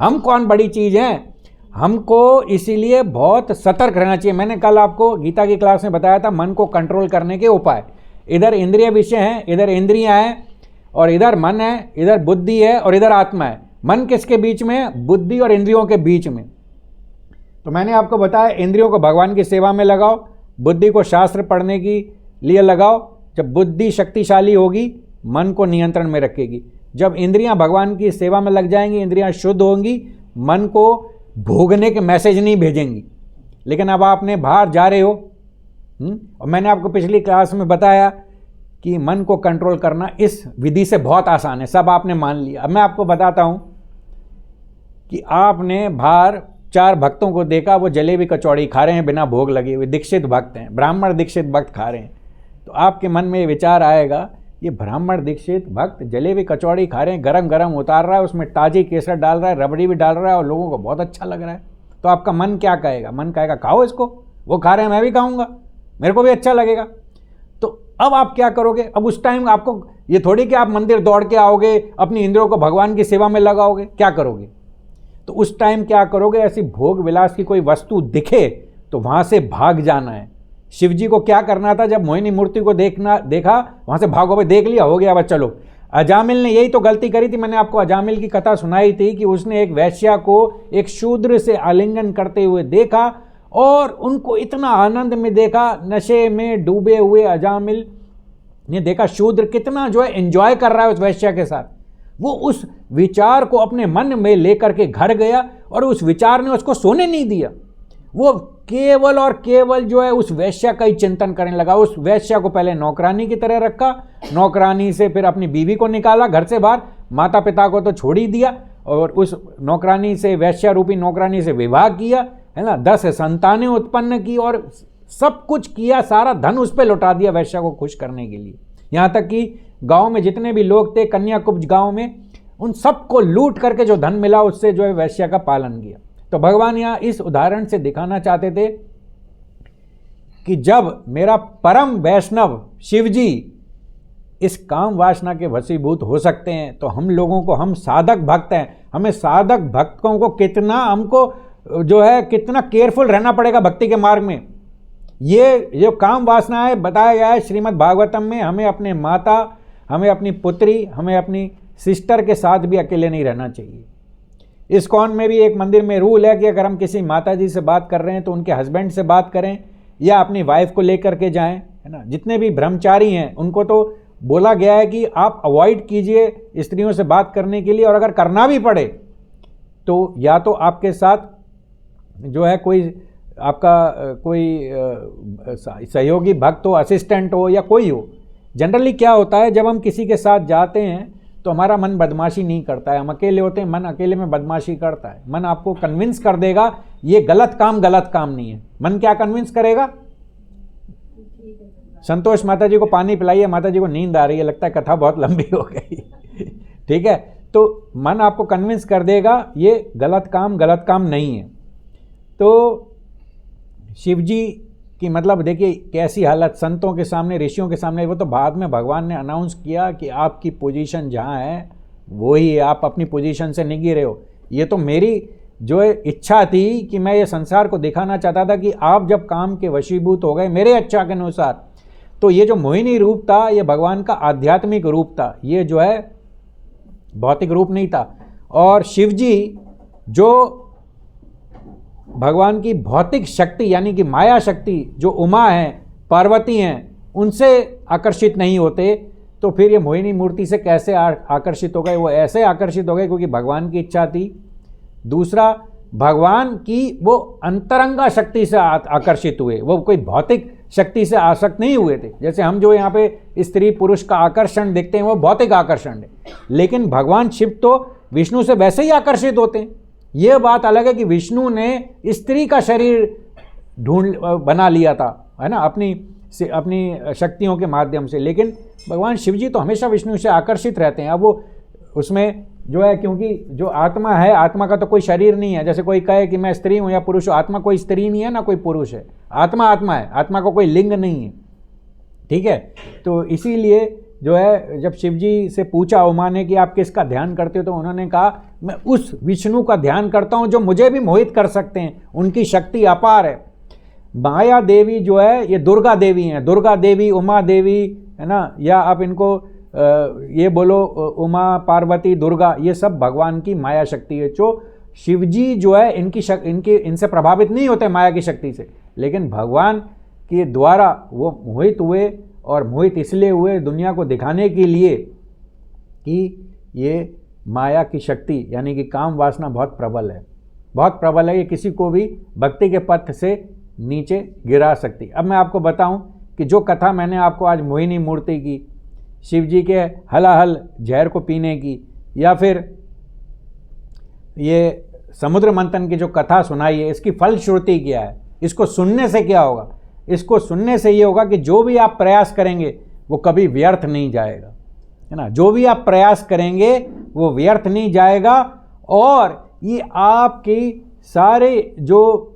हम कौन बड़ी चीज़ हैं। हमको इसीलिए बहुत सतर्क रहना चाहिए। मैंने कल आपको गीता की क्लास में बताया था मन को कंट्रोल करने के उपाय। इधर इंद्रिय विषय हैं, इधर इंद्रियां हैं और इधर मन है, इधर बुद्धि है और इधर आत्मा है। मन किसके बीच में है? बुद्धि और इंद्रियों के बीच में। तो मैंने आपको बताया इंद्रियों को भगवान की सेवा में लगाओ, बुद्धि को शास्त्र पढ़ने के लिए लगाओ। जब बुद्धि शक्तिशाली होगी मन को नियंत्रण में रखेगी। जब इंद्रियां भगवान की सेवा में लग जाएंगी, इंद्रियां शुद्ध होंगी, मन को भोगने के मैसेज नहीं भेजेंगी। लेकिन अब आपने बाहर जा रहे हो और मैंने आपको पिछली क्लास में बताया कि मन को कंट्रोल करना इस विधि से बहुत आसान है, सब आपने मान लिया। अब मैं आपको बताता हूं कि आपने बाहर 4 भक्तों को देखा, वो जलेबी कचौड़ी खा रहे हैं बिना भोग लगे हुए, दीक्षित भक्त हैं, ब्राह्मण दीक्षित भक्त खा रहे हैं, तो आपके मन में ये विचार आएगा ये ब्राह्मण दीक्षित भक्त जलेबी कचौड़ी खा रहे हैं, गरम गरम उतार रहा है, उसमें ताजी केसर डाल रहा है, रबड़ी भी डाल रहा है और लोगों को बहुत अच्छा लग रहा है। तो आपका मन क्या कहेगा? मन कहेगा खाओ इसको, वो खा रहे हैं मैं भी खाऊंगा, मेरे को भी अच्छा लगेगा। तो अब आप क्या करोगे? अब उस टाइम आपको ये थोड़ी कि आप मंदिर दौड़ के आओगे, अपनी इंद्रियों को भगवान की सेवा में लगाओगे, क्या करोगे? तो उस टाइम क्या करोगे? ऐसी भोग विलास की कोई वस्तु दिखे तो वहां से भाग जाना है। शिव जी को क्या करना था? जब मोहिनी मूर्ति को देखा वहां से भागो, भाई देख लिया, हो गया, बस चलो। अजामिल ने यही तो गलती करी थी। मैंने आपको अजामिल की कथा सुनाई थी कि उसने एक वैश्या को एक शूद्र से आलिंगन करते हुए देखा और उनको इतना आनंद में देखा, नशे में डूबे हुए अजामिल ने देखा शूद्र कितना जो है एंजॉय कर रहा है उस वैश्या के साथ। वो उस विचार को अपने मन में लेकर के घर गया और उस विचार ने उसको सोने नहीं दिया। वो केवल और केवल जो है उस वैश्या का ही चिंतन करने लगा। उस वैश्या को पहले नौकरानी की तरह रखा, नौकरानी से फिर अपनी बीवी को निकाला घर से बाहर, माता पिता को तो छोड़ ही दिया और उस नौकरानी से, वैश्या रूपी नौकरानी से विवाह किया, है ना, 10 संतानें उत्पन्न की और सब कुछ किया, सारा धन उस पर लौटा दिया वैश्या को खुश करने के लिए। यहाँ तक कि गांव में जितने भी लोग थे कन्याकुब्ज गांव में, उन सबको लूट करके जो धन मिला उससे जो है वैश्या का पालन किया। तो भगवान यहाँ इस उदाहरण से दिखाना चाहते थे कि जब मेरा परम वैष्णव शिव जी इस काम वासना के वशीभूत हो सकते हैं तो हम लोगों को, हम साधक भक्त हैं, हमें साधक भक्तों को हमको जो है कितना केयरफुल रहना पड़ेगा भक्ति के मार्ग में। ये जो काम वासना है बताया गया है श्रीमद् भागवतम में, हमें अपने माता, हमें अपनी पुत्री, हमें अपनी सिस्टर के साथ भी अकेले नहीं रहना चाहिए। इस्कॉन में भी एक मंदिर में रूल है कि अगर हम किसी माता जी से बात कर रहे हैं तो उनके हस्बैंड से बात करें या अपनी वाइफ को लेकर के जाएं, है ना। जितने भी ब्रह्मचारी हैं उनको तो बोला गया है कि आप अवॉइड कीजिए स्त्रियों से बात करने के लिए, और अगर करना भी पड़े तो या तो आपके साथ जो है कोई आपका कोई सहयोगी भक्त हो, असिस्टेंट हो या कोई हो। जनरली क्या होता है, जब हम किसी के साथ जाते हैं तो हमारा मन बदमाशी नहीं करता है। हम अकेले होते हैं, मन अकेले में बदमाशी करता है। मन आपको कन्विंस कर देगा ये गलत काम नहीं है। मन क्या कन्विंस करेगा? संतोष माता जी को पानी पिलाइए, माता जी को नींद आ रही है, लगता है कथा बहुत लंबी हो गई ठीक है, तो मन आपको कन्विंस कर देगा ये गलत काम नहीं है। तो शिव जी कि मतलब देखिए कैसी हालत संतों के सामने, ऋषियों के सामने। वो तो बाद में भगवान ने अनाउंस किया कि आपकी पोजीशन जहाँ है वो ही है, आप अपनी पोजीशन से नहीं गिरे हो। ये तो मेरी जो है इच्छा थी कि मैं ये संसार को दिखाना चाहता था कि आप जब काम के वशीभूत हो गए मेरे इच्छा के अनुसार, तो ये जो मोहिनी रूप था ये भगवान का आध्यात्मिक रूप था, ये जो है भौतिक रूप नहीं था। और शिव जी जो भगवान की भौतिक शक्ति यानी कि माया शक्ति जो उमा है, पार्वती हैं, उनसे आकर्षित नहीं होते, तो फिर ये मोहिनी मूर्ति से कैसे आकर्षित हो गए? वो ऐसे आकर्षित हो गए क्योंकि भगवान की इच्छा थी। दूसरा, भगवान की वो अंतरंगा शक्ति से आकर्षित हुए, वो कोई भौतिक शक्ति से आसक्त नहीं हुए थे। जैसे हम जो यहाँ पे स्त्री पुरुष का आकर्षण देखते हैं वो भौतिक आकर्षण है, लेकिन भगवान शिव तो विष्णु से वैसे ही आकर्षित होते हैं। ये बात अलग है कि विष्णु ने स्त्री का शरीर बना लिया था, है ना, अपनी शक्तियों के माध्यम से, लेकिन भगवान शिव जी तो हमेशा विष्णु से आकर्षित रहते हैं। अब वो उसमें जो है, क्योंकि जो आत्मा है, आत्मा का तो कोई शरीर नहीं है। जैसे कोई कहे कि मैं स्त्री हूँ या पुरुष हूँ, आत्मा कोई स्त्री नहीं है ना कोई पुरुष है, आत्मा है, आत्मा का कोई लिंग नहीं है, ठीक है। तो इसीलिए जो है जब शिव जी से पूछा उमा ने कि आप किसका ध्यान करते हो, तो उन्होंने कहा मैं उस विष्णु का ध्यान करता हूँ जो मुझे भी मोहित कर सकते हैं, उनकी शक्ति अपार है। माया देवी जो है ये दुर्गा देवी हैं, दुर्गा देवी, उमा देवी, है ना, या आप इनको ये बोलो उमा, पार्वती, दुर्गा, ये सब भगवान की माया शक्ति है। जो शिव जी जो है इनसे प्रभावित नहीं होते माया की शक्ति से, लेकिन भगवान के द्वारा वो मोहित हुए, और मोहित इसलिए हुए दुनिया को दिखाने के लिए कि ये माया की शक्ति यानी कि काम वासना बहुत प्रबल है, ये किसी को भी भक्ति के पथ से नीचे गिरा सकती। अब मैं आपको बताऊं कि जो कथा मैंने आपको आज मोहिनी मूर्ति की, शिव जी के हलाहल जहर को पीने की, या फिर ये समुद्र मंथन की जो कथा सुनाई है, इसकी फलश्रुति क्या है, इसको सुनने से क्या होगा? इसको सुनने से ये होगा कि जो भी आप प्रयास करेंगे वो कभी व्यर्थ नहीं जाएगा, है ना। जो भी आप प्रयास करेंगे वो व्यर्थ नहीं जाएगा, और ये आपकी सारे जो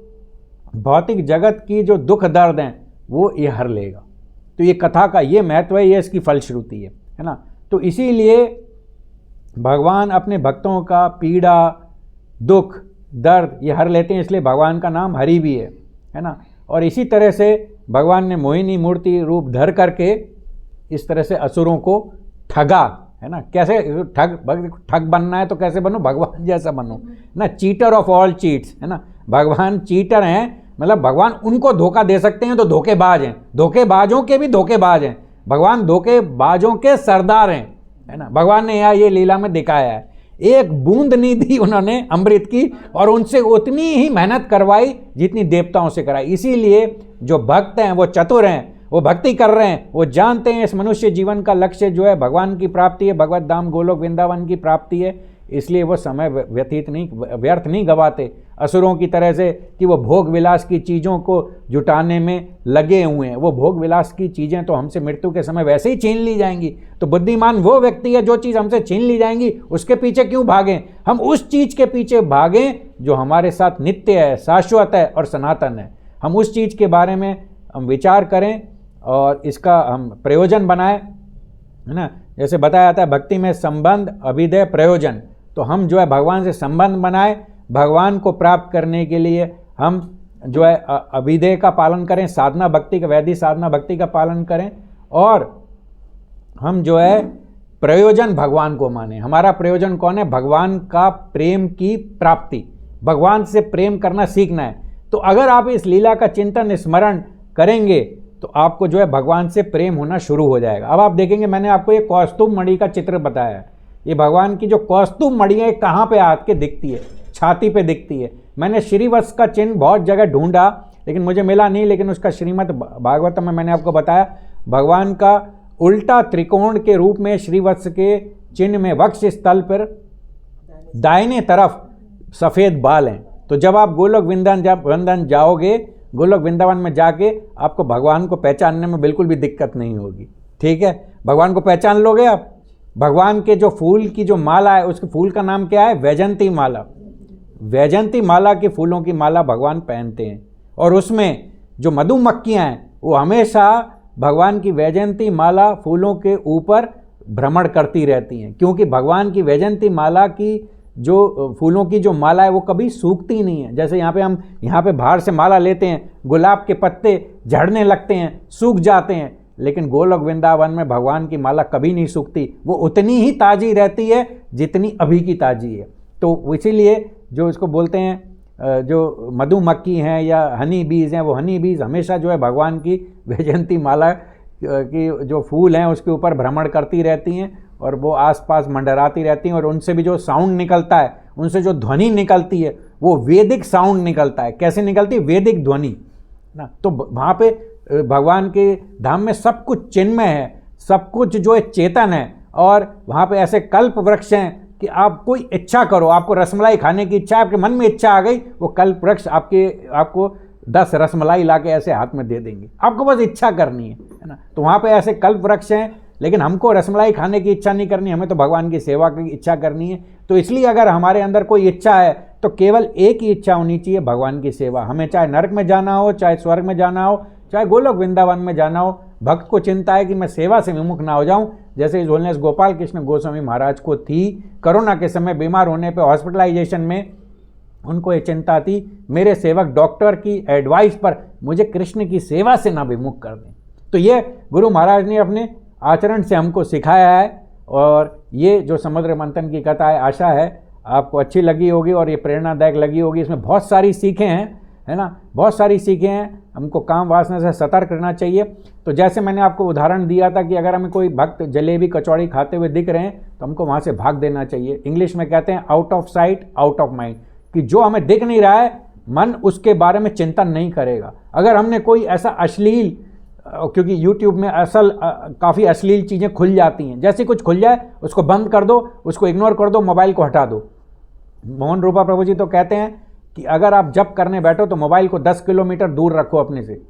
भौतिक जगत की जो दुख दर्द हैं वो ये हर लेगा। तो ये कथा का ये महत्व है, ये इसकी फलश्रुति है ना। तो इसीलिए भगवान अपने भक्तों का पीड़ा, दुख, दर्द ये हर लेते हैं, इसलिए भगवान का नाम हरि भी है ना। और इसी तरह से भगवान ने मोहिनी मूर्ति रूप धर करके इस तरह से असुरों को ठगा, है ना। कैसे ठग बनना है तो कैसे बनो? भगवान जैसा बनो ना। चीटर ऑफ ऑल चीट्स, है ना। भगवान चीटर हैं, मतलब भगवान उनको धोखा दे सकते हैं तो धोखेबाज हैं, धोखेबाजों के भी धोखेबाज हैं। भगवान धोखेबाजों के सरदार हैं, है ना। भगवान ने यहाँ ये लीला में दिखाया है। एक बूंद नहीं दी उन्होंने अमृत की, और उनसे उतनी ही मेहनत करवाई जितनी देवताओं से कराई। इसीलिए जो भक्त हैं वो चतुर हैं, वो भक्ति कर रहे हैं, वो जानते हैं इस मनुष्य जीवन का लक्ष्य जो है भगवान की प्राप्ति है, भगवत धाम गोलोक वृंदावन की प्राप्ति है। इसलिए वो समय व्यर्थ नहीं गवाते असुरों की तरह से कि वो भोग विलास की चीज़ों को जुटाने में लगे हुए हैं। वो भोग विलास की चीज़ें तो हमसे मृत्यु के समय वैसे ही छीन ली जाएंगी। तो बुद्धिमान वो व्यक्ति है जो चीज़ हमसे छीन ली जाएंगी उसके पीछे क्यों भागें? हम उस चीज़ के पीछे भागें जो हमारे साथ नित्य है, शाश्वत है और सनातन है। हम उस चीज़ के बारे में हम विचार करें और इसका हम प्रयोजन बनाएं, है ना। जैसे बताया जाता है भक्ति में संबंध, अभिधेय, प्रयोजन। तो हम जो है भगवान से संबंध बनाएं, भगवान को प्राप्त करने के लिए हम जो है अभिधेय का पालन करें, साधना भक्ति का, वैदिक साधना भक्ति का पालन करें, और हम जो है प्रयोजन भगवान को माने। हमारा प्रयोजन कौन है? भगवान का प्रेम की प्राप्ति, भगवान से प्रेम करना सीखना है। तो अगर आप इस लीला का चिंतन स्मरण करेंगे तो आपको जो है भगवान से प्रेम होना शुरू हो जाएगा। अब आप देखेंगे, मैंने आपको ये कौस्तुभ मणि का चित्र बताया है। ये भगवान की जो कौस्तुभ मणि है कहाँ पे आके के दिखती है? छाती पे दिखती है। मैंने श्रीवत्स का चिन्ह बहुत जगह ढूंढा लेकिन मुझे मिला नहीं, लेकिन उसका श्रीमद् भागवतम में मैंने आपको बताया भगवान का उल्टा त्रिकोण के रूप में श्रीवत्स के चिन्ह में वक्ष स्थल पर दाहिने तरफ सफ़ेद बाल हैं। तो जब आप गोलोक वृंदावन जाओगे, गोलोक वृंदावन में जाके आपको भगवान को पहचानने में बिल्कुल भी दिक्कत नहीं होगी, ठीक है। भगवान को पहचान लोगे आप। भगवान के जो फूल की जो माला है, उसके फूल का नाम क्या है? वैजंती माला। वैजंती माला के फूलों की माला भगवान पहनते हैं, और उसमें जो मधुमक्खियाँ हैं वो हमेशा भगवान की वैजंती माला फूलों के ऊपर भ्रमण करती रहती हैं, क्योंकि भगवान की वैजंती माला की जो फूलों की जो माला है वो कभी सूखती नहीं है। जैसे हम यहाँ पे बाहर से माला लेते हैं, गुलाब के पत्ते झड़ने लगते हैं, सूख जाते हैं, लेकिन गोलोक वृंदावन में भगवान की माला कभी नहीं सूखती, वो उतनी ही ताज़ी रहती है जितनी अभी की ताज़ी है। तो इसीलिए जो इसको बोलते हैं जो मधुमक्खी हैं या हनी बीज हैं, वो हनी बीज हमेशा जो है भगवान की वैजंती माला की जो फूल हैं उसके ऊपर भ्रमण करती रहती हैं, और वो आसपास मंडराती रहती हैं, और उनसे भी जो साउंड निकलता है, उनसे जो ध्वनि निकलती है वो वैदिक साउंड निकलता है। कैसे निकलती है? वैदिक ध्वनि ना। तो वहाँ पे भगवान के धाम में सब कुछ चिन्मय है, सब कुछ जो है चेतन है, और वहाँ पे ऐसे कल्प वृक्ष हैं कि आप कोई इच्छा करो, आपको रसमलाई खाने की इच्छा, आपके मन में इच्छा आ गई, वो कल्प वृक्ष आपको 10 रसमलाई ला के ऐसे हाथ में दे देंगे, आपको बस इच्छा करनी है ना। तो वहाँ पे ऐसे कल्प वृक्ष हैं, लेकिन हमको रसमलाई खाने की इच्छा नहीं करनी, हमें तो भगवान की सेवा की इच्छा करनी है। तो इसलिए अगर हमारे अंदर कोई इच्छा है तो केवल एक ही इच्छा होनी चाहिए, भगवान की सेवा। हमें चाहे नरक में जाना हो, चाहे स्वर्ग में जाना हो, चाहे गोलोक वृंदावन में जाना हो, भक्त को चिंता है कि मैं सेवा से विमुख ना हो जाऊं। जैसे हिज होलीनेस गोपाल कृष्ण गोस्वामी महाराज को थी, कोरोना के समय बीमार होने पे हॉस्पिटलाइजेशन में उनको ये चिंता थी, मेरे सेवक डॉक्टर की एडवाइस पर मुझे कृष्ण की सेवा से ना विमुख कर दें। तो ये गुरु महाराज ने अपने आचरण से हमको सिखाया है, और ये जो समुद्र मंथन की कथा है, आशा है आपको अच्छी लगी होगी और ये प्रेरणादायक लगी होगी। इसमें बहुत सारी सीखें हैं, है ना, बहुत सारी सीखें हैं। हमको काम वासना से सतर्क रहना चाहिए। तो जैसे मैंने आपको उदाहरण दिया था कि अगर हमें कोई भक्त जलेबी कचौड़ी खाते हुए दिख रहे हैं तो हमको वहाँ से भाग देना चाहिए। इंग्लिश में कहते हैं out of sight out of mind, कि जो हमें दिख नहीं रहा है मन उसके बारे में चिंतन नहीं करेगा। अगर हमने कोई ऐसा अश्लील, क्योंकि YouTube में काफ़ी अश्लील चीज़ें खुल जाती हैं, जैसे कुछ खुल जाए उसको बंद कर दो, उसको इग्नोर कर दो, मोबाइल को हटा दो, मोहन रूपा प्रभु जी तो कहते हैं कि अगर आप जप करने बैठो तो मोबाइल को 10 किलोमीटर दूर रखो अपने से।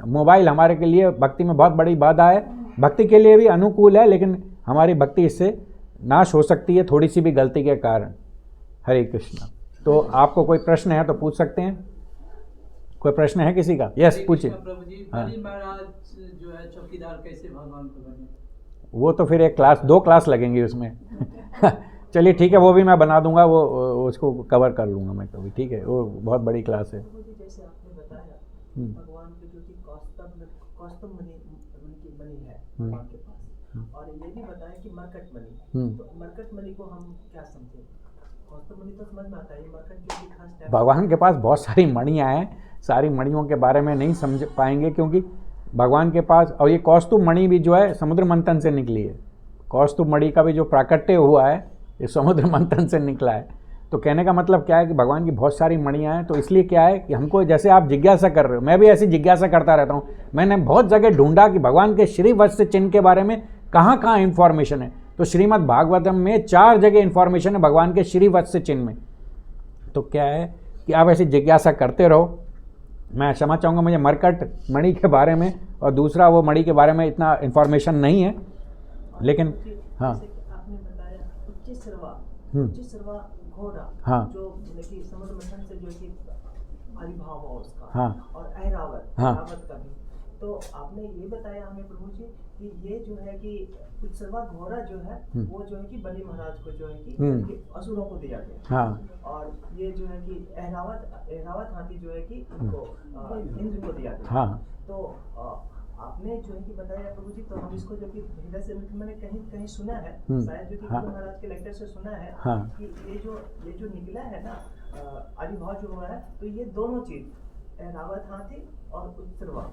मोबाइल हमारे के लिए भक्ति में बहुत बड़ी बाधा है, भक्ति के लिए भी अनुकूल है, लेकिन हमारी भक्ति इससे नाश हो सकती है थोड़ी सी भी गलती के कारण। हरे कृष्णा। तो आपको कोई प्रश्न है तो पूछ सकते हैं। कोई प्रश्न है किसी का? यस, पूछिए। प्रभु जी, हाँ। बलि महाराज जो है चौकीदार कैसे भगवान को बने? वो तो फिर एक क्लास, 2 क्लास लगेंगी उसमें। चलिए ठीक है, वो भी मैं बना दूंगा, वो उसको कवर कर लूँगा मैं कभी, ठीक है, वो बहुत बड़ी क्लास है। प्रभु जी, जैसे आपने बताया भगवान की जो कि कौस्तुभ मणि है भगवान के पास, और ये भी बताया कि मरकट मणि, तो मरकट मणि को हम क्या समझे? कौस्तुभ मणि तो समझ में आता है, ये मरकट जो कि खास टाइप भगवान के पास बहुत सारी मणियाँ हैं, सारी मणियों के बारे में नहीं समझ पाएंगे क्योंकि भगवान के पास, और ये कौस्तुभ मणि भी जो है समुद्र मंथन से निकली है। कौस्तुभ मणि का भी जो प्राकट्य हुआ है ये समुद्र मंथन से निकला है। तो कहने का मतलब क्या है कि भगवान की बहुत सारी मणियाँ हैं, तो इसलिए क्या है कि हमको, जैसे आप जिज्ञासा कर रहे हो, मैं भी ऐसी जिज्ञासा करता रहता हूँ। मैंने बहुत जगह ढूंढा कि भगवान के श्री वत्स चिन्ह के बारे में कहाँ कहाँ इन्फॉर्मेशन है, तो श्रीमद् भागवतम में 4 जगह इन्फॉर्मेशन है भगवान के श्री वत्स चिन्ह में। तो क्या है कि आप ऐसी जिज्ञासा करते रहो। मैं क्षमा चाहूँगा, मुझे मरकट मणि के बारे में और दूसरा वो मणि के बारे में इतना इन्फॉर्मेशन नहीं है, लेकिन हाँ। जैसे कि आपने बताया उच्च सर्वा घोड़ा, हाँ। जो कि समुद्र मंथन से जो कि आविर्भाव हुआ उसका, हाँ। और ऐरावत, हाँ। ऐरावत का भी, तो आपने ये बताया हमें प्रभु जी कि ये जो है कि उच्च सर्वा घोड़ा जो है वो जो है कि बलि महाराज को जो है कि असुरों को दिया गया, हाँ। और ये जो है कि ऐरावत हाथी जो है कि इनको इंद्र को दिया गया। हाँ। तो आपने जो है कि बताया प्रभु जी, तो हम इसको जो कि हृदय से मैंने कहीं कहीं सुना है, शायद जो कि हाँ। गुरु महाराज के लेक्चर से सुना है, हाँ। कि ये जो निकला है ना आविर्भाव जो हुआ है, तो ये दोनों चीज ऐरावत हाथी और उत्सर्वा,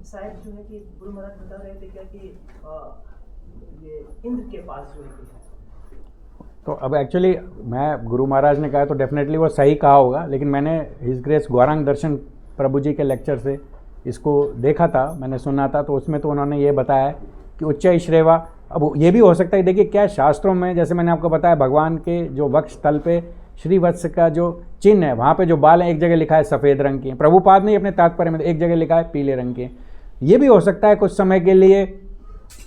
शायद जो है कि गुरु महाराज बता रहे थे क्या कि ये इंद्र के पास जो है कि है। तो अब एक्चुअली मैं, गुरु महाराज ने कहा तो डेफिनेटली वो सही कहा होगा, लेकिन मैंने हिज ग्रेस गौरांग दर्शन प्रभु जी के लेक्चर से इसको देखा था, मैंने सुना था, तो उसमें तो उन्होंने ये बताया कि उच्च श्रेवा। अब ये भी हो सकता है, देखिए क्या शास्त्रों में, जैसे मैंने आपको बताया भगवान के जो वक्ष तल पे श्रीवत्स का जो चिन्ह है, वहाँ पे जो बाल हैं एक जगह लिखा है सफ़ेद रंग के, प्रभुपाद ने अपने तात्पर्य में एक जगह लिखा है पीले रंग के। ये भी हो सकता है कुछ समय के लिए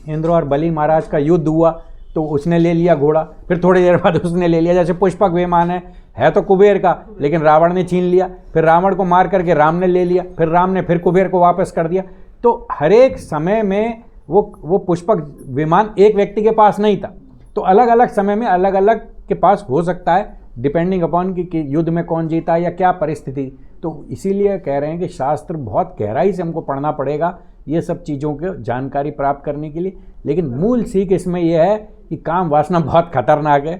इंद्र और बलि महाराज का युद्ध हुआ तो उसने ले लिया घोड़ा, फिर थोड़ी देर बाद उसने ले लिया, जैसे पुष्पक विमान है तो कुबेर का, लेकिन रावण ने छीन लिया, फिर रावण को मार करके राम ने ले लिया, फिर राम ने फिर कुबेर को वापस कर दिया। तो हर एक समय में वो पुष्पक विमान एक व्यक्ति के पास नहीं था, तो अलग अलग समय में अलग अलग के पास हो सकता है, डिपेंडिंग अपॉन कि युद्ध में कौन जीता या क्या परिस्थिति। तो इसीलिए कह रहे हैं कि शास्त्र बहुत गहराई से हमको पढ़ना पड़ेगा ये सब चीज़ों की जानकारी प्राप्त करने के लिए। लेकिन मूल सीख इसमें यह है कि काम वासना बहुत खतरनाक है।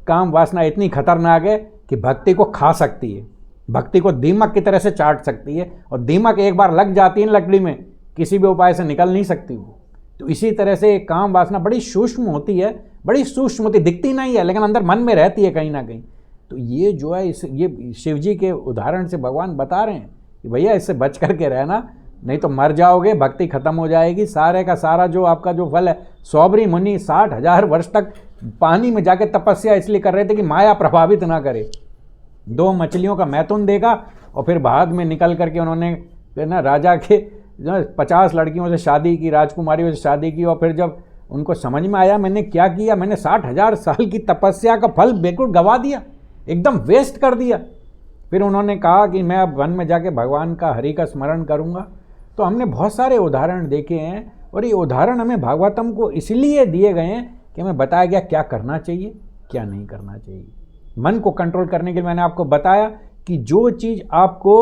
काम वासना इतनी खतरनाक है कि भक्ति को खा सकती है, भक्ति को दीमक की तरह से चाट सकती है, और दीमक एक बार लग जाती है लकड़ी में, किसी भी उपाय से निकल नहीं सकती वो। तो इसी तरह से काम वासना बड़ी सूक्ष्म होती है, बड़ी सूक्ष्म होती, दिखती नहीं है लेकिन अंदर मन में रहती है कहीं ना कहीं। तो ये जो है ये शिव जी के उदाहरण से भगवान बता रहे हैं कि भैया इससे बच करके रहना, नहीं तो मर जाओगे, भक्ति खत्म हो जाएगी, सारे का सारा जो आपका जो फल है। सौबरी मुनि 60,000 वर्ष तक पानी में जाके तपस्या इसलिए कर रहे थे कि माया प्रभावित ना करे। 2 मछलियों का मैथुन देखा और फिर बाद में निकल करके उन्होंने फिर ना राजा के 50 लड़कियों से शादी की, राजकुमारियों से शादी की, और फिर जब उनको समझ में आया मैंने क्या किया, मैंने 60,000 साल की तपस्या का फल बिल्कुल गवा दिया, एकदम वेस्ट कर दिया। फिर उन्होंने कहा कि मैं अब वन में जाके भगवान का, हरि का स्मरण करूँगा। तो हमने बहुत सारे उदाहरण देखे हैं, और ये उदाहरण हमें भागवतम को इसलिए दिए गए हैं कि हमें बताया गया क्या करना चाहिए क्या नहीं करना चाहिए। मन को कंट्रोल करने के लिए मैंने आपको बताया कि जो चीज़ आपको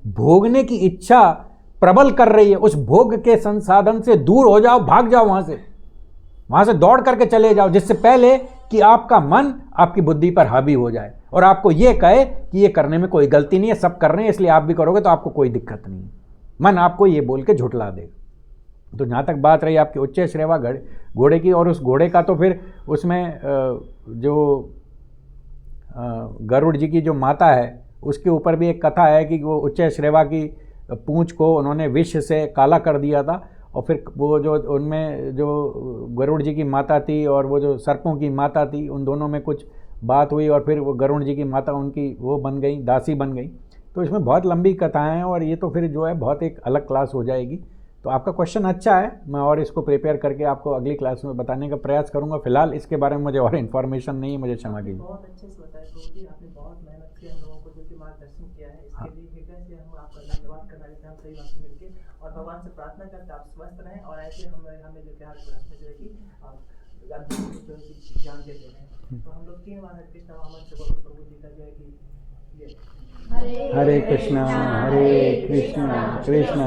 भोगने की इच्छा प्रबल कर रही है, उस भोग के संसाधन से दूर हो जाओ, भाग जाओ वहाँ से दौड़ करके चले जाओ, जिससे पहले कि आपका मन आपकी बुद्धि पर हावी हो जाए और आपको ये कहे कि ये करने में कोई गलती नहीं है, सब कर रहे हैं इसलिए आप भी करोगे तो आपको कोई दिक्कत नहीं है। मन आपको ये बोल के झुठला देगा। तो जहाँ तक बात रही आपकी उच्च श्रेवा घोड़े की, और उस घोड़े का तो फिर उसमें जो गरुड़ जी की जो माता है उसके ऊपर भी एक कथा है कि वो उच्च श्रेवा की पूंछ को उन्होंने विष से काला कर दिया था, और फिर वो जो उनमें जो गरुड़ जी की माता थी और वो जो सर्पों की माता थी, उन दोनों में कुछ बात हुई और फिर वो गरुड़ जी की माता उनकी वो बन गई, दासी बन गई। तो इसमें बहुत लंबी कथाएं हैं और ये तो फिर जो है बहुत एक अलग क्लास हो जाएगी। तो आपका क्वेश्चन अच्छा है, मैं और इसको प्रिपेयर करके आपको अगली क्लास में बताने का प्रयास करूंगा। फिलहाल इसके बारे में मुझे और इन्फॉर्मेशन नहीं है, मुझे क्षमा कीजिए। बहुत अच्छे से बताया प्रभु जी, आपने बहुत मेहनत की हम लोगों को जो कि मार्गदर्शन किया है, इसके लिए हृदय से हम आपका धन्यवाद करना चाहते हैं। हम सही बात से मिलके और भगवान से प्रार्थना करते हैं आप स्वस्थ रहें और ऐसे हमें जो कि हर क्लास में जो है कि ज्ञान देते हैं। तो हम लोग 3 बार हरे कृष्ण महामंत्र से बोलते प्रभु जी का जो है कि ये हरे कृष्णा हरे कृष्णा कृष्णा